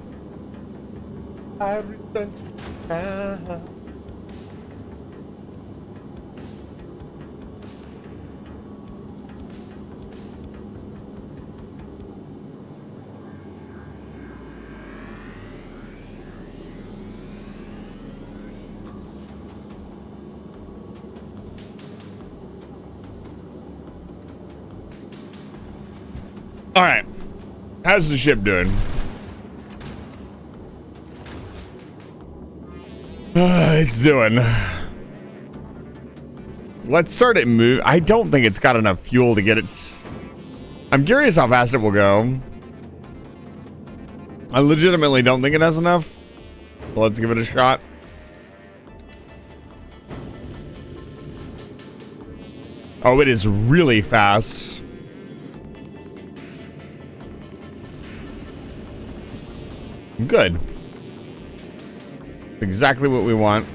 I return to All right. How's the ship doing? It's doing. Let's start it move. I don't think it's got enough fuel to get it. I'm curious how fast it will go. I legitimately don't think it has enough. Let's give it a shot. Oh, it is really fast. Good. Exactly what we want.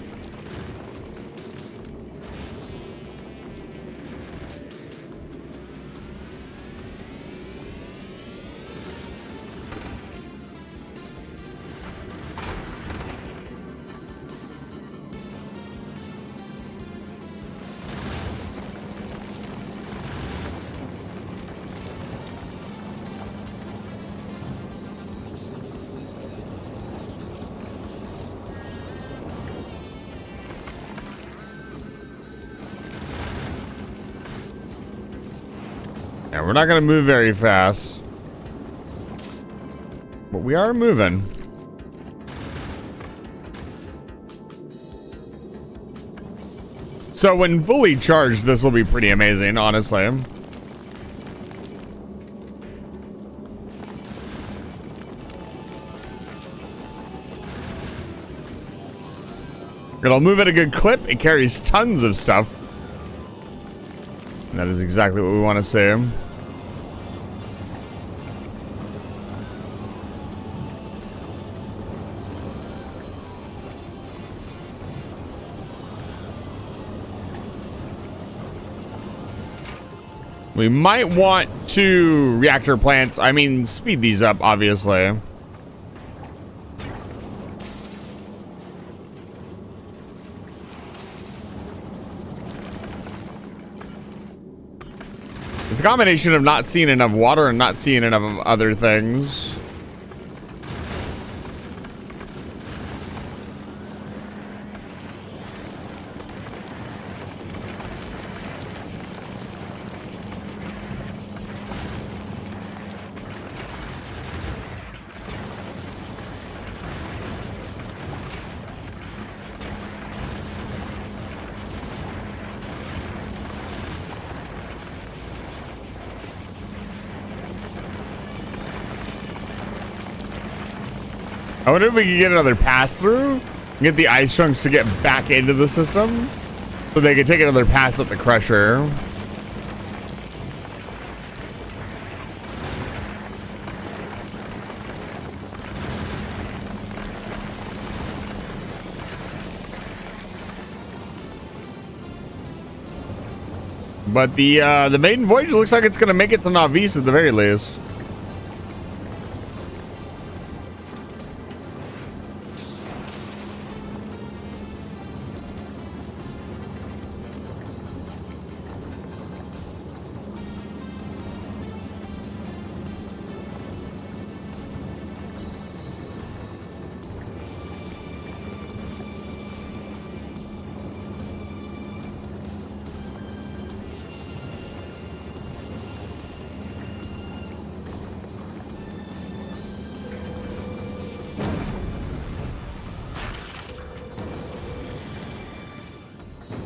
Yeah, we're not going to move very fast. But we are moving. So when fully charged, this will be pretty amazing, honestly. It'll move at a good clip. It carries tons of stuff. And that is exactly what we want to see. We might want to reactor plants. I mean, speed these up, obviously. It's a combination of not seeing enough water and not seeing enough of other things. I wonder if we can get another pass through, get the ice chunks to get back into the system, so they can take another pass up the crusher. But the maiden voyage looks like it's gonna make it to Navis at the very least.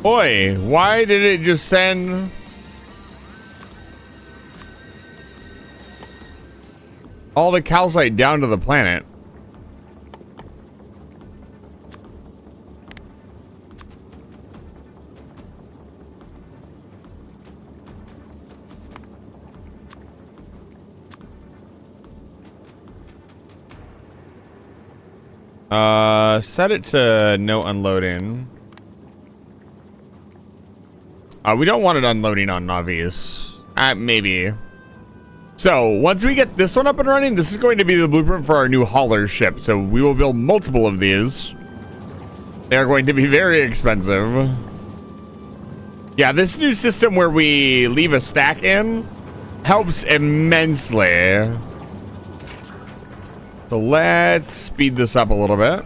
Boy, why did it just send all the calcite down to the planet? Set it to no unloading. We don't want it unloading on Navis. Maybe. So once we get this one up and running, this is going to be the blueprint for our new hauler ship. So we will build multiple of these. They are going to be very expensive. Yeah, this new system where we leave a stack in helps immensely. So let's speed this up a little bit.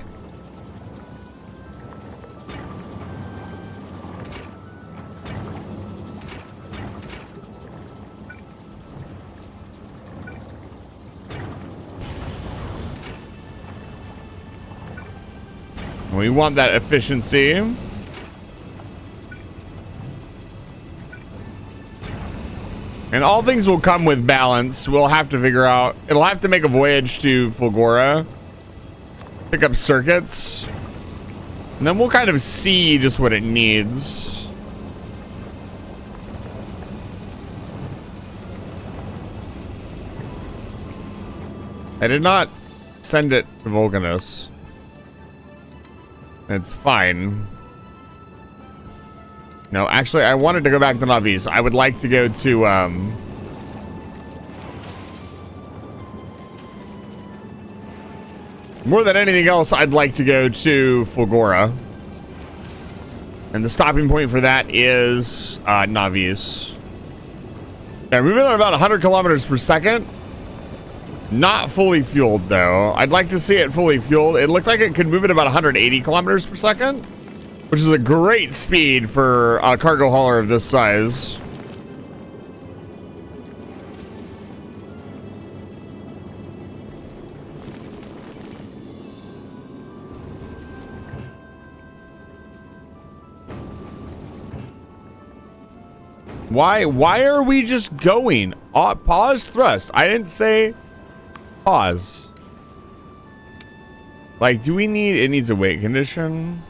We want that efficiency. And all things will come with balance. We'll have to figure out. It'll have to make a voyage to Fulgora. Pick up circuits. And then we'll kind of see just what it needs. I did not send it to Vulcanus. It's fine. No, actually, I wanted to go back to Navis. I would like to go to, more than anything else, I'd like to go to Fulgora. And the stopping point for that is, Navis. They're moving at about 100 kilometers per second. Not fully fueled, though. I'd like to see it fully fueled. It looked like it could move at about 180 kilometers per second, which is a great speed for a cargo hauler of this size. Why are we just going? Pause thrust. I didn't say pause. Like, do we need, it needs a weight condition.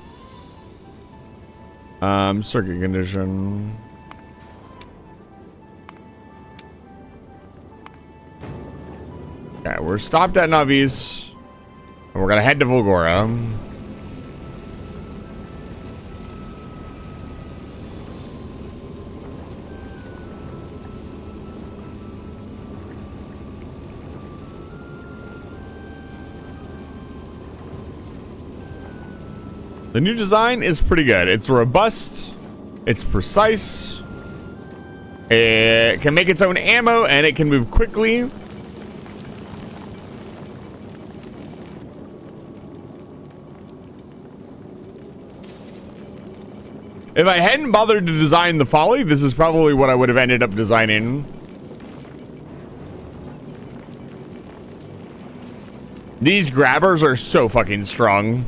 Circuit condition. Okay, we're stopped at Navis. And we're gonna head to Fulgora. The new design is pretty good. It's robust. It's precise. It can make its own ammo, and it can move quickly. If I hadn't bothered to design the Folly, this is probably what I would have ended up designing. These grabbers are so fucking strong.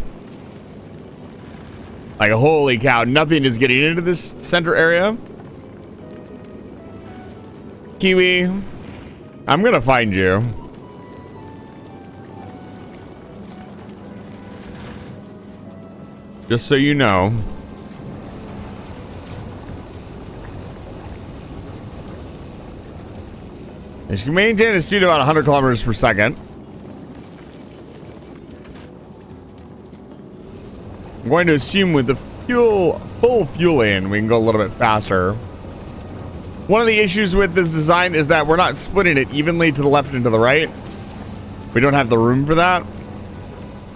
Like, holy cow, nothing is getting into this center area. Kiwi, I'm gonna find you. Just so you know. And she can maintain a speed of about 100 kilometers per second. I'm going to assume with the full fueling, we can go a little bit faster. One of the issues with this design is that we're not splitting it evenly to the left and to the right. We don't have the room for that.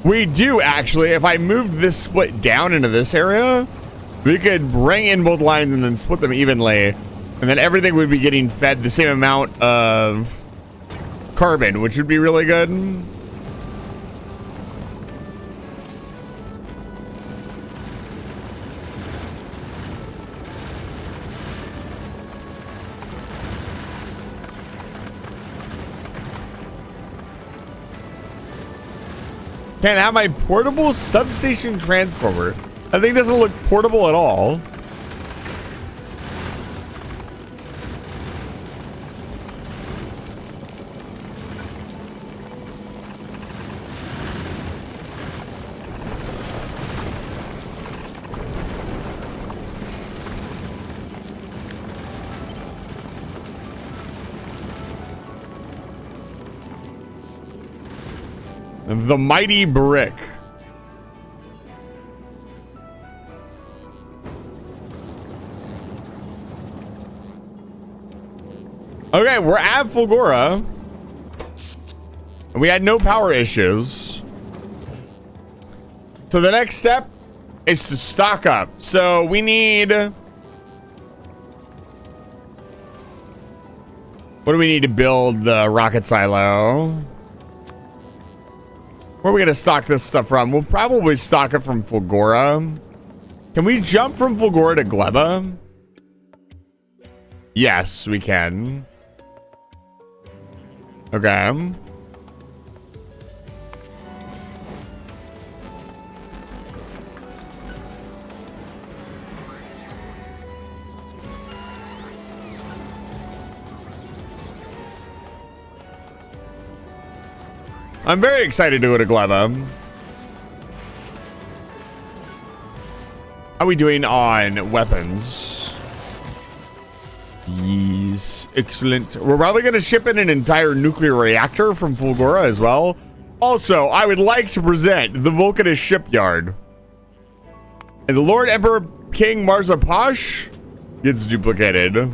We do, actually. If I moved this split down into this area, we could bring in both lines and then split them evenly. And then everything would be getting fed the same amount of carbon, which would be really good. Can't have my portable substation transformer. That thing doesn't look portable at all. The mighty brick. Okay, we're at Fulgora. We had no power issues. So the next step is to stock up. So we need... What do we need to build the rocket silo? Where are we going to stock this stuff from? We'll probably stock it from Fulgora. Can we jump from Fulgora to Gleba? Yes, we can. Okay. I'm very excited to go to Gleba. How are we doing on weapons? Yes, excellent. We're probably going to ship in an entire nuclear reactor from Fulgora as well. Also, I would like to present the Vulcanist shipyard. And the Lord Emperor King Marzapash gets duplicated.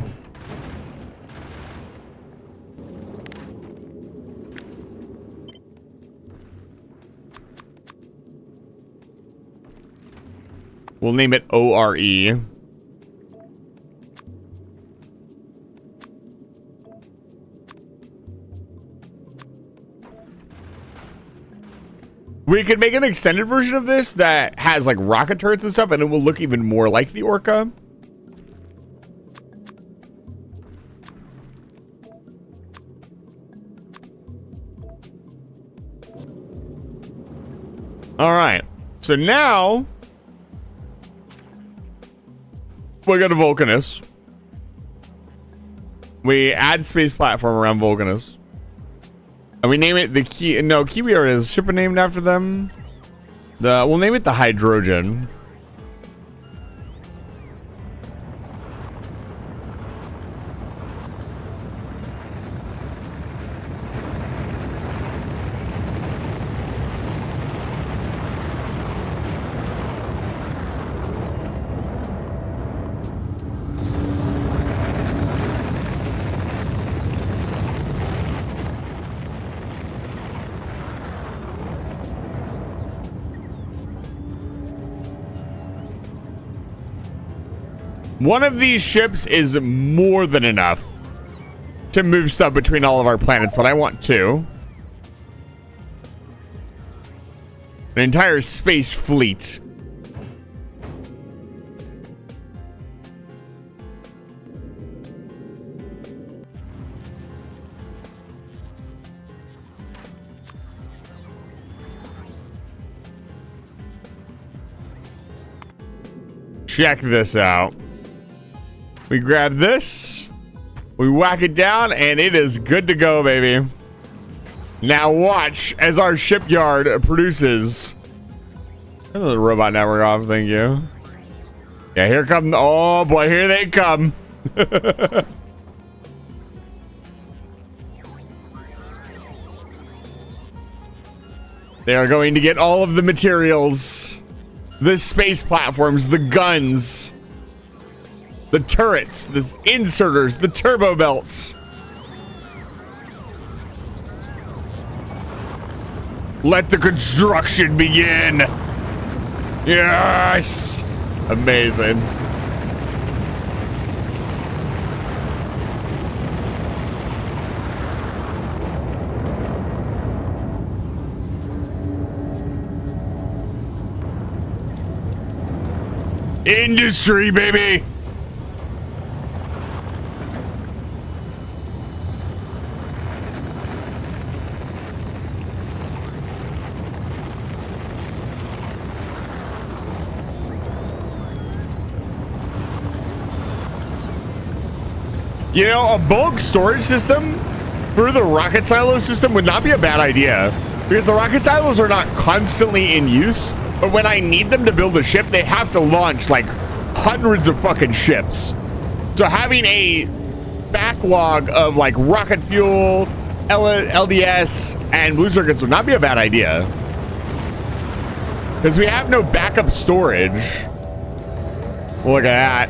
We'll name it ORE. We could make an extended version of this that has like rocket turrets and stuff, and it will look even more like the Orca. All right. So now we go to Vulcanus. We add space platform around Vulcanus. And we name it the Key. No, Kiwi already has a ship named after them. We'll name it the Hydrogen. One of these ships is more than enough to move stuff between all of our planets, but I want two. An entire space fleet. Check this out. We grab this, we whack it down, and it is good to go, baby. Now watch as our shipyard produces. Turn the robot network off, thank you. Yeah, here come, oh boy, here they come. They are going to get all of the materials, the space platforms, the guns, the turrets, the inserters, the turbo belts. Let the construction begin. Yes. Amazing. Industry, baby. You know, a bulk storage system for the rocket silo system would not be a bad idea, because the rocket silos are not constantly in use, but when I need them to build a ship, they have to launch like hundreds of fucking ships. So having a backlog of like rocket fuel, LDS, and blue circuits would not be a bad idea, because we have no backup storage. Look at that.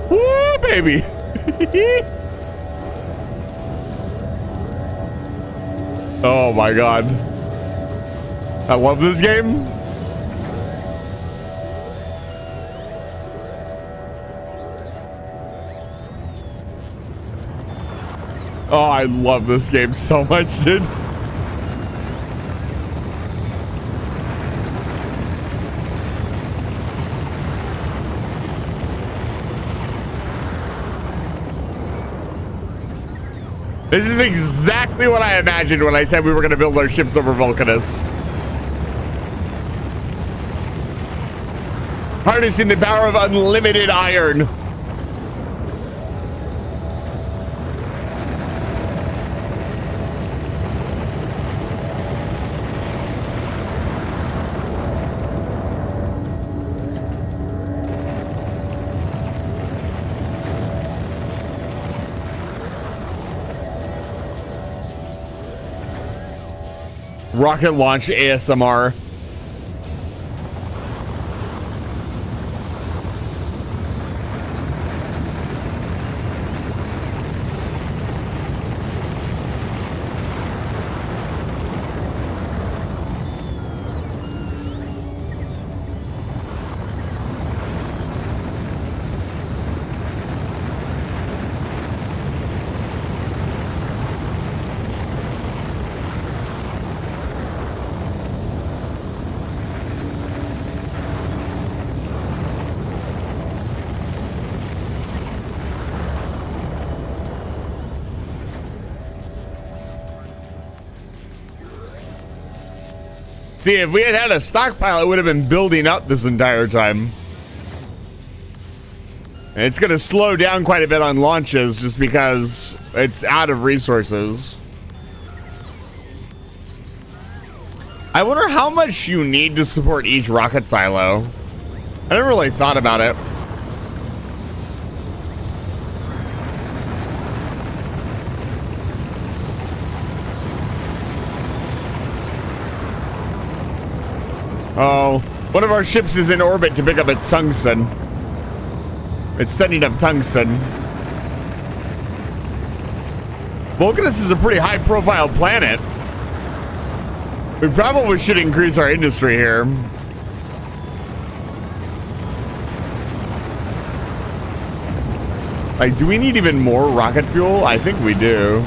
Woo, baby. Oh my god. I love this game. Oh, I love this game so much, dude. This is exactly what I imagined when I said we were going to build our ships over Vulcanus. Harnessing the power of unlimited iron. Rocket launch ASMR. See, if we had had a stockpile, it would have been building up this entire time. And it's going to slow down quite a bit on launches just because it's out of resources. I wonder how much you need to support each rocket silo. I never really thought about it. Oh, one of our ships is in orbit to pick up its tungsten. It's sending up tungsten. Vulcanus is a pretty high-profile planet. We probably should increase our industry here. Like, do we need even more rocket fuel? I think we do.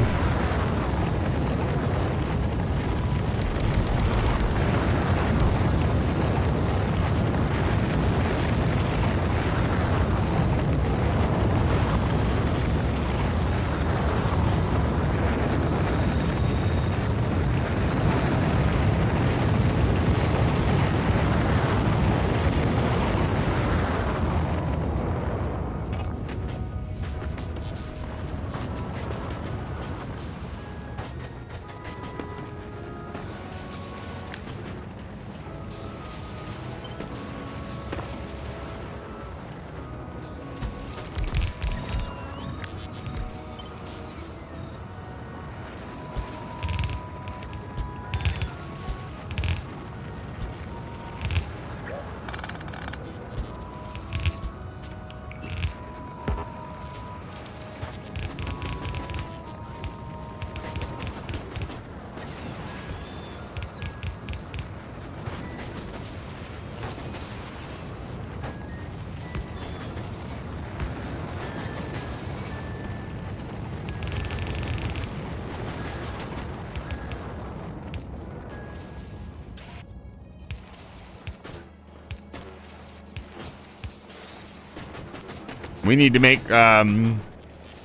We need to make,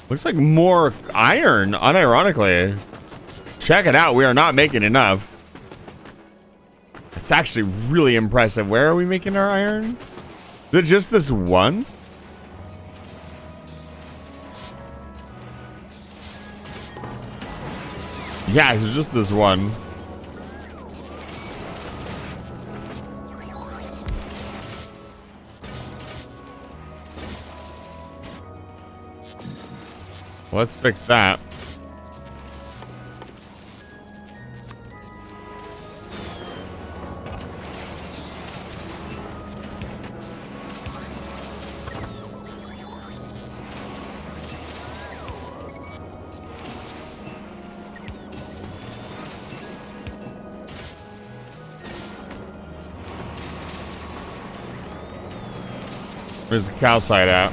looks like more iron, unironically. Check it out. We are not making enough. It's actually really impressive. Where are we making our iron? Is it just this one? Yeah, it's just this one. Let's fix that. Where's the calcite at?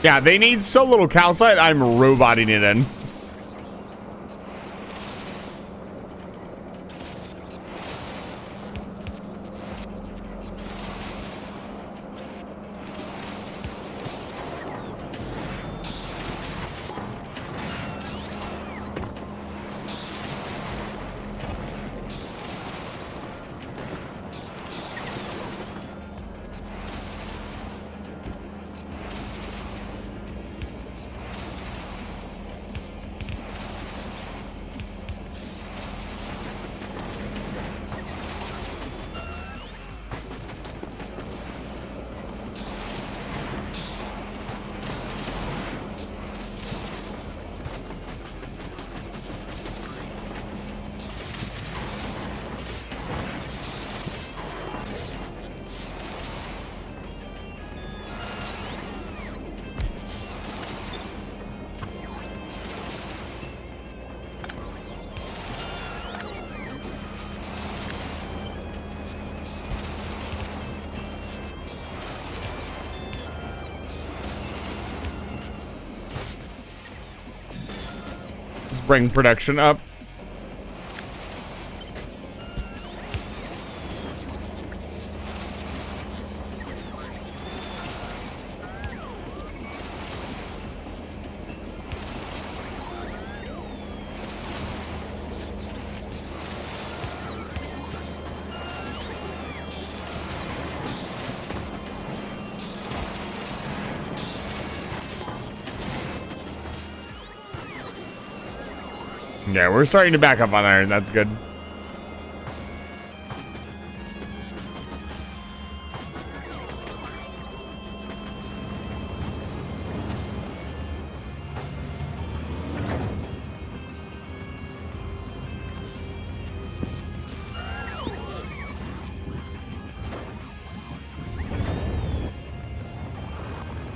Yeah, they need so little calcite, I'm roboting it in. Bring production up. Yeah, we're starting to back up on iron. That's good.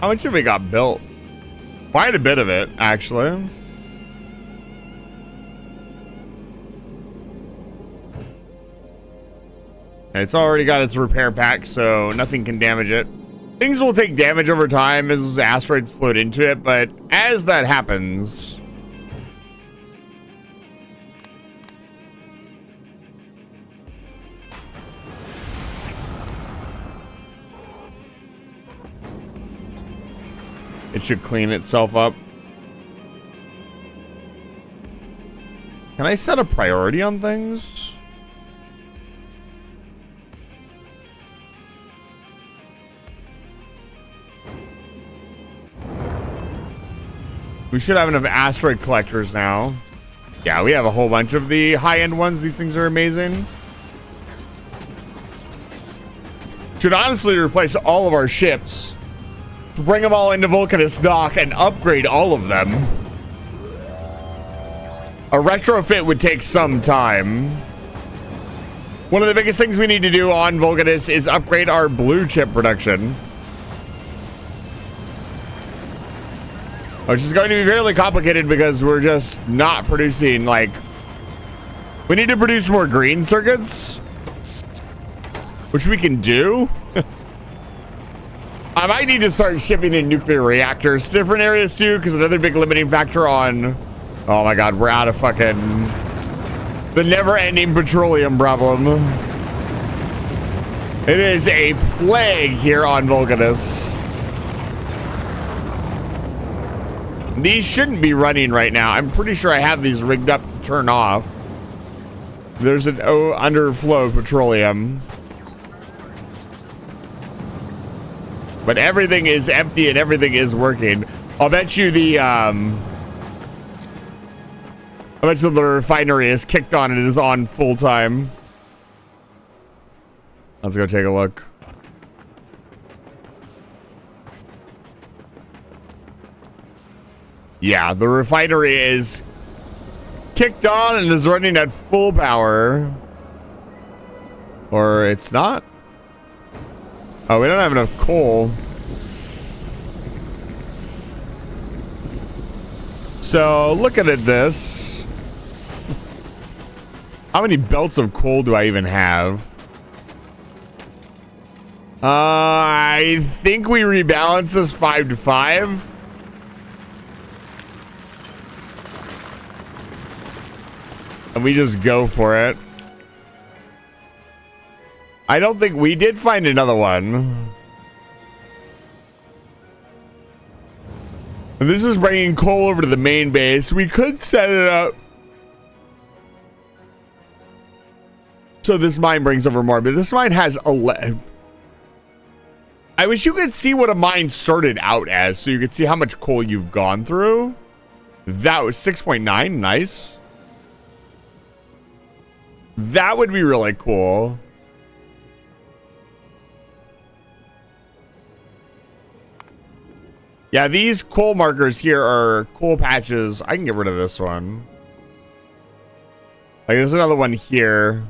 How much have we got built? Quite a bit of it, actually. It's already got its repair pack, so nothing can damage it. Things will take damage over time as asteroids float into it, but as that happens... it should clean itself up. Can I set a priority on things? We should have enough asteroid collectors now. Yeah, we have a whole bunch of the high-end ones. These things are amazing. Should honestly replace all of our ships. Bring them all into Vulcanus dock and upgrade all of them. A retrofit would take some time. One of the biggest things we need to do on Vulcanus is upgrade our blue chip production. Which is going to be fairly complicated because we're just not producing, like... We need to produce more green circuits. Which we can do. I might need to start shipping in nuclear reactors to different areas too, because another big limiting factor on... Oh my god, we're out of fucking... the never-ending petroleum problem. It is a plague here on Vulcanus. These shouldn't be running right now. I'm pretty sure I have these rigged up to turn off. There's an underflow of petroleum. But everything is empty and everything is working. I'll bet you the refinery is kicked on and it is on full time. Let's go take a look. Yeah, the refinery is kicked on and is running at full power. Or it's not. Oh, we don't have enough coal. So, looking at this. How many belts of coal do I even have? I think we rebalance this 5 to 5. And we just go for it. I don't think we did find another one. And this is bringing coal over to the main base. We could set it up so this mine brings over more, but this mine has 11. I wish you could see what a mine started out as, so you could see how much coal you've gone through. That was 6.9. Nice. That would be really cool. Yeah, these coal markers here are coal patches. I can get rid of this one. Like, there's another one here.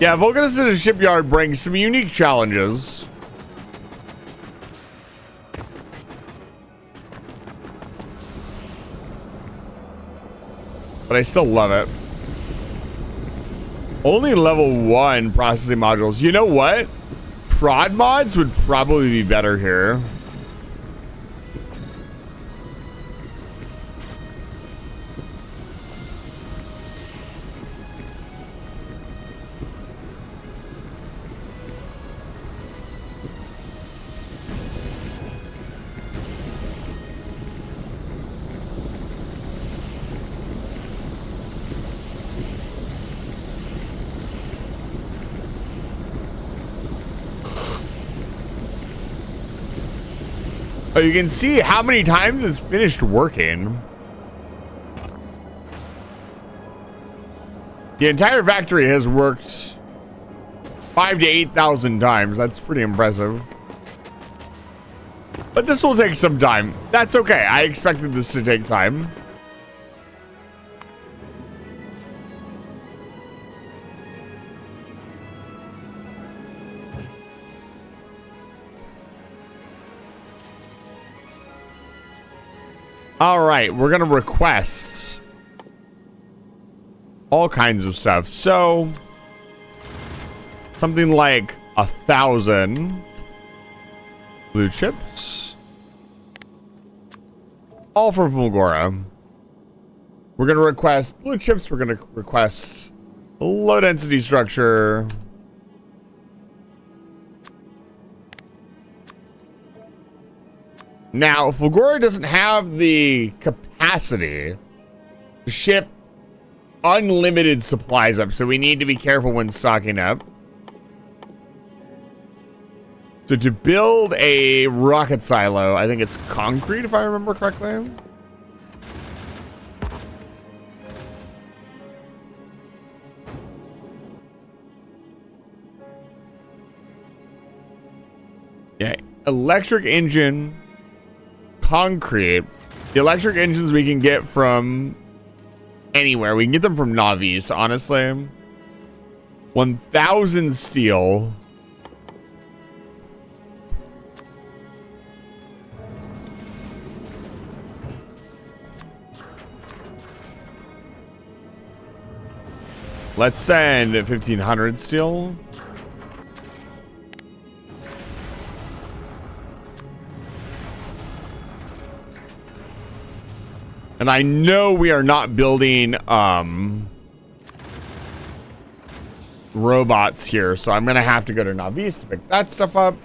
Yeah, Vulcanus in a shipyard brings some unique challenges. But I still love it. Only level 1 processing modules. You know what? Prod mods would probably be better here. Oh, you can see how many times it's finished working. The entire factory has worked 5,000 to 8,000 times. That's pretty impressive. But this will take some time. That's okay. I expected this to take time. All right, we're gonna request all kinds of stuff. So something like 1,000 blue chips, all from Fulgora. We're gonna request blue chips. We're gonna request a low density structure. Now, Fulgora doesn't have the capacity to ship unlimited supplies up, so we need to be careful when stocking up. So to build a rocket silo, I think it's concrete, if I remember correctly. Yeah, electric engine. Concrete. The electric engines we can get from anywhere. We can get them from Navis, honestly. 1,000 steel. Let's send 1,500 steel. And I know we are not building robots here, so I'm gonna have to go to Navis to pick that stuff up.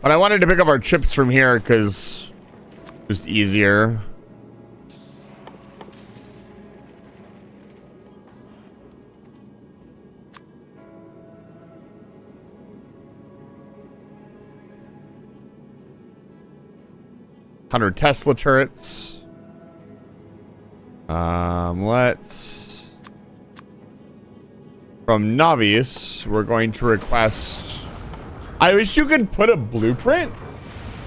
But I wanted to pick up our chips from here because just easier. $100 Tesla turrets. Let's from Navius, we're going to request. I wish you could put a blueprint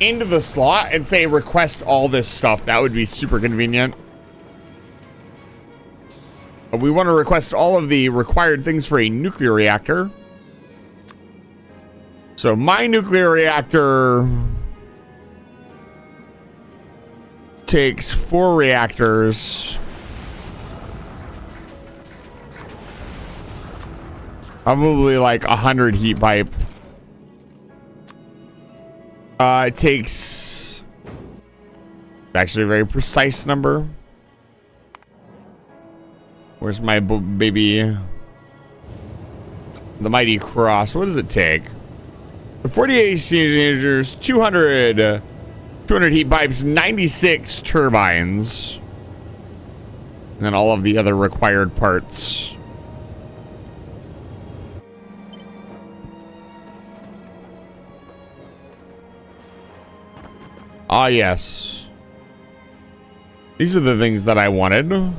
into the slot and say request all this stuff. That would be super convenient. But we want to request all of the required things for a nuclear reactor. So my nuclear reactor takes 4 reactors. Probably like 100 heat pipe. It takes actually a very precise number. Where's my baby? The Mighty Cross. What does it take? The 48 teenagers, 200 heat pipes, 96 turbines. And then all of the other required parts. Ah, yes. These are the things that I wanted.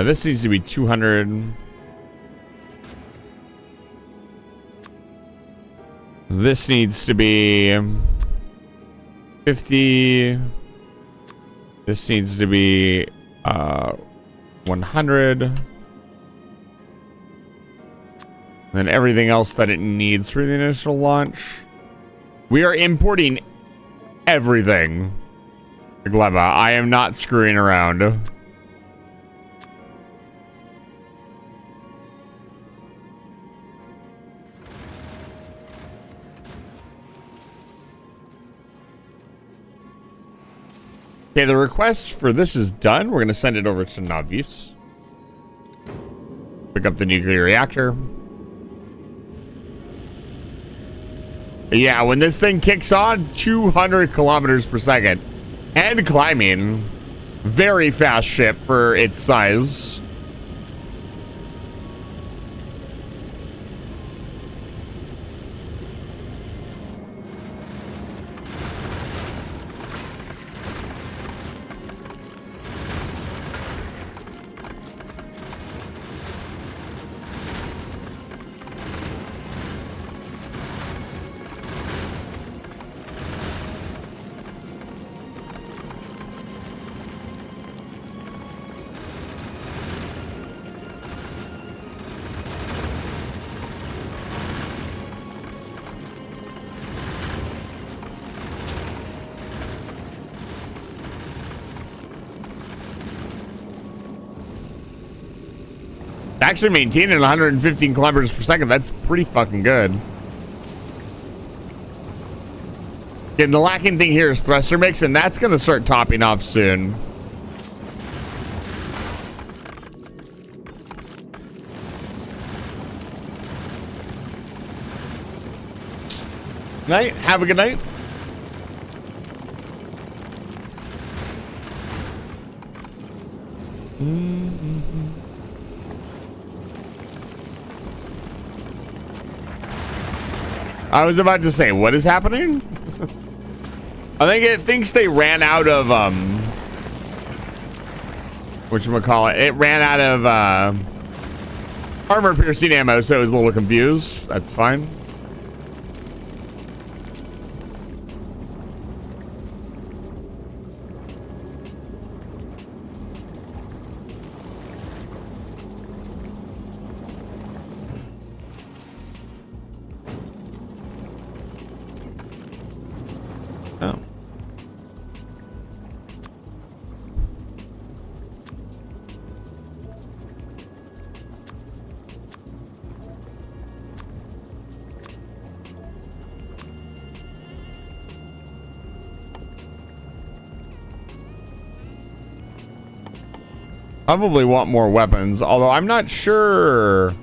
This needs to be 200. This needs to be 50. This needs to be 100. And everything else that it needs for the initial launch. We are importing everything. Gleba, I am not screwing around. Okay, the request for this is done. We're going to send it over to Navis. Pick up the nuclear reactor. Yeah, when this thing kicks on, 200 kilometers per second. And climbing. Very fast ship for its size. Actually maintaining 115 kilometers per second. That's pretty fucking good. Again, the lacking thing here is thruster mix, and that's going to start topping off soon. Night. Have a good night. I was about to say, what is happening? I think it thinks they ran out of whatchamacallit. It ran out of armor piercing ammo, so it was a little confused. That's fine. Oh. Probably want more weapons, although I'm not sure.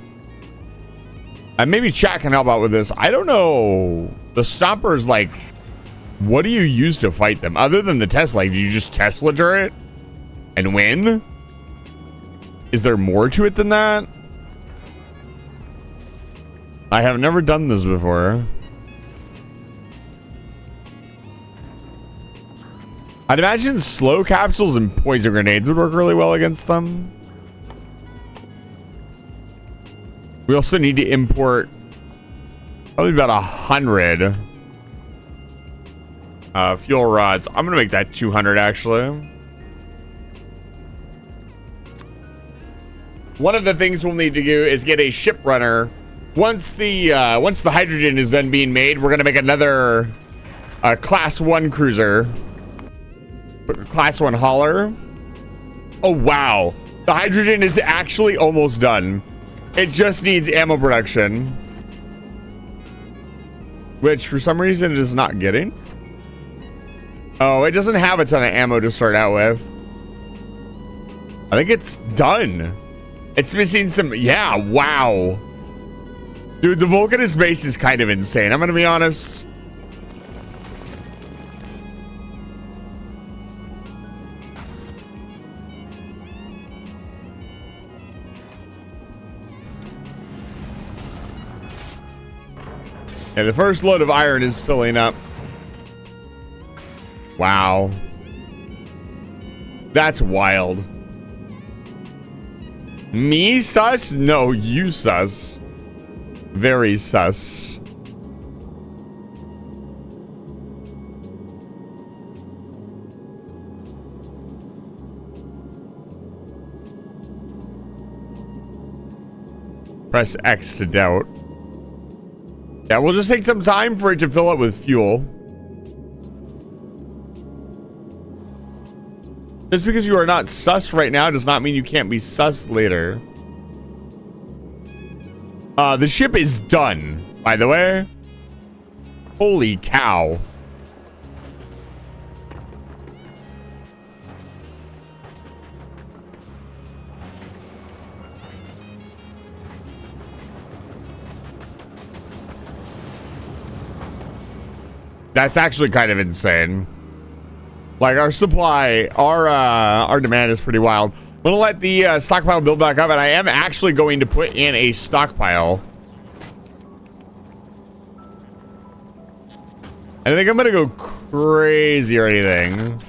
And maybe chat can help out with this. I don't know. The Stompers, like, what do you use to fight them? Other than the Tesla, do you just Tesla turret and win? Is there more to it than that? I have never done this before. I'd imagine slow capsules and poison grenades would work really well against them. We also need to import probably about 100 fuel rods. I'm gonna make that 200 actually. One of the things we'll need to do is get a ship runner once the hydrogen is done being made, we're gonna make another class 1 cruiser, class 1 hauler. Oh wow, the hydrogen is actually almost done. It just needs ammo production, which for some reason it is not getting. Oh, it doesn't have a ton of ammo to start out with. I think it's done. It's missing some. Yeah, wow. Dude, the Vulcanist base is kind of insane. I'm gonna be honest. And the first load of iron is filling up. Wow. That's wild. Me sus? No, you sus. Very sus. Press X to doubt. Yeah, we'll just take some time for it to fill up with fuel. Just because you are not sus right now does not mean you can't be sus later. The ship is done, by the way. Holy cow. That's actually kind of insane. Like our supply, our demand is pretty wild. I'm gonna let the stockpile build back up, and I am actually going to put in a stockpile. I don't think I'm gonna go crazy or anything.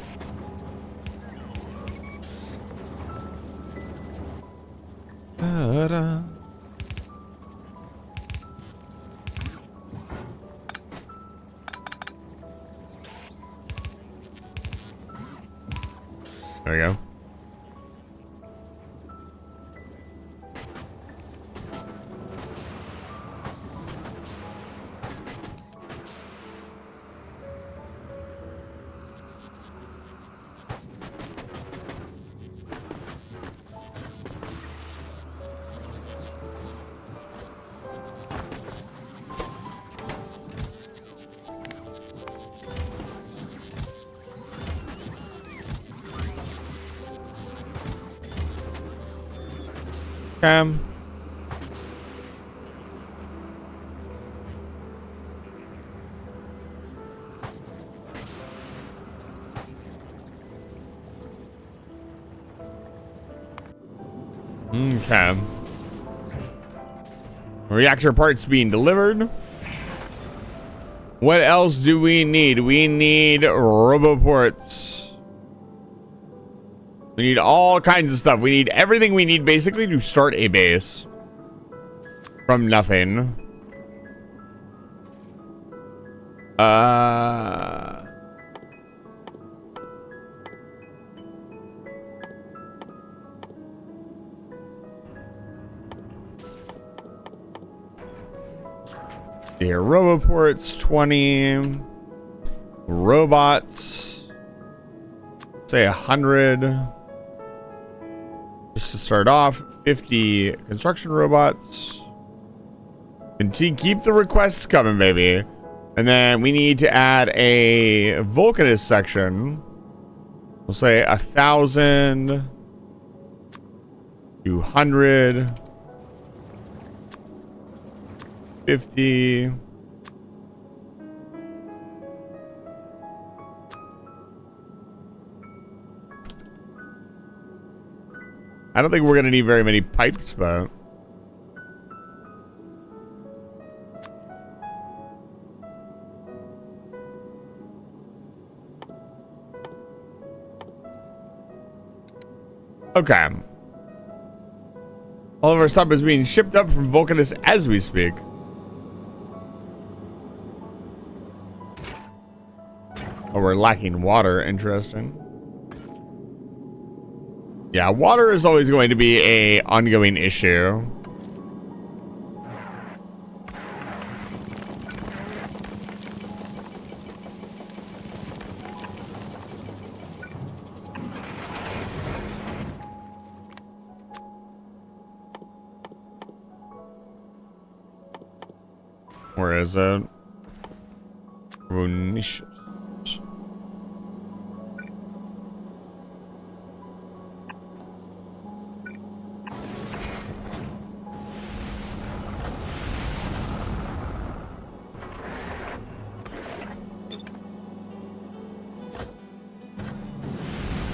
There we go. Okay. Reactor parts being delivered. What else do we need? We need roboports. We need all kinds of stuff. We need everything we need basically to start a base from nothing. Here, roboports, 20 robots, say 100. Just to start off, 50 construction robots. And to keep the requests coming, baby. And then we need to add a Vulcanist section. We'll say 1,000, 200, 50. I don't think we're gonna need very many pipes, but okay. All of our stuff is being shipped up from Vulcanist as we speak. Oh, we're lacking water. Interesting. Yeah, water is always going to be a ongoing issue. Where is it? Ronicious.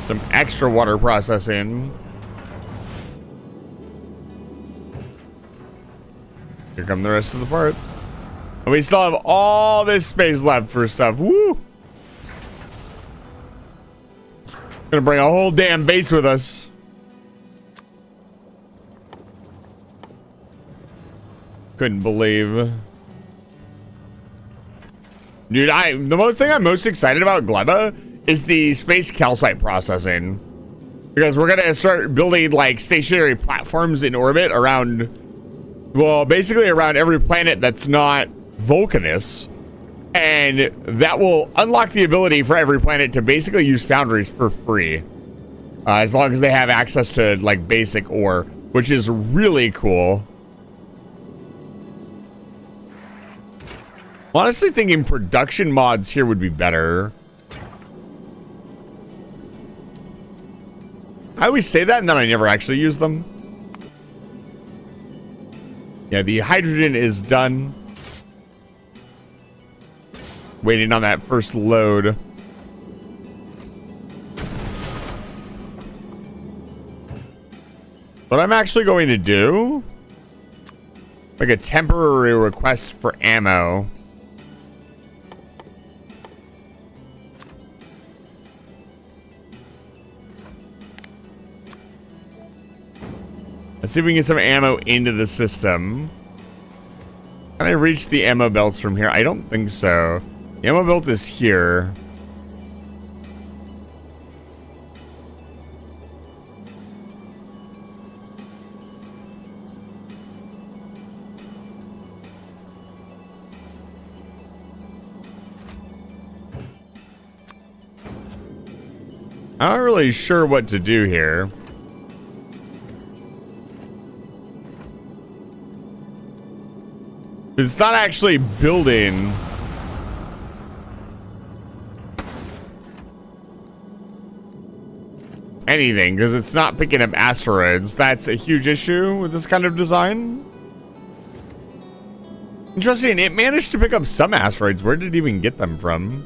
Some extra water processing. Here come the rest of the parts. And we still have all this space left for stuff. Woo! Gonna bring a whole damn base with us. Couldn't believe. Dude, the most thing I'm most excited about Gleba is the space calcite processing. Because we're gonna start building like stationary platforms in orbit around, well, basically around every planet that's not Vulcanus. And that will unlock the ability for every planet to basically use foundries for free. As long as they have access to like basic ore, which is really cool. Honestly thinking production mods here would be better. I always say that and then I never actually use them. Yeah, the hydrogen is done. Waiting on that first load. What I'm actually going to do, like a temporary request for ammo. Let's see if we can get some ammo into the system. Can I reach the ammo belts from here? I don't think so. The ammo belt is here. I'm not really sure what to do here. It's not actually building. Anything, because it's not picking up asteroids. That's a huge issue with this kind of design. Interesting, it managed to pick up some asteroids. Where did it even get them from?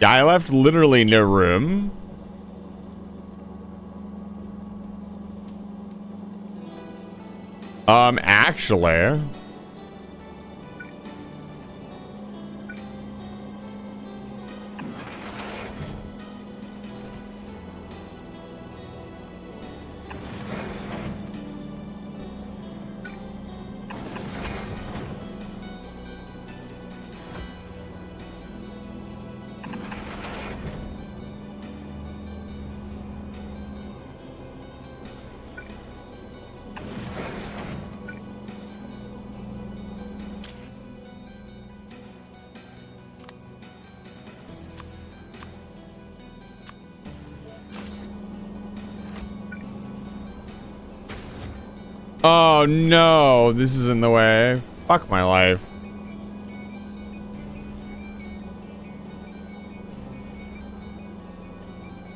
Yeah, I left literally no room. Actually. Oh no, this is in the way. Fuck my life.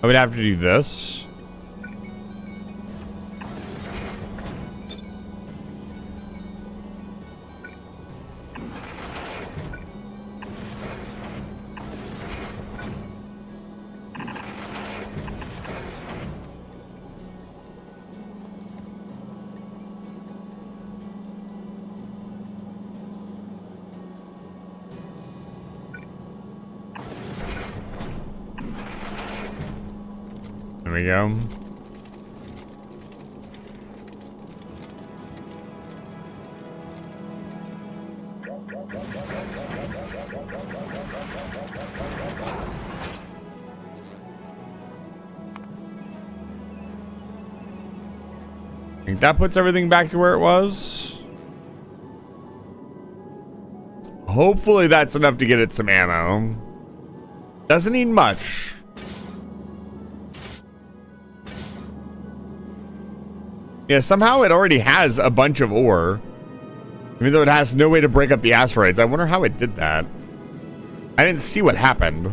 I would have to do this. There we go. I think that puts everything back to where it was. Hopefully that's enough to get it some ammo. Doesn't need much. Yeah, somehow it already has a bunch of ore. Even though it has no way to break up the asteroids. I wonder how it did that. I didn't see what happened.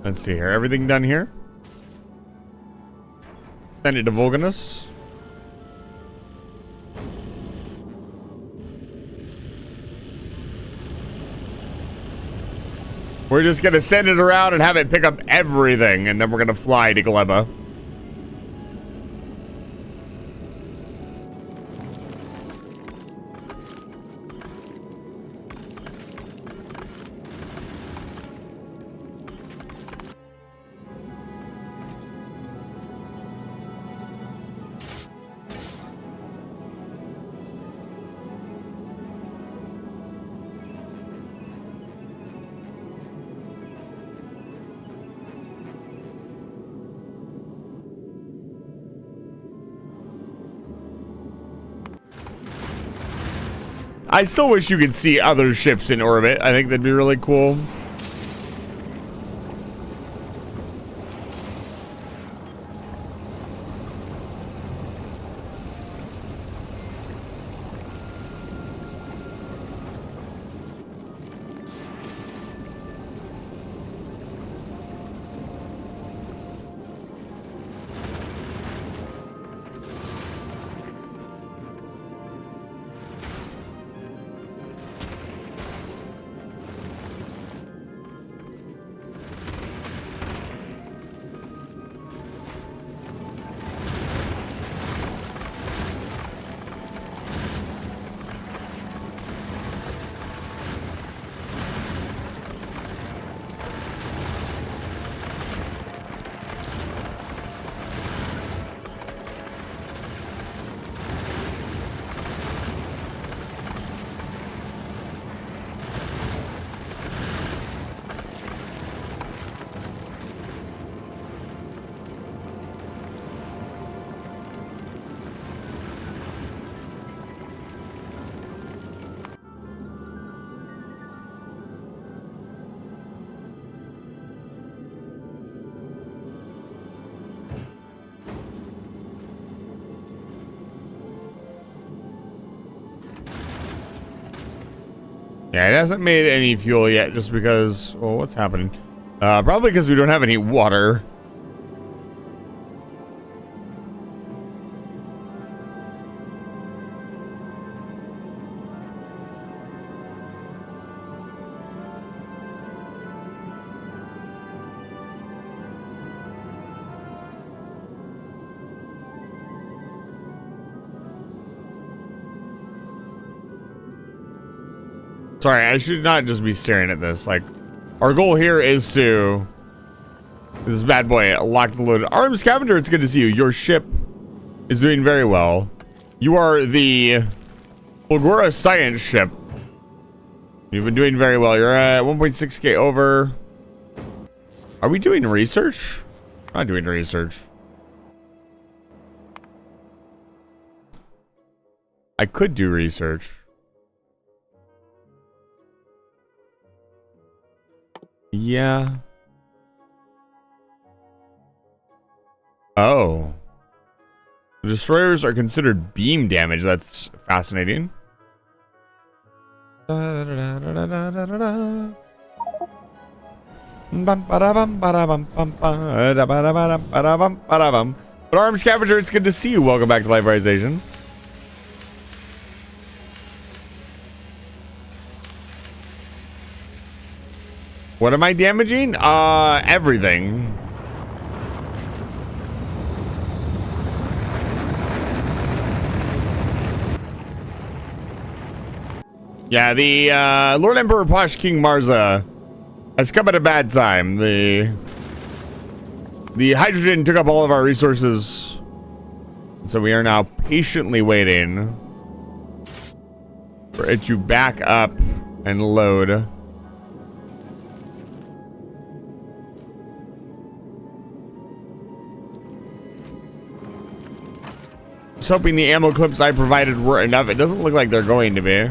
Let's see here. Everything done here? Send it to Vulcanus. We're just gonna send it around and have it pick up everything, and then we're gonna fly to Gleba. I still wish you could see other ships in orbit. I think that'd be really cool. Yeah, it hasn't made any fuel yet just because... Well, what's happening? Probably because we don't have any water. Sorry, I should not just be staring at this. Like, our goal here is to... This bad boy, lock the load. Arms Scavenger, it's good to see you. Your ship is doing very well. You are the Fulgura science ship. You've been doing very well. You're at 1.6k over. Are we doing research? I'm not doing research. I could do research. Yeah. Oh. The destroyers are considered beam damage. That's fascinating. But Arms Scavenger, it's good to see you. Welcome back to Liverization. What am I damaging? Everything. Yeah, the Lord Emperor Posh King Marza has come at a bad time. The hydrogen took up all of our resources, so we are now patiently waiting for it to back up and load. hoping the ammo clips I provided were enough. It doesn't look like they're going to be.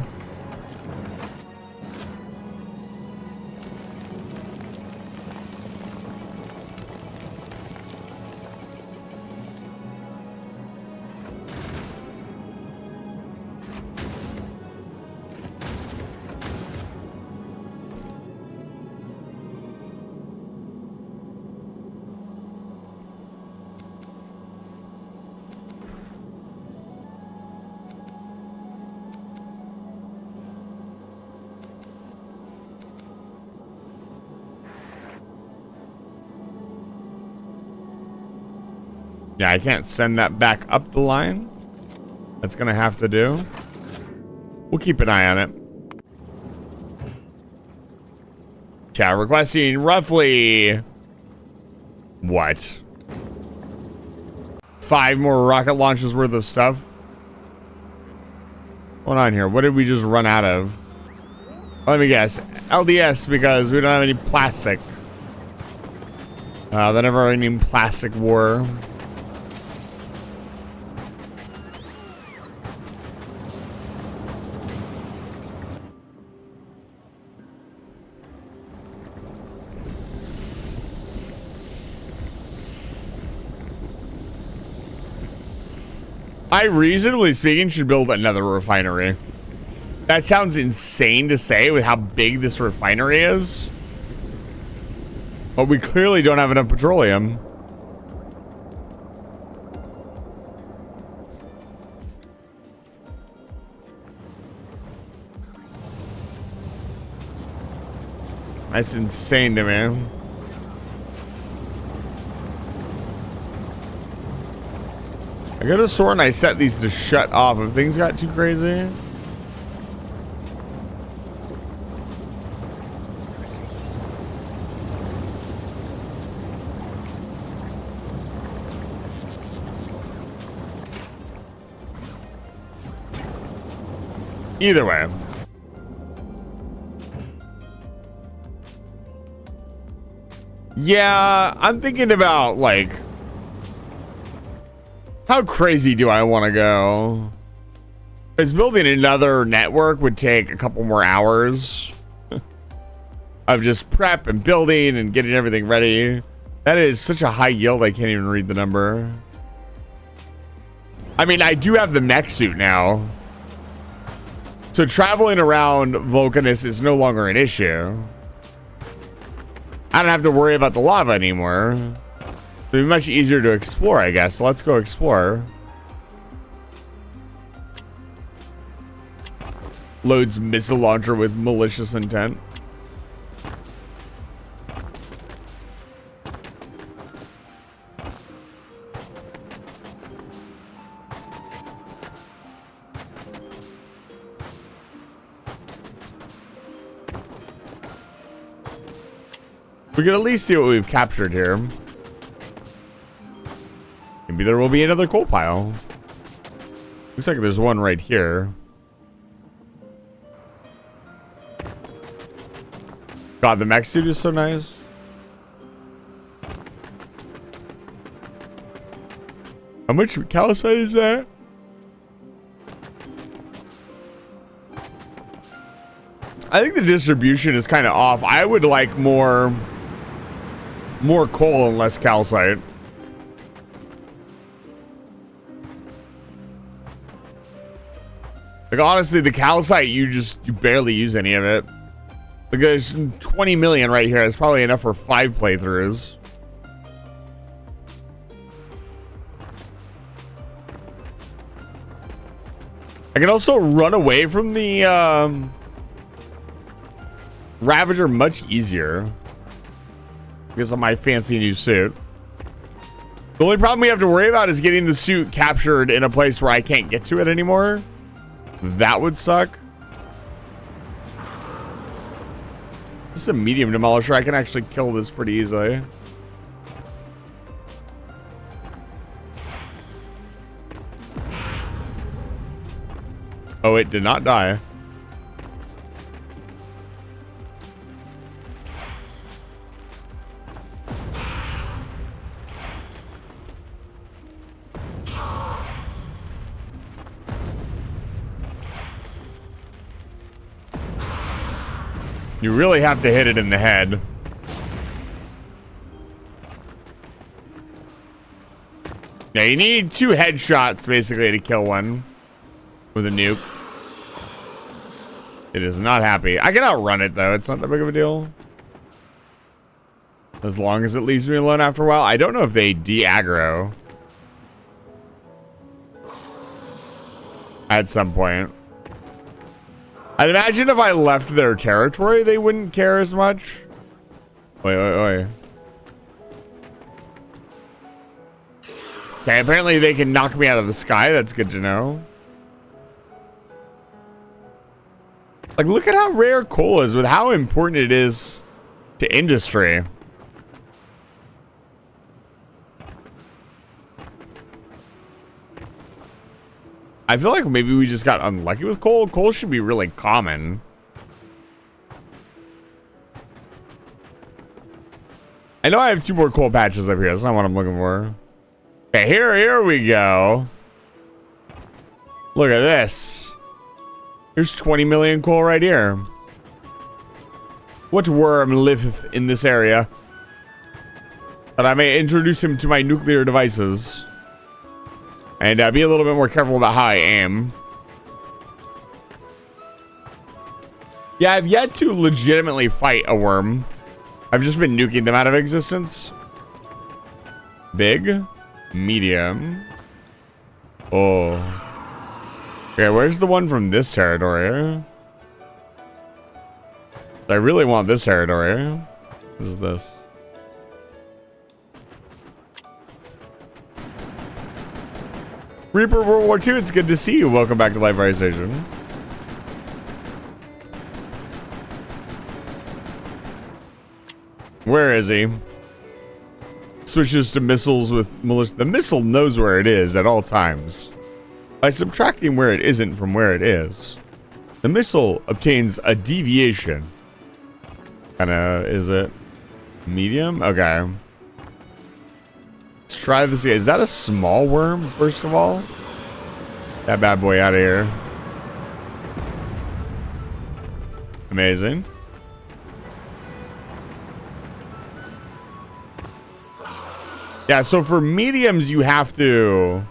Yeah, I can't send that back up the line. That's gonna have to do. We'll keep an eye on it. Chat requesting roughly... what? 5 more rocket launches worth of stuff? What's going on here? What did we just run out of? Let me guess. LDS, because we don't have any plastic. The never-ending plastic war. I, reasonably speaking, should build another refinery. That sounds insane to say with how big this refinery is. But we clearly don't have enough petroleum. That's insane to me. I could have sworn I set these to shut off if things got too crazy. Either way. Yeah, I'm thinking about, like, how crazy do I want to go? Because building another network would take a couple more hours of just prep and building and getting everything ready. That is such a high yield, I can't even read the number. I mean, I do have the mech suit now. So traveling around Vulcanus is no longer an issue. I don't have to worry about the lava anymore. It'll be much easier to explore, I guess. So let's go explore. Loads missile launcher with malicious intent. We can at least see what we've captured here. Maybe there will be another coal pile. Looks like there's one right here. God, the mech suit is so nice. How much calcite is that? I think the distribution is kind of off. I would like more coal and less calcite. Like, honestly, the calcite, you barely use any of it. Like, there's 20 million right here. It's probably enough for 5 playthroughs. I can also run away from the Ravager much easier because of my fancy new suit. The only problem we have to worry about is getting the suit captured in a place where I can't get to it anymore. That would suck. This is a medium demolisher. I can actually kill this pretty easily. Oh, it did not die. You really have to hit it in the head. Yeah, you need 2 headshots basically to kill one with a nuke. It is not happy. I can outrun it though. It's not that big of a deal. As long as it leaves me alone after a while. I don't know if they de-aggro at some point. I'd imagine if I left their territory, they wouldn't care as much. Wait. Okay, apparently they can knock me out of the sky. That's good to know. Like, look at how rare coal is with how important it is to industry. I feel like maybe we just got unlucky with coal. Coal should be really common. I know I have 2 more coal patches up here. That's not what I'm looking for. Okay, here we go. Look at this. Here's 20 million coal right here. What worm liveth in this area? That I may introduce him to my nuclear devices. And be a little bit more careful about how I aim. Yeah, I've yet to legitimately fight a worm. I've just been nuking them out of existence. Big. Medium. Oh. Okay, where's the one from this territory? I really want this territory. What is this? Reaper World War II, it's good to see you. Welcome back to Live Fire Station. Where is he? Switches to missiles with militia. The missile knows where it is at all times. By subtracting where it isn't from where it is, the missile obtains a deviation. Kinda, is it medium? Okay. Let's try this again. Is that a small worm, first of all? That bad boy out of here. Amazing. Yeah, so for mediums, you have to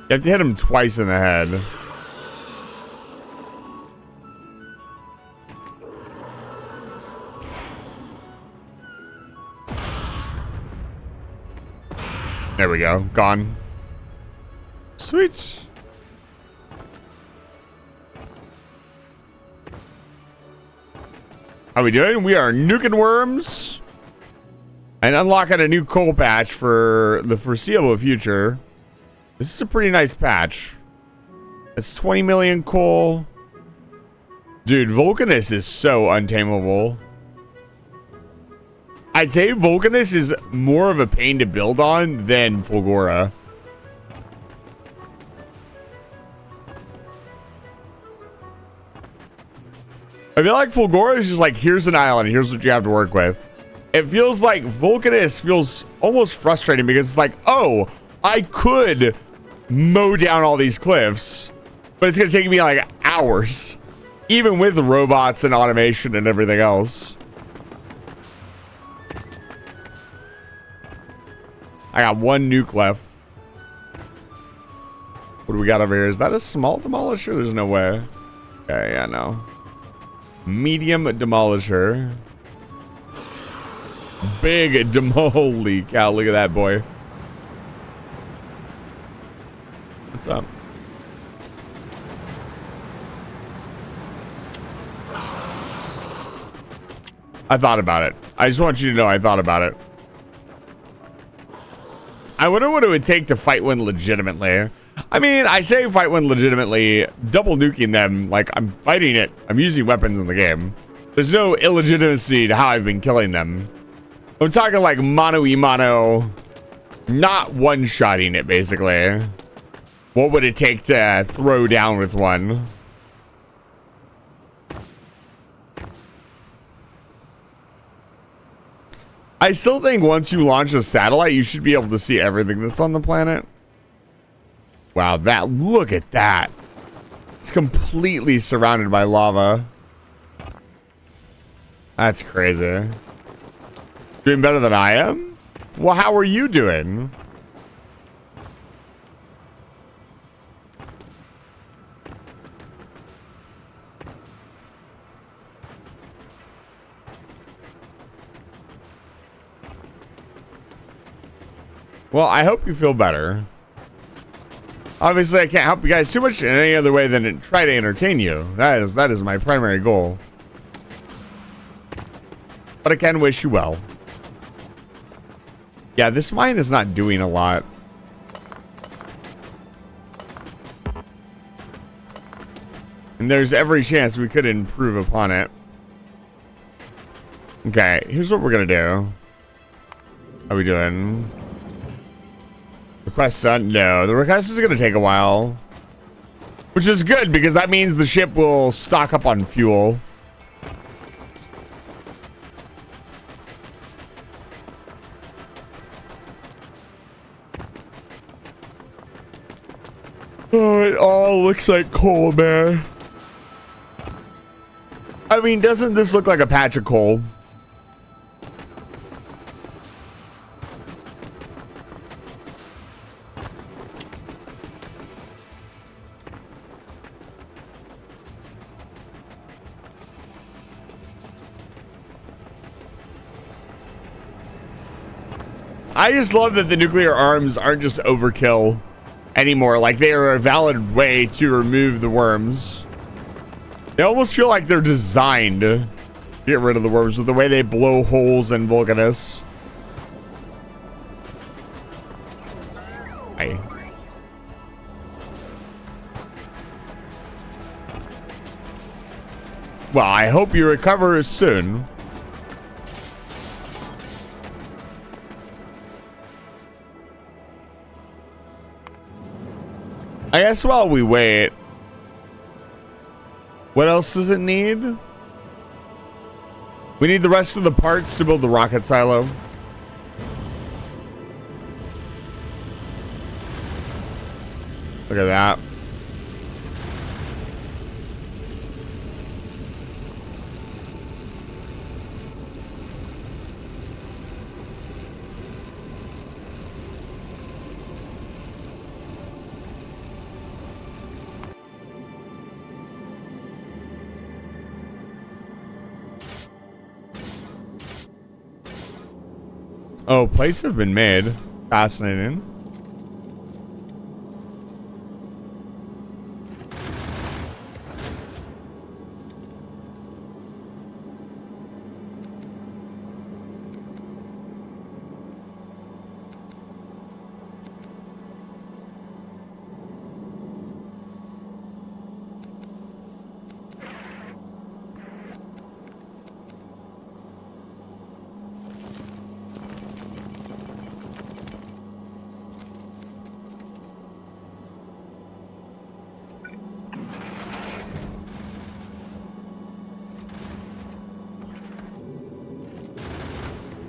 hit them twice in the head. There we go. Gone. Sweet. How we doing? We are nuking worms and unlocking a new coal patch for the foreseeable future. This is a pretty nice patch. It's 20 million coal. Dude, Vulcanus is so untamable. I'd say Vulcanus is more of a pain to build on than Fulgora. I feel like Fulgora is just like, here's an island, here's what you have to work with. It feels like Vulcanus feels almost frustrating because it's like, oh, I could mow down all these cliffs, but it's going to take me like hours, even with the robots and automation and everything else. I got 1 nuke left. What do we got over here? Is that a small demolisher? There's no way. Okay, yeah, no. Medium demolisher. Big holy cow, look at that boy. What's up? I thought about it. I just want you to know I thought about it. I wonder what it would take to fight one legitimately. I mean, I say fight one legitimately, double nuking them, like I'm fighting it. I'm using weapons in the game. There's no illegitimacy to how I've been killing them. I'm talking like mano-y-mano, not one-shotting it, basically. What would it take to throw down with one? I still think once you launch a satellite, you should be able to see everything that's on the planet. Wow, look at that. It's completely surrounded by lava. That's crazy. Doing better than I am? Well, how are you doing? Well, I hope you feel better. Obviously, I can't help you guys too much in any other way than to try to entertain you. That is my primary goal. But I can wish you well. Yeah, this mine is not doing a lot. And there's every chance we could improve upon it. Okay, here's what we're gonna do. How are we doing? Request done? No, the request is gonna take a while. Which is good because that means the ship will stock up on fuel. Oh, it all looks like coal, man. I mean, doesn't this look like a patch of coal? I just love that the nuclear arms aren't just overkill anymore. Like, they are a valid way to remove the worms. They almost feel like they're designed to get rid of the worms with the way they blow holes in Vulcanus. Aye. Well, I hope you recover soon. I guess while we wait, what else does it need? We need the rest of the parts to build the rocket silo. Look at that. Oh, plates have been made. Fascinating.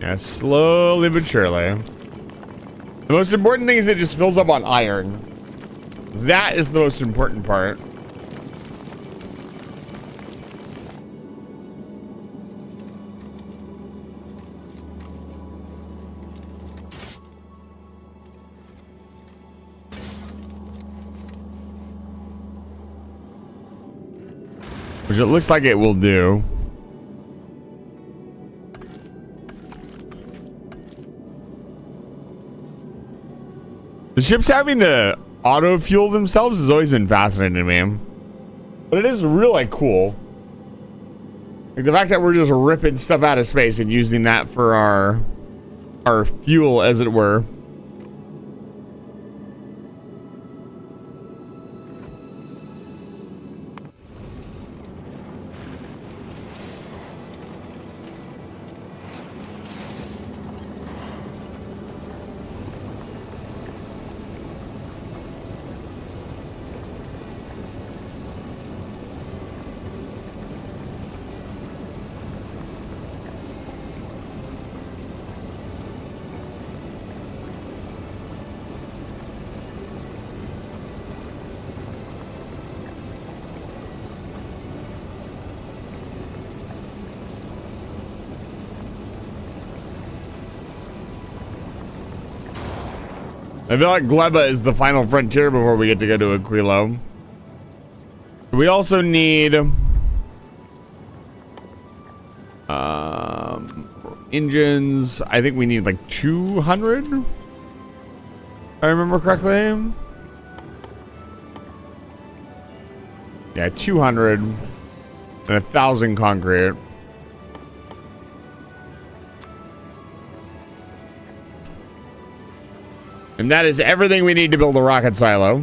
Yeah, slowly but surely. The most important thing is it just fills up on iron. That is the most important part. Which it looks like it will do. The ships having to auto fuel themselves has always been fascinating to me. But it is really cool. Like the fact that we're just ripping stuff out of space and using that for our fuel, as it were. I feel like Gleba is the final frontier before we get to go to Aquilo. We also need engines. I think we need like 200. If I remember correctly. Yeah, 200 and 1,000 concrete. And that is everything we need to build a rocket silo.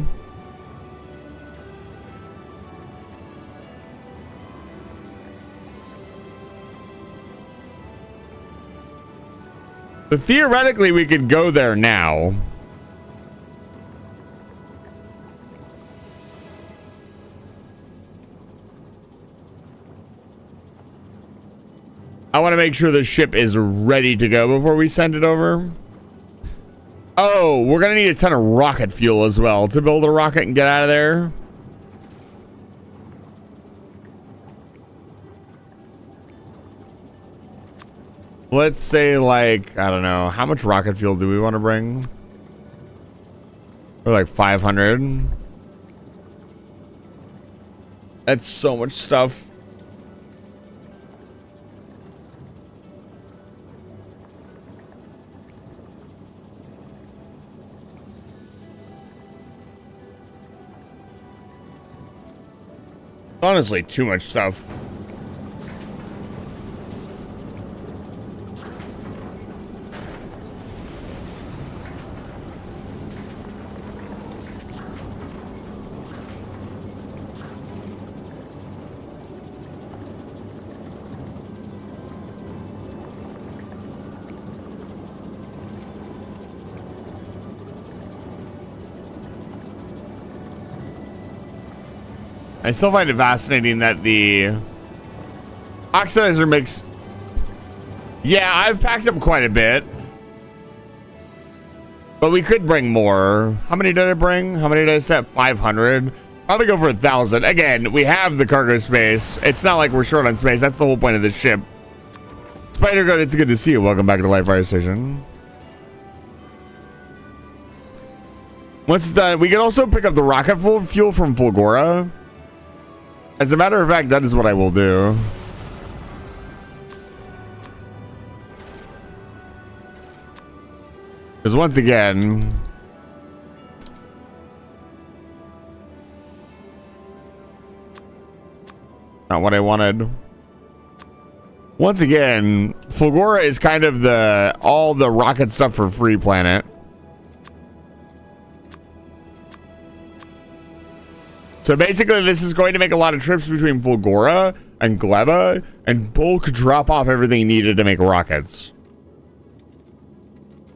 So theoretically, we could go there now. I want to make sure the ship is ready to go before we send it over. Oh, we're going to need a ton of rocket fuel as well to build a rocket and get out of there. Let's say, like, I don't know. How much rocket fuel do we want to bring? Or like 500. That's so much stuff. Honestly, too much stuff. I still find it fascinating that the oxidizer makes... Yeah, I've packed up quite a bit. But we could bring more. How many did I bring? How many did I set? 500. Probably go for 1,000. Again, we have the cargo space. It's not like we're short on space. That's the whole point of this ship. Spider Goat, it's good to see you. Welcome back to the Light Fire Station. Once it's done, we can also pick up the rocket fuel from Fulgora. As a matter of fact, that is what I will do. Because once again... Not what I wanted. Once again, Fulgora is kind of all the rocket stuff for free planet. So basically, this is going to make a lot of trips between Fulgora and Gleba and bulk drop off everything needed to make rockets.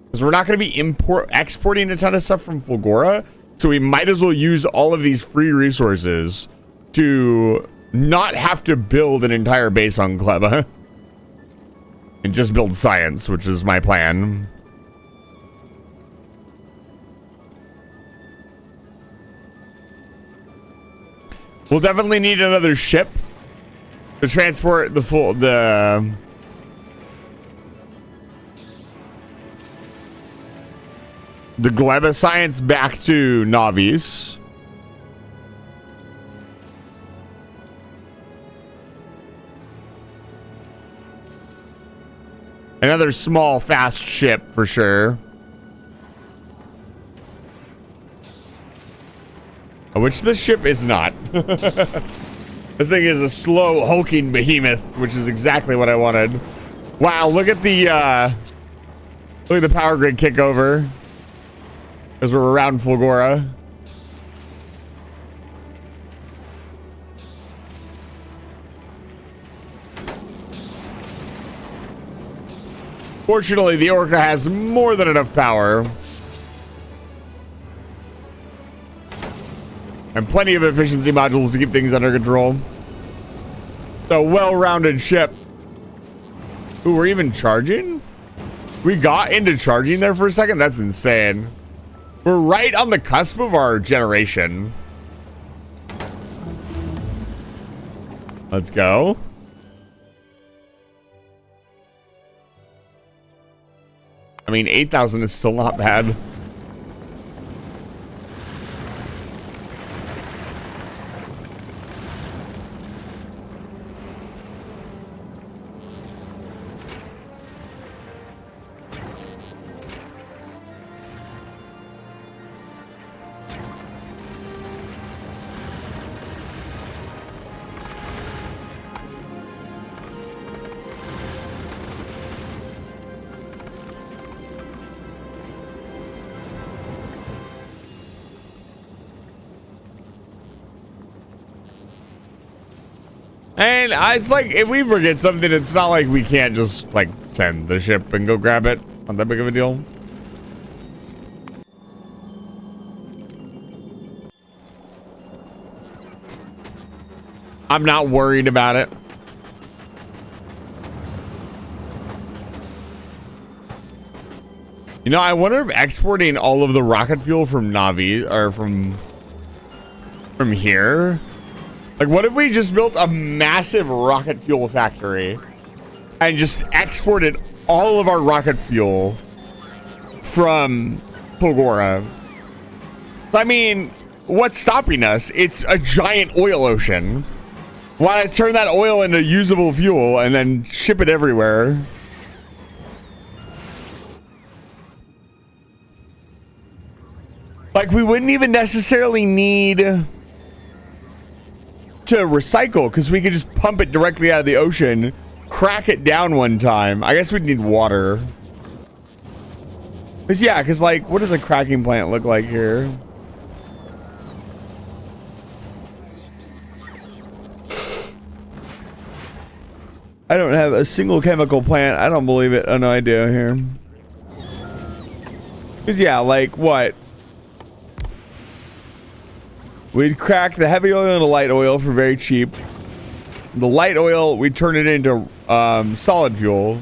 Because we're not going to be exporting a ton of stuff from Fulgora, so we might as well use all of these free resources to not have to build an entire base on Gleba. And just build science, which is my plan. We'll definitely need another ship to transport the Gleba science back to Navis. Another small, fast ship for sure. Which this ship is not. This thing is a slow, hulking behemoth, which is exactly what I wanted. Wow, look at the power grid kick over. As we're around Fulgora. Fortunately, the Orca has more than enough power. And plenty of efficiency modules to keep things under control. A well-rounded ship. Ooh, we're even charging? We got into charging there for a second? That's insane. We're right on the cusp of our generation. Let's go. I mean, 8,000 is still not bad. And it's like, if we forget something, it's not like we can't just, like, send the ship and go grab it. Not that big of a deal. I'm not worried about it. You know, I wonder if exporting all of the rocket fuel from Navi, or from here, like, what if we just built a massive rocket fuel factory and just exported all of our rocket fuel from Fulgora? I mean, what's stopping us? It's a giant oil ocean. Why not turn that oil into usable fuel and then ship it everywhere? Like, we wouldn't even necessarily need to recycle, because we could just pump it directly out of the ocean, crack it down one time. I guess we'd need water. Because, yeah, because, like, what does a cracking plant look like here? I don't have a single chemical plant. I don't believe it. Oh, no idea here. Because, yeah, like, what? We'd crack the heavy oil into light oil for very cheap. The light oil, we'd turn it into solid fuel.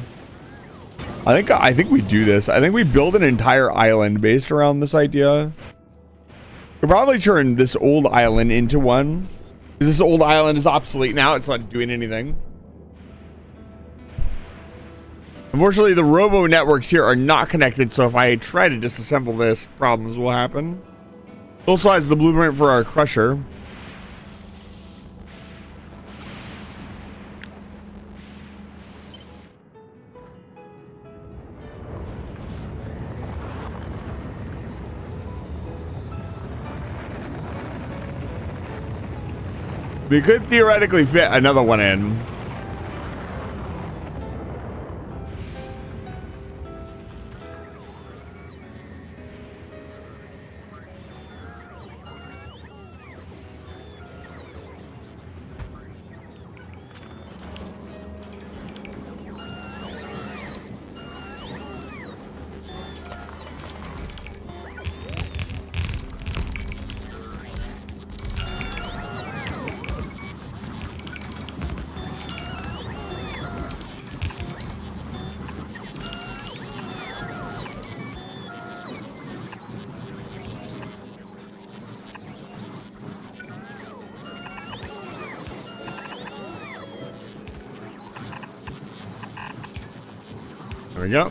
I think we do this. I think we build an entire island based around this idea. We'll probably turn this old island into one, because this old island is obsolete now. It's not doing anything. Unfortunately, the robo networks here are not connected, so if I try to disassemble this, problems will happen. Also has the blueprint for our crusher. We could theoretically fit another one in. There we go.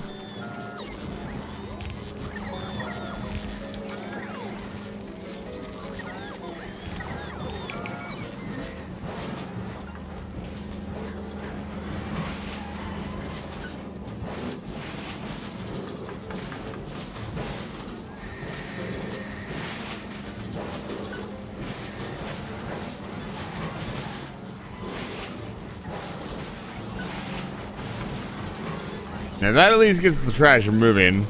Now that at least gets the trash moving.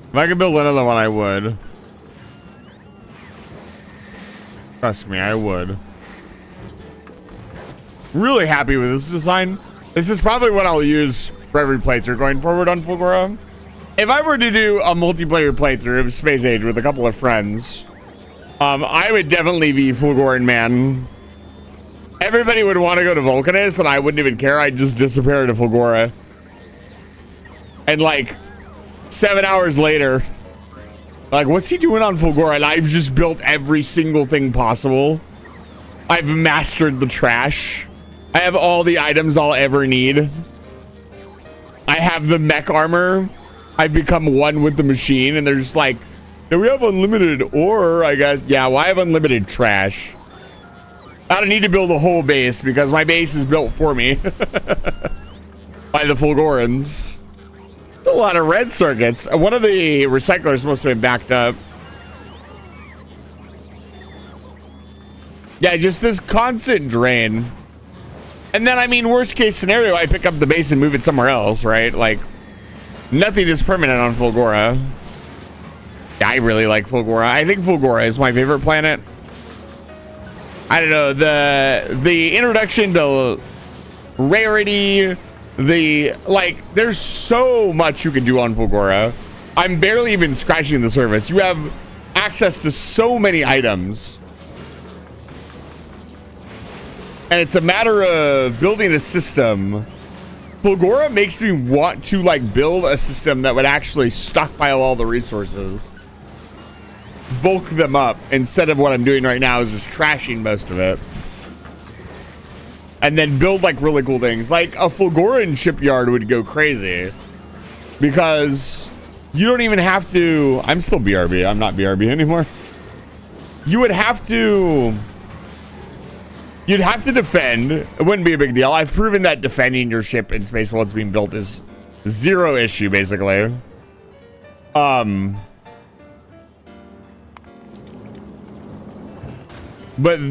If I could build another one, I would. Trust me, I would. Really happy with this design. This is probably what I'll use for every playthrough going forward on Fulgora. If I were to do a multiplayer playthrough of Space Age with a couple of friends, I would definitely be Fulgoran Man. Everybody would want to go to Vulcanus, and I wouldn't even care. I'd just disappear to Fulgora. And like 7 hours later, like, what's he doing on Fulgora? And I've just built every single thing possible. I've mastered the trash. I have all the items I'll ever need. I have the mech armor. I've become one with the machine, and they're just like, do we have unlimited ore? I guess. Yeah, well, I have unlimited trash. I don't need to build a whole base because my base is built for me by the Fulgorans. It's a lot of red circuits. One of the recyclers must have been backed up. Yeah, just this constant drain. And then, I mean, worst case scenario, I pick up the base and move it somewhere else, right? Like, nothing is permanent on Fulgora. I really like Fulgora. I think Fulgora is my favorite planet. I don't know, the introduction to rarity, there's so much you can do on Fulgora. I'm barely even scratching the surface. You have access to so many items. And it's a matter of building a system. Fulgora makes me want to build a system that would actually stockpile all the resources. Bulk them up instead of what I'm doing right now is just trashing most of it. And then build really cool things. Like a Fulgoran shipyard would go crazy. Because you don't even have to... I'm still BRB. I'm not BRB anymore. You would have to... You'd have to defend. It wouldn't be a big deal. I've proven that defending your ship in space while it's being built is zero issue, basically. But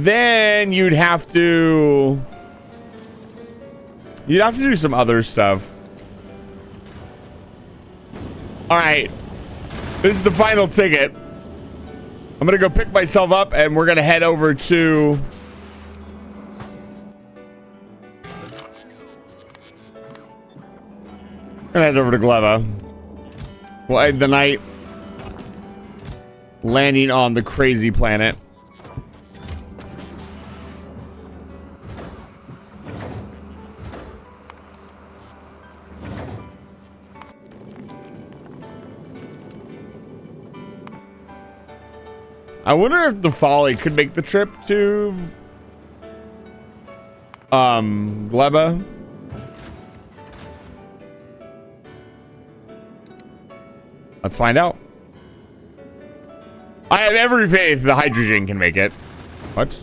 then you'd have to do some other stuff. All right. This is the final ticket. I'm going to go pick myself up and we're going to head over to... Gonna head over to Gleba. We'll end the night landing on the crazy planet. I wonder if the Folly could make the trip to Gleba. Let's find out. I have every faith the hydrogen can make it. What?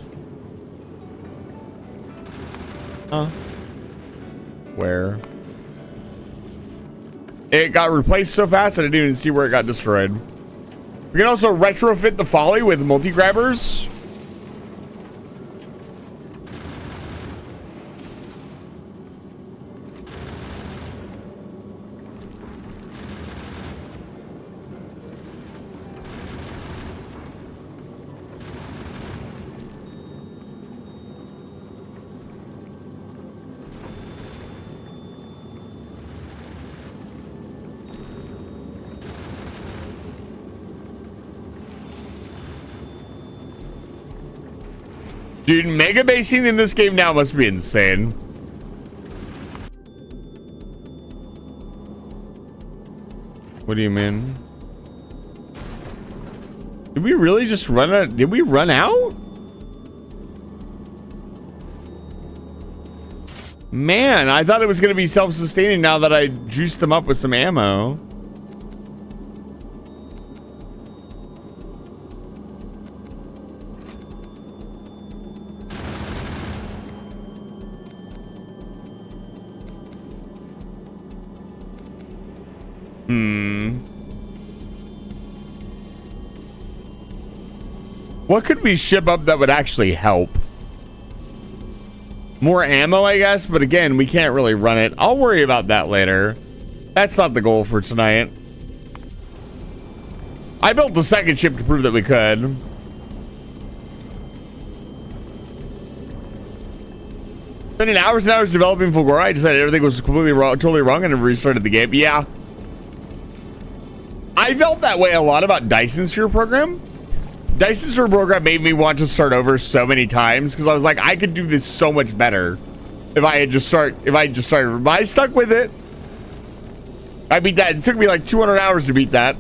Huh? Where? It got replaced so fast I didn't even see where it got destroyed. We can also retrofit the Folly with multi-grabbers. Dude, mega basing in this game now must be insane. What do you mean? Did we really just run out? Did we run out? Man, I thought it was going to be self-sustaining now that I juiced them up with some ammo. What could we ship up that would actually help? More ammo, I guess, but again, we can't really run it. I'll worry about that later. That's not the goal for tonight. I built the second ship to prove that we could. Spending hours and hours developing Fulgora, I decided everything was completely wrong, totally wrong, and I restarted the game. Yeah. I felt that way a lot about Dyson Sphere program. Dyson Sphere program made me want to start over so many times because I was like, I could do this so much better if I just started. But I stuck with it. I beat that. It took me like 200 hours to beat that.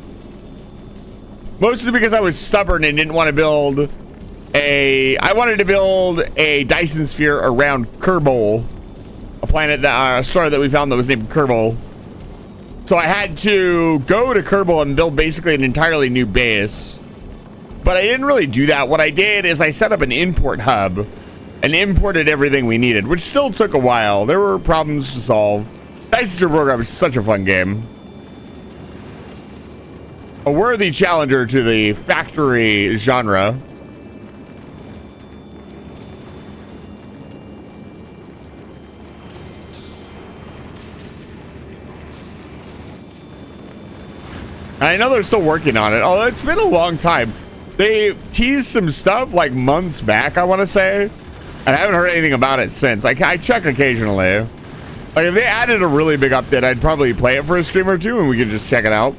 Mostly because I was stubborn and didn't want to build I wanted to build a Dyson Sphere around Kerbal, a planet that a star that we found that was named Kerbal. So I had to go to Kerbal and build basically an entirely new base. But I didn't really do that. What I did is I set up an import hub and imported everything we needed, which still took a while. There were problems to solve. Dyson Sphere program is such a fun game. A worthy challenger to the factory genre. I know they're still working on it, although it's been a long time. They teased some stuff like months back, I want to say, and I haven't heard anything about it since. Like, I check occasionally. Like, if they added a really big update, I'd probably play it for a stream or two, and we could just check it out.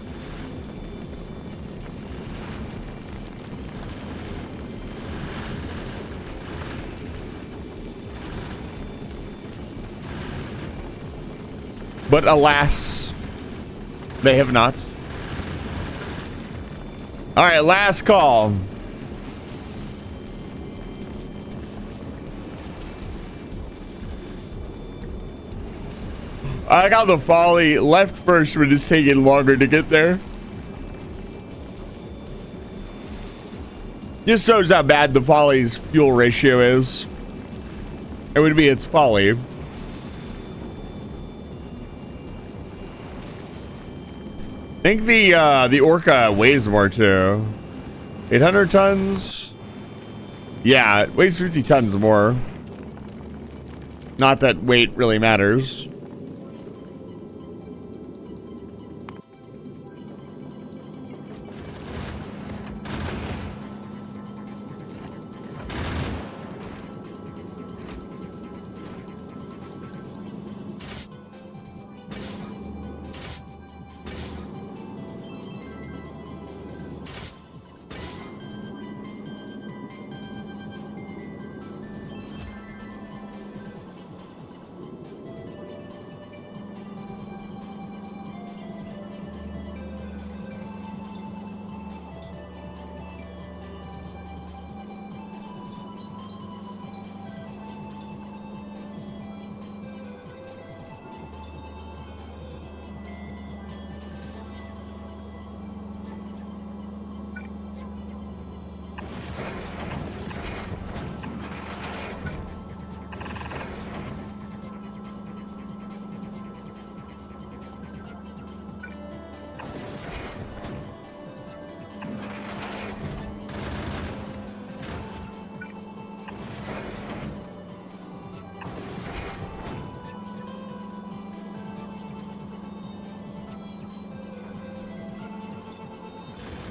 But alas, they have not. All right, last call. I like how the Folly left first, but it's taking longer to get there. Just shows how bad the Folly's fuel ratio is. It would be its Folly. I think the Orca weighs more too. 800 tons. Yeah, it weighs 50 tons more. Not that weight really matters.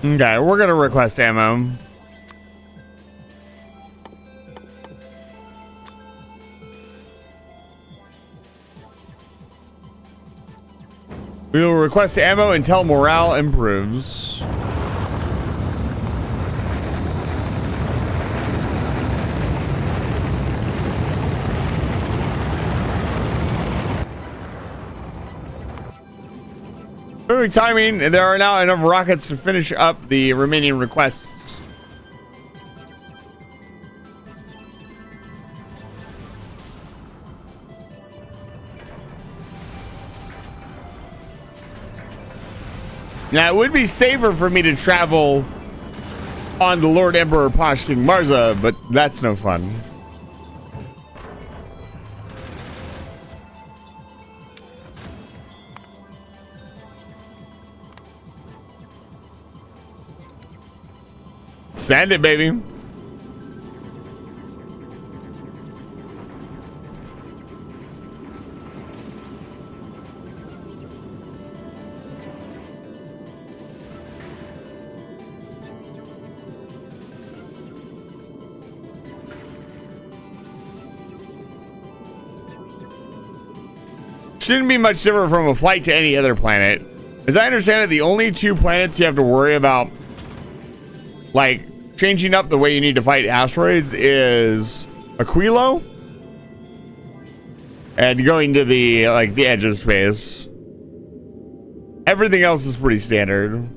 Okay, we're gonna request ammo. We will request ammo until morale improves. Perfect timing. There are now enough rockets to finish up the remaining requests. Now, it would be safer for me to travel on the Lord Emperor Posh King Marza, but that's no fun. Send it, baby. Shouldn't be much different from a flight to any other planet. As I understand it, the only two planets you have to worry about, like, changing up the way you need to fight asteroids is Aquilo and going to the, like, the edge of space. Everything else is pretty standard.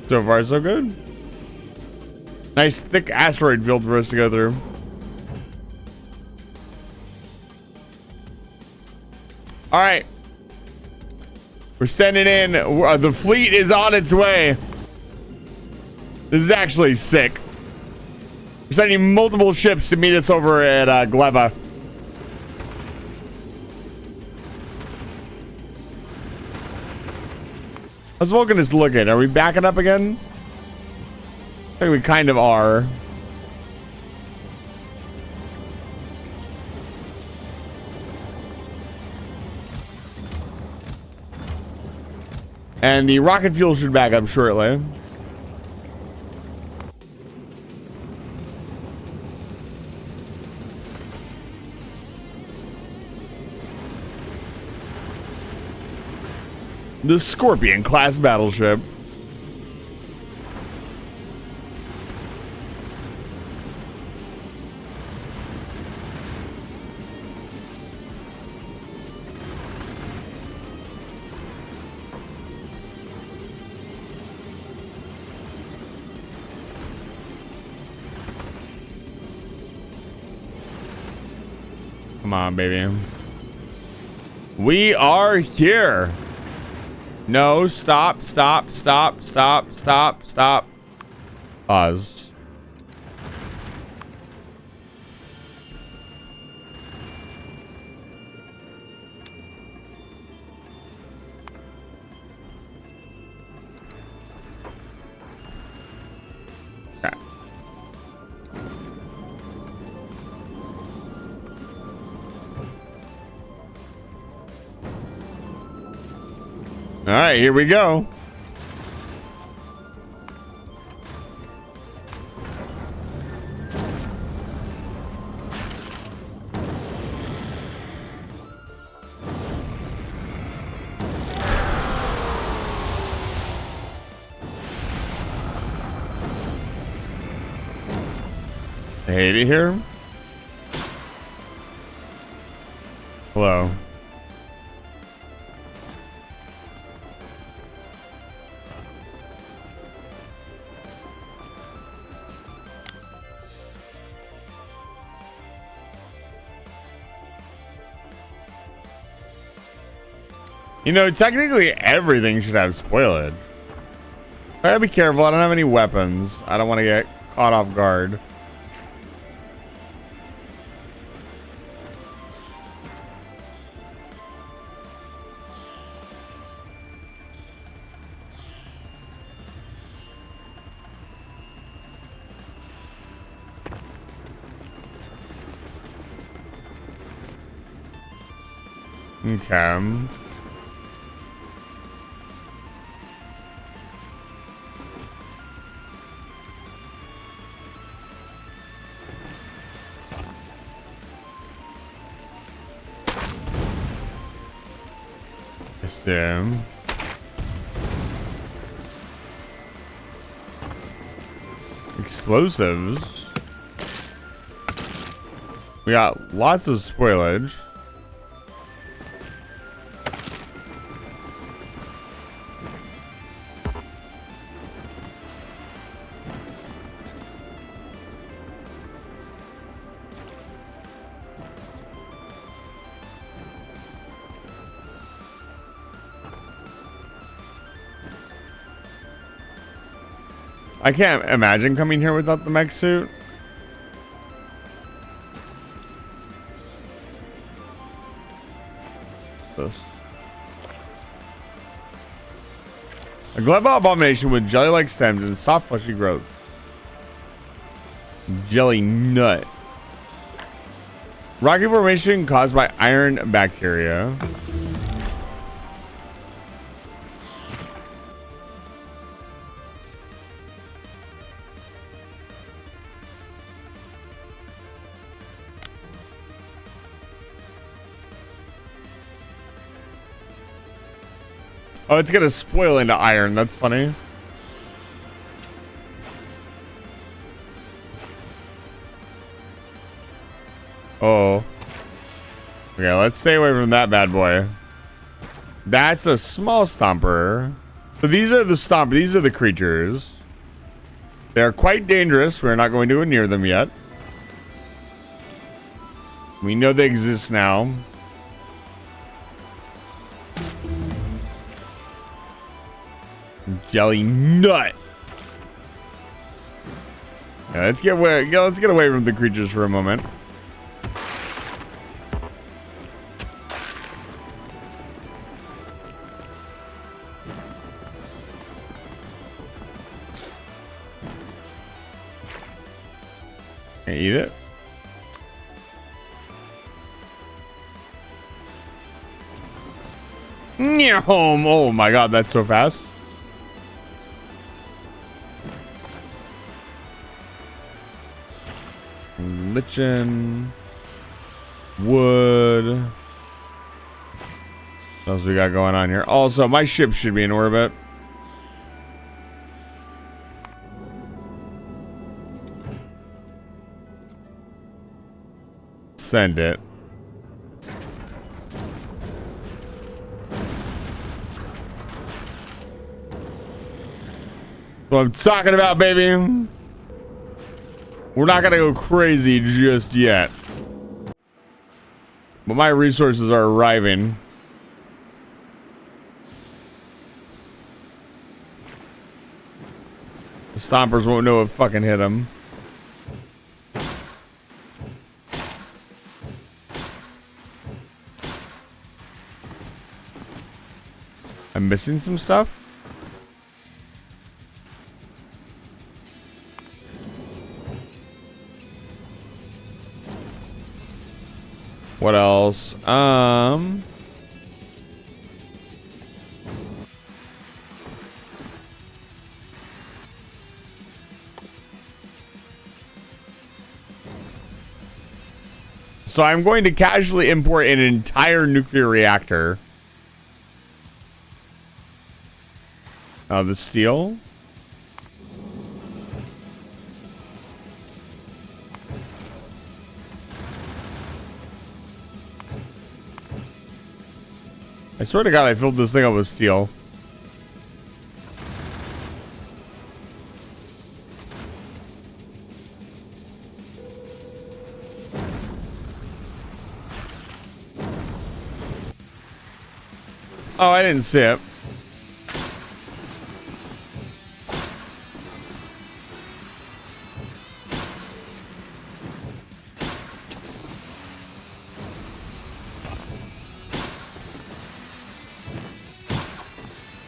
So far, so good. Nice thick asteroid field for us to go through. All right. We're sending in. The fleet is on its way. This is actually sick. We're sending multiple ships to meet us over at Gleba. How's Vulcanus looking? Are we backing up again? I think we kind of are. And the rocket fuel should back up shortly. The Scorpion class battleship. Come on, baby. We are here. No, stop. Pause. Okay. All right, here we go. I hate it here. Hello. You know, technically everything should have spoilage. I gotta be careful. I don't have any weapons. I don't want to get caught off guard. Okay. Them. Explosives. We got lots of spoilage. I can't imagine coming here without the mech suit. This. A Gleba abomination with jelly-like stems and soft fleshy growth. Jelly nut. Rocky formation caused by iron bacteria. Oh, it's gonna spoil into iron. That's funny. Oh. Okay, let's stay away from that bad boy. That's a small stomper. So these are the stomp. These are the creatures. They are quite dangerous. We're not going to go near them yet. We know they exist now. Jelly nut. Yeah, let's get away. Yeah, let's get away from the creatures for a moment. Can I eat it? Oh my god, that's so fast. Lichen. Wood. What else we got going on here? Also, my ship should be in orbit. Send it. What I'm talking about, baby. We're not gonna go crazy just yet. But my resources are arriving. The stompers won't know what fucking hit them. I'm missing some stuff. What else? So I'm going to casually import an entire nuclear reactor. The steel. I swear to God, I filled this thing up with steel. Oh, I didn't see it.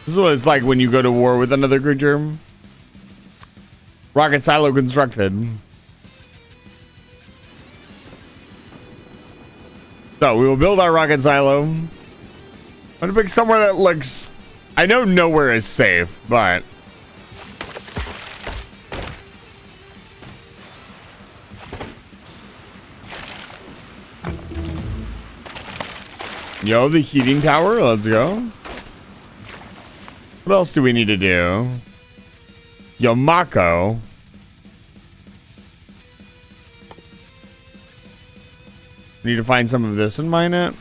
This is what it's like when you go to war with another creature. Rocket silo constructed. So we will build our rocket silo. I'm gonna pick somewhere that looks... I know nowhere is safe, but... Yo, the heating tower, let's go. What else do we need to do? Yamako. Need to find some of this and mine it.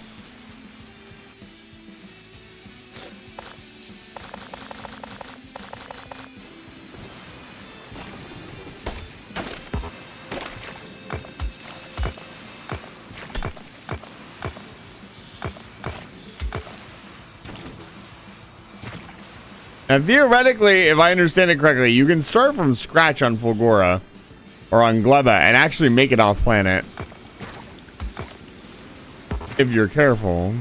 Now, theoretically, if I understand it correctly, you can start from scratch on Fulgora or on Gleba and actually make it off planet. If you're careful.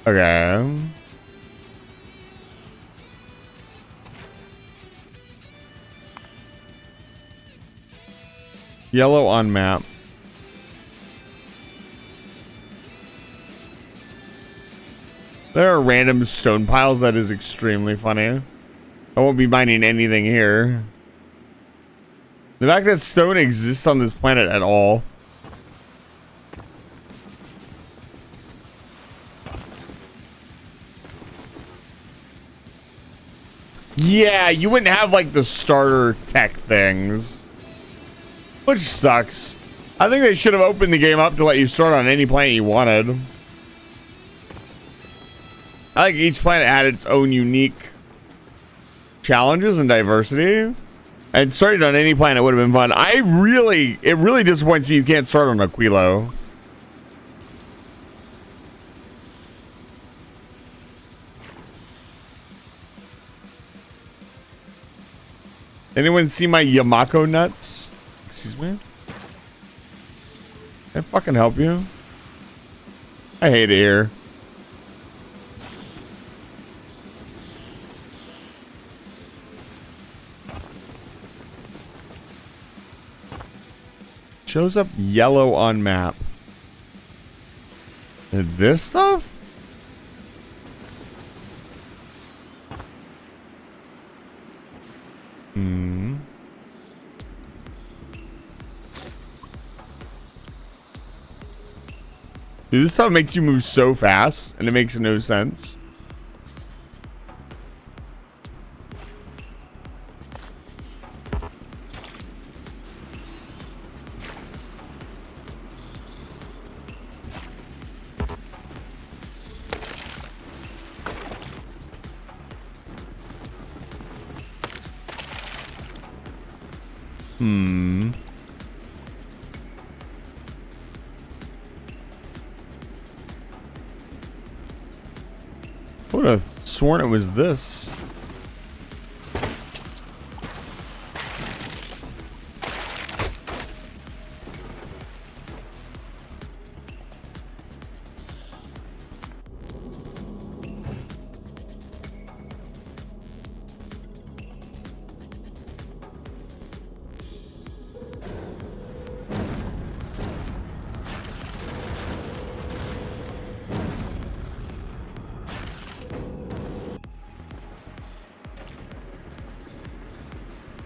Okay. Yellow on map. There are random stone piles. That is extremely funny. I won't be mining anything here. The fact that stone exists on this planet at all. Yeah, you wouldn't have like the starter tech things. Which sucks. I think they should have opened the game up to let you start on any planet you wanted. I like each planet had its own unique challenges and diversity. And starting on any planet would have been fun. It really disappoints me you can't start on Aquilo. Anyone see my Yamako nuts? Excuse me? Can I fucking help you? I hate it here. Shows up yellow on map. And this stuff? Dude, this stuff makes you move so fast, and it makes no sense. I would have sworn it was this.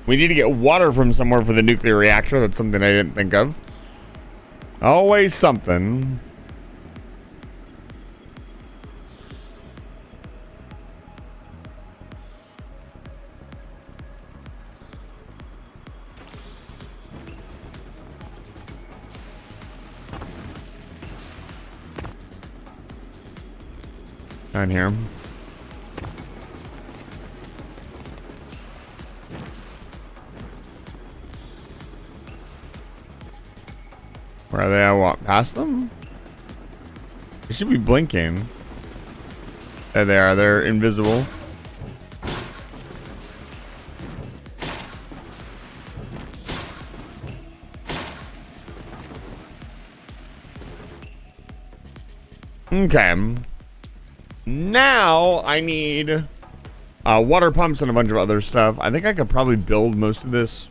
We need to get water from somewhere for the nuclear reactor. That's something I didn't think of. Always something. Down here. Where are they? I walk past them? They should be blinking. There they are. They're invisible. Okay. Now I need water pumps and a bunch of other stuff. I think I could probably build most of this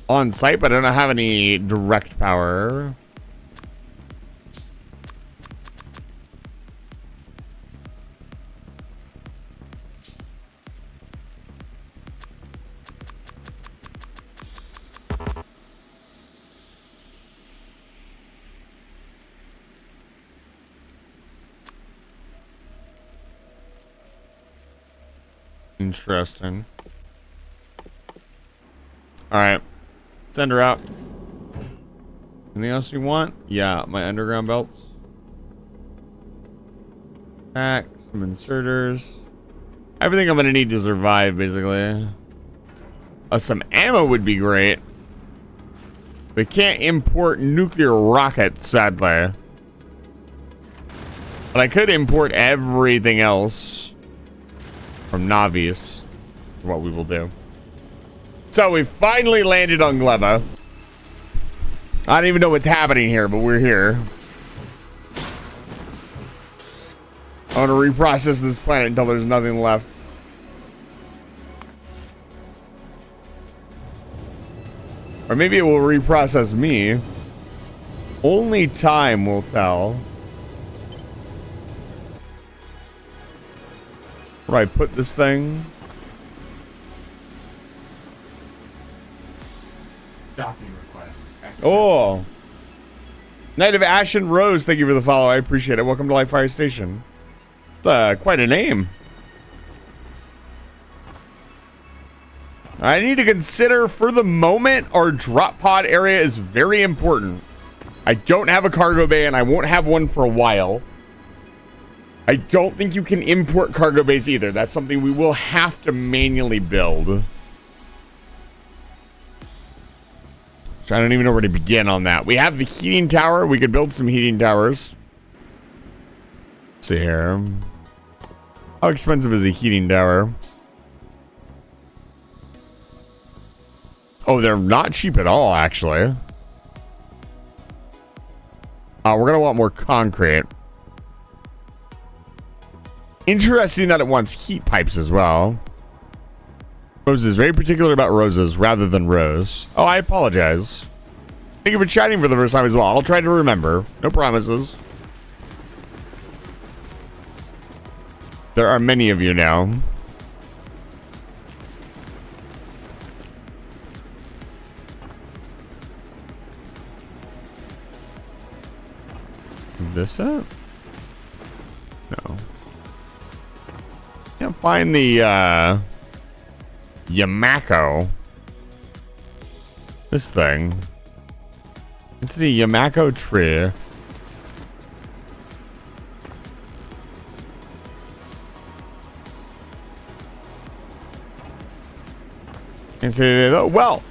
on site, but I don't have any direct power. Interesting. All right. Send her out. Anything else you want? Yeah, my underground belts. Pack, some inserters. Everything I'm gonna need to survive, basically. Some ammo would be great. We can't import nuclear rockets, sadly. But I could import everything else from Navi's. What we will do. So we finally landed on Gleba. I don't even know what's happening here, but we're here. I want to reprocess this planet until there's nothing left. Or maybe it will reprocess me. Only time will tell. Where do I put this thing? Docking request. Oh. Knight of Ashen Rose, thank you for the follow. I appreciate it. Welcome to Live Fire Station. It's quite a name. I need to consider for the moment our drop pod area is very important. I don't have a cargo bay and I won't have one for a while. I don't think you can import cargo base either. That's something we will have to manually build. I don't even know where to begin on that. We have the heating tower. We could build some heating towers. Let's see here. How expensive is a heating tower? Oh, they're not cheap at all, actually. We're going to want more concrete. Interesting that it wants heat pipes as well. Rose is very particular about roses rather than rose. Oh, I apologize. Thank you for chatting for the first time as well. I'll try to remember. No promises. There are many of you now. This it? No. Can't find the Yamako. This thing. It's the Yamako tree. And so, well,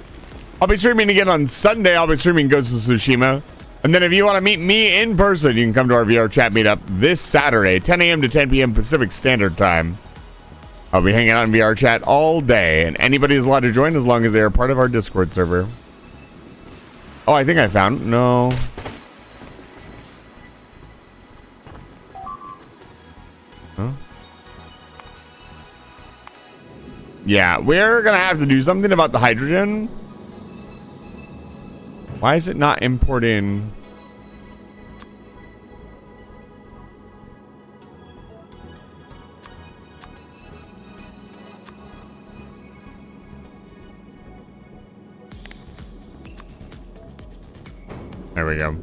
I'll be streaming again on Sunday. I'll be streaming Ghost of Tsushima. And then if you want to meet me in person, you can come to our VR chat meetup this Saturday, 10 a.m. to 10 p.m. Pacific Standard Time. I'll be hanging out in VR chat all day, and anybody is allowed to join as long as they are part of our Discord server. Oh, I think I found... No. Huh? Yeah, we're going to have to do something about the hydrogen. Why is it not importing? There we go.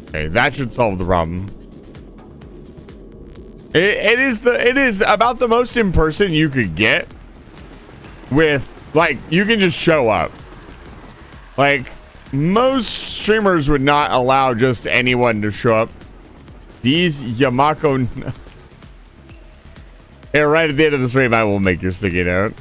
Okay, that should solve the problem. It is about the most in person you could get with, like, you can just show up. Like, most streamers would not allow just anyone to show up. These Yamako... Yeah, right at the end of the stream, I will make your sticky note.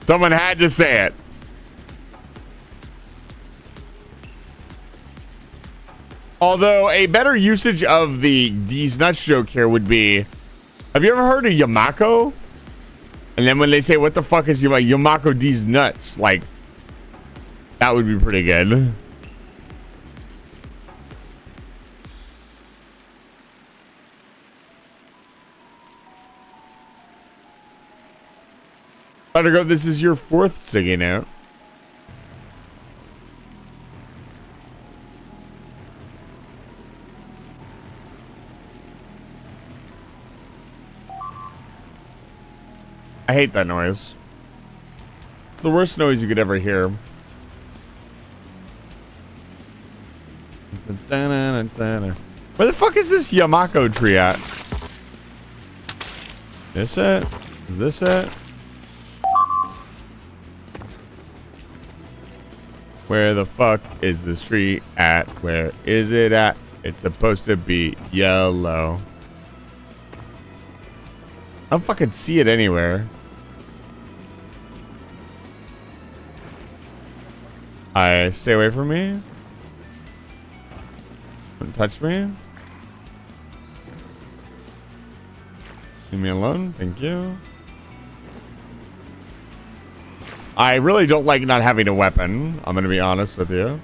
Someone had to say it. Although a better usage of these nuts joke here would be, have you ever heard of Yamako? And then when they say, what the fuck is Yamako these nuts? Like, that would be pretty good. Buttergo, this is your fourth sticky note. I hate that noise. It's the worst noise you could ever hear. Where the fuck is this Yamako tree at? This it? Is this it? Where the fuck is this tree at? Where is it at? It's supposed to be yellow. I don't fucking see it anywhere. Stay away from me. Don't touch me. Leave me alone. Thank you. I really don't like not having a weapon. I'm going to be honest with you.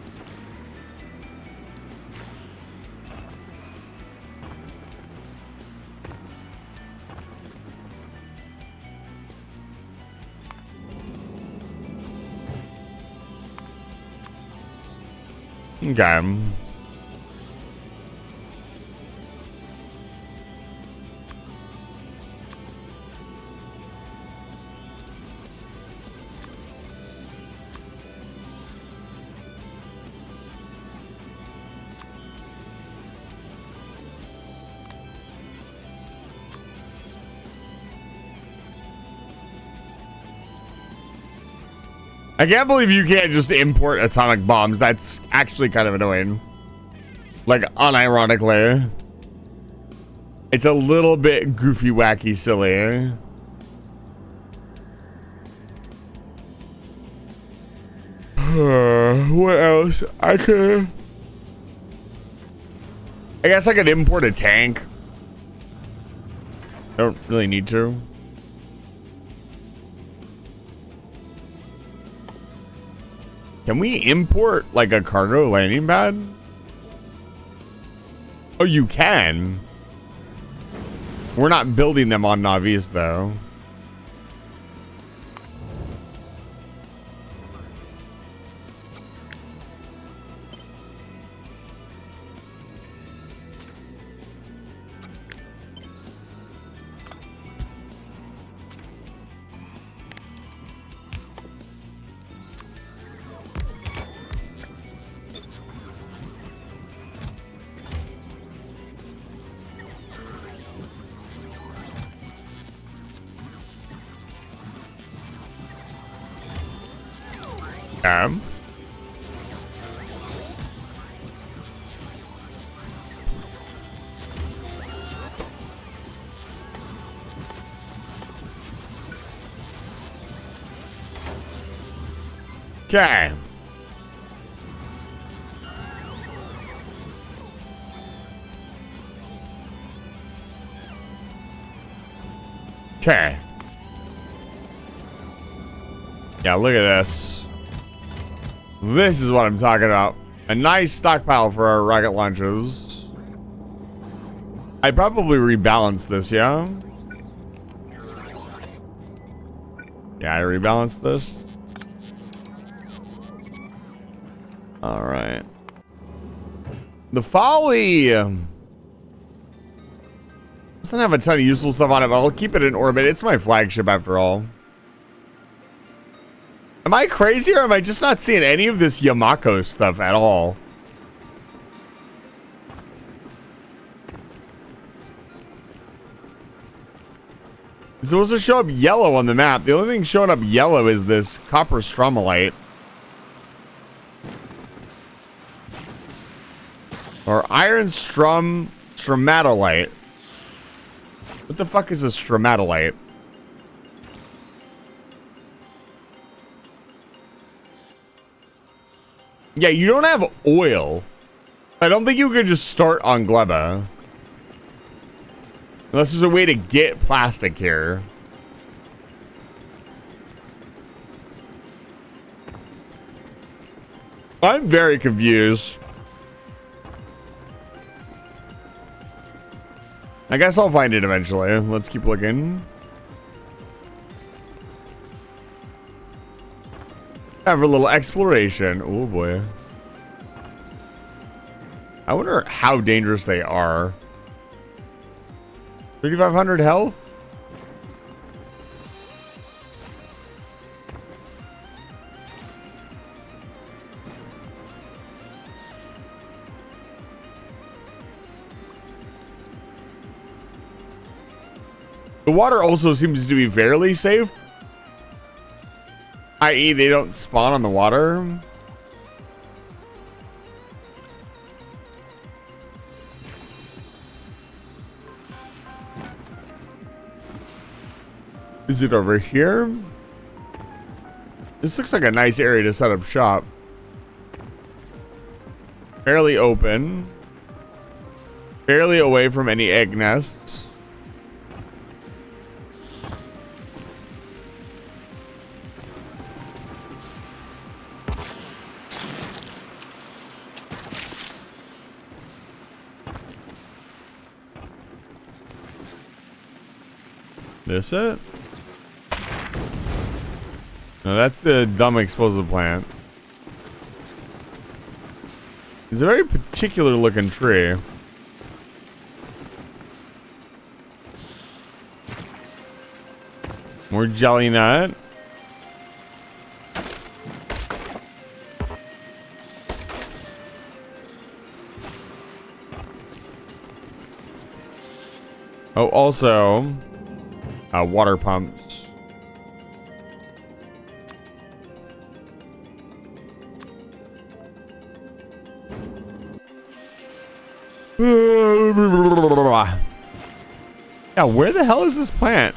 Okay. I can't believe you can't just import atomic bombs. That's actually kind of annoying. Like, unironically. It's a little bit goofy, wacky, silly. What else? I guess I could import a tank. Don't really need to. Can we import like a cargo landing pad? Oh, you can. We're not building them on Navis though. Okay. Okay. Yeah, look at this. This is what I'm talking about. A nice stockpile for our rocket launchers. I probably rebalance this, yeah? Yeah, I rebalanced this. All right. The Folly doesn't have a ton of useful stuff on it, but I'll keep it in orbit. It's my flagship after all. Am I crazy or am I just not seeing any of this Yamako stuff at all? It's supposed to show up yellow on the map. The only thing showing up yellow is this copper stromalite. Or iron stromatolite. What the fuck is a stromatolite? Yeah, you don't have oil. I don't think you can just start on Gleba. Unless there's a way to get plastic here. I'm very confused. I guess I'll find it eventually. Let's keep looking. Have a little exploration. Oh boy. I wonder how dangerous they are. 3,500 health? The water also seems to be fairly safe. I.e., they don't spawn on the water. Is it over here? This looks like a nice area to set up shop. Fairly open. Fairly away from any egg nests. This it? No, that's the dumb explosive plant. It's a very particular looking tree. More jelly nut. Oh, also, water pumps. Yeah, where the hell is this plant?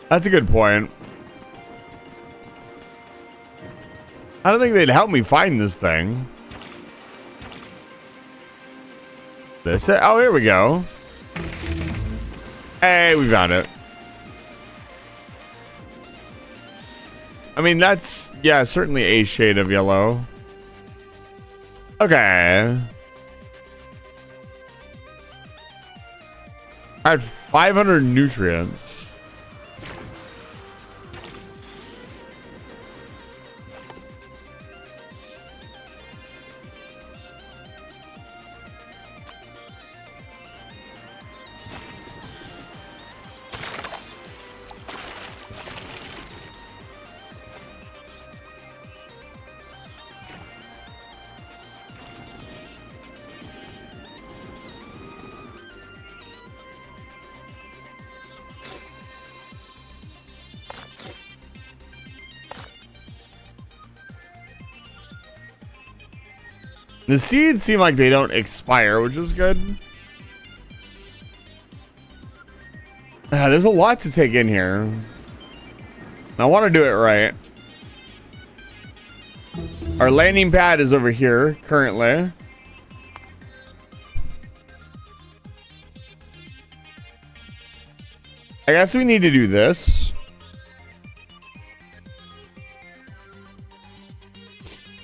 That's a good point. I don't think they'd help me find this thing. This it? Oh, here we go. Hey, we found it. I mean, that's, yeah, certainly a shade of yellow. Okay. I had 500 nutrients. The seeds seem like they don't expire, which is good. There's a lot to take in here. I want to do it right. Our landing pad is over here currently. I guess we need to do this.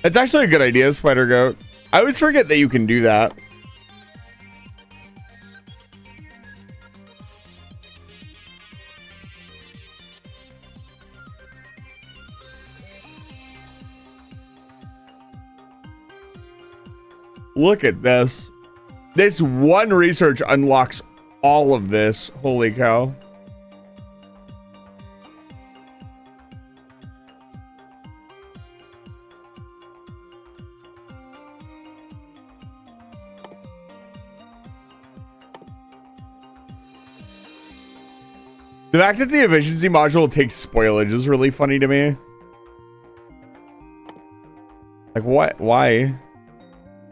It's actually a good idea, Spider Goat. I always forget that you can do that. Look at this. This one research unlocks all of this. Holy cow. The fact that the efficiency module takes spoilage is really funny to me. Like, what? Why?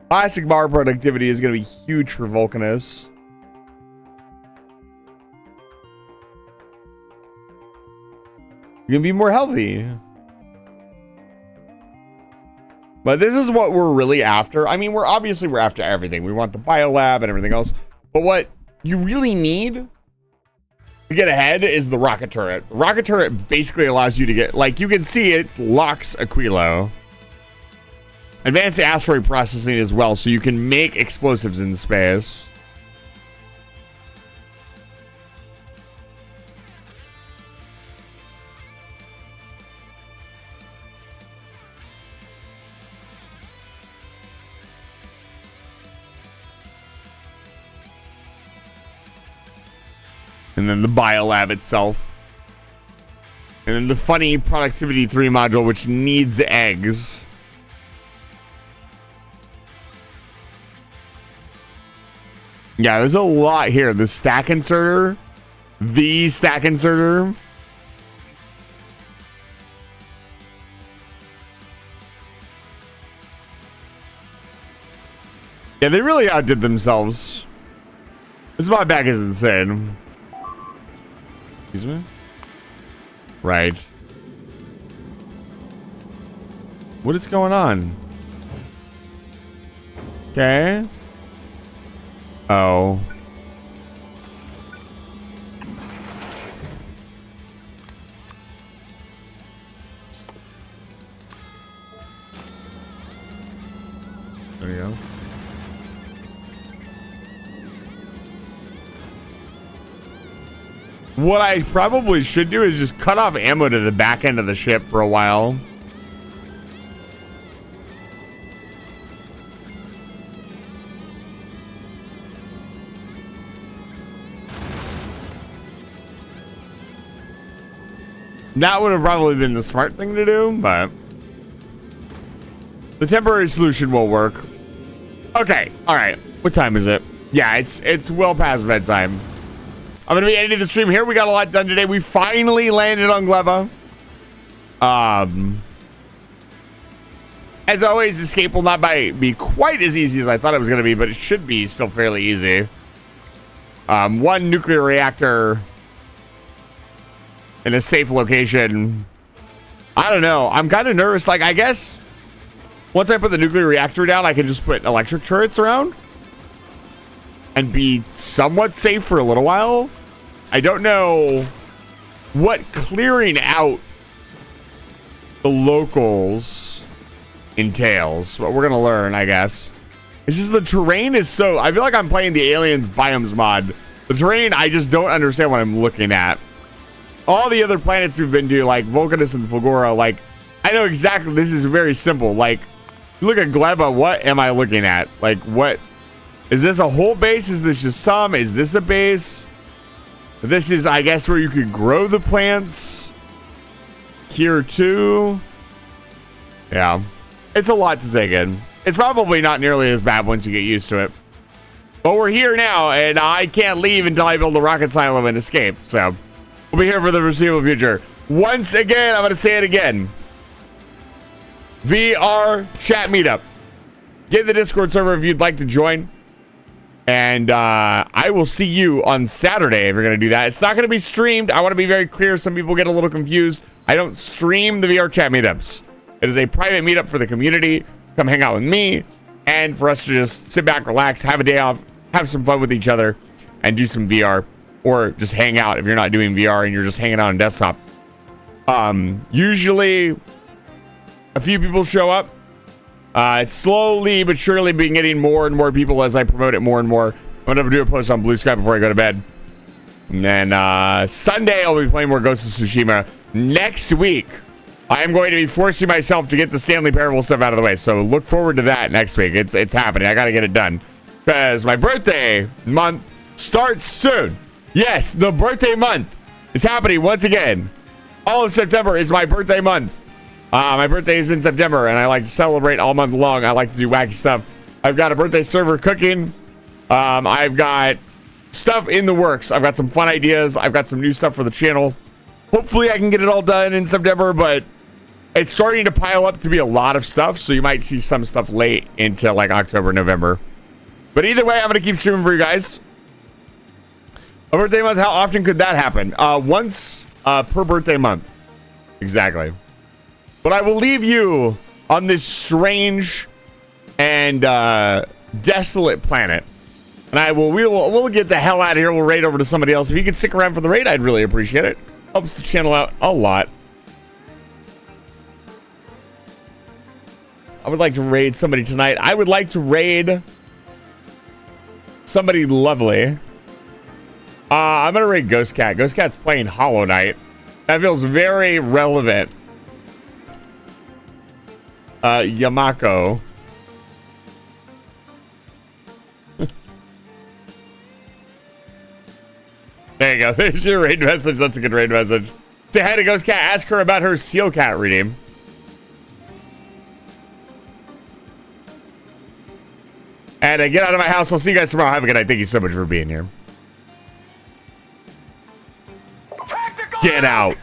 Plastic bar productivity is going to be huge for Vulcanus. You're going to be more healthy. But this is what we're really after. I mean, we're after everything. We want the biolab and everything else. But what you really need to get ahead is the rocket turret. The rocket turret basically allows you to get, like, you can see it locks Aquilo. Advanced asteroid processing as well, so you can make explosives in space. And then the biolab itself. And then the funny productivity 3 module, which needs eggs. Yeah, there's a lot here. The stack inserter. The stack inserter. Yeah, they really outdid themselves. This my back is insane. Excuse me? Right. What is going on? Okay. Oh. There we go. What I probably should do is just cut off ammo to the back end of the ship for a while. That would have probably been the smart thing to do, but the temporary solution will work. Okay, all right. What time is it? Yeah, it's well past bedtime. I'm gonna be ending the stream here. We got a lot done today. We finally landed on Gleba. As always, escape will not be quite as easy as I thought it was going to be, but it should be still fairly easy. One nuclear reactor in a safe location. I don't know. I'm kind of nervous. Like, I guess once I put the nuclear reactor down, I can just put electric turrets around and be somewhat safe for a little while. I don't know what clearing out the locals entails, but we're gonna learn, I guess. It's just the terrain is so, I feel like I'm playing the Aliens Biomes mod. The terrain, I just don't understand what I'm looking at. All the other planets we've been to, like Vulcanus and Fulgora, like, I know exactly, this is very simple. Like, look at Gleba, what am I looking at? Like, what? Is this a whole base? Is this just some? Is this a base? This is, I guess, where you could grow the plants. Here, too. Yeah. It's a lot to take in. It's probably not nearly as bad once you get used to it. But we're here now, and I can't leave until I build a rocket silo and escape. So, we'll be here for the foreseeable future. Once again, I'm going to say it again. VR chat meetup. Get the Discord server if you'd like to join. And I will see you on Saturday if you're going to do that. It's not going to be streamed. I want to be very clear. Some people get a little confused. I don't stream the VR chat meetups. It is a private meetup for the community. Come hang out with me and for us to just sit back, relax, have a day off, have some fun with each other, and do some VR. Or just hang out if you're not doing VR and you're just hanging out on desktop. Usually, a few people show up. It's slowly but surely been getting more and more people as I promote it more and more. I'm going to do a post on Blue Sky before I go to bed. And then Sunday, I'll be playing more Ghost of Tsushima. Next week, I am going to be forcing myself to get the Stanley Parable stuff out of the way. So look forward to that next week. It's happening. I got to get it done. Because my birthday month starts soon. Yes, the birthday month is happening once again. All of September is my birthday month. My birthday is in September, and I like to celebrate all month long. I like to do wacky stuff. I've got a birthday server cooking. I've got stuff in the works. I've got some fun ideas. I've got some new stuff for the channel. Hopefully, I can get it all done in September, but it's starting to pile up to be a lot of stuff, so you might see some stuff late into like October, November. But either way, I'm going to keep streaming for you guys. A birthday month, how often could that happen? Once per birthday month. Exactly. But I will leave you on this strange and desolate planet. And we'll get the hell out of here. We'll raid over to somebody else. If you could stick around for the raid, I'd really appreciate it. Helps the channel out a lot. I would like to raid somebody tonight. I would like to raid somebody lovely. I'm going to raid Ghost Cat. Ghost Cat's playing Hollow Knight. That feels very relevant. Yamako. There you go. There's your raid message. That's a good raid message. Say hi to Ghost Cat. Ask her about her Seal Cat redeem. And get out of my house. I'll see you guys tomorrow. Have a good night. Thank you so much for being here. Get out.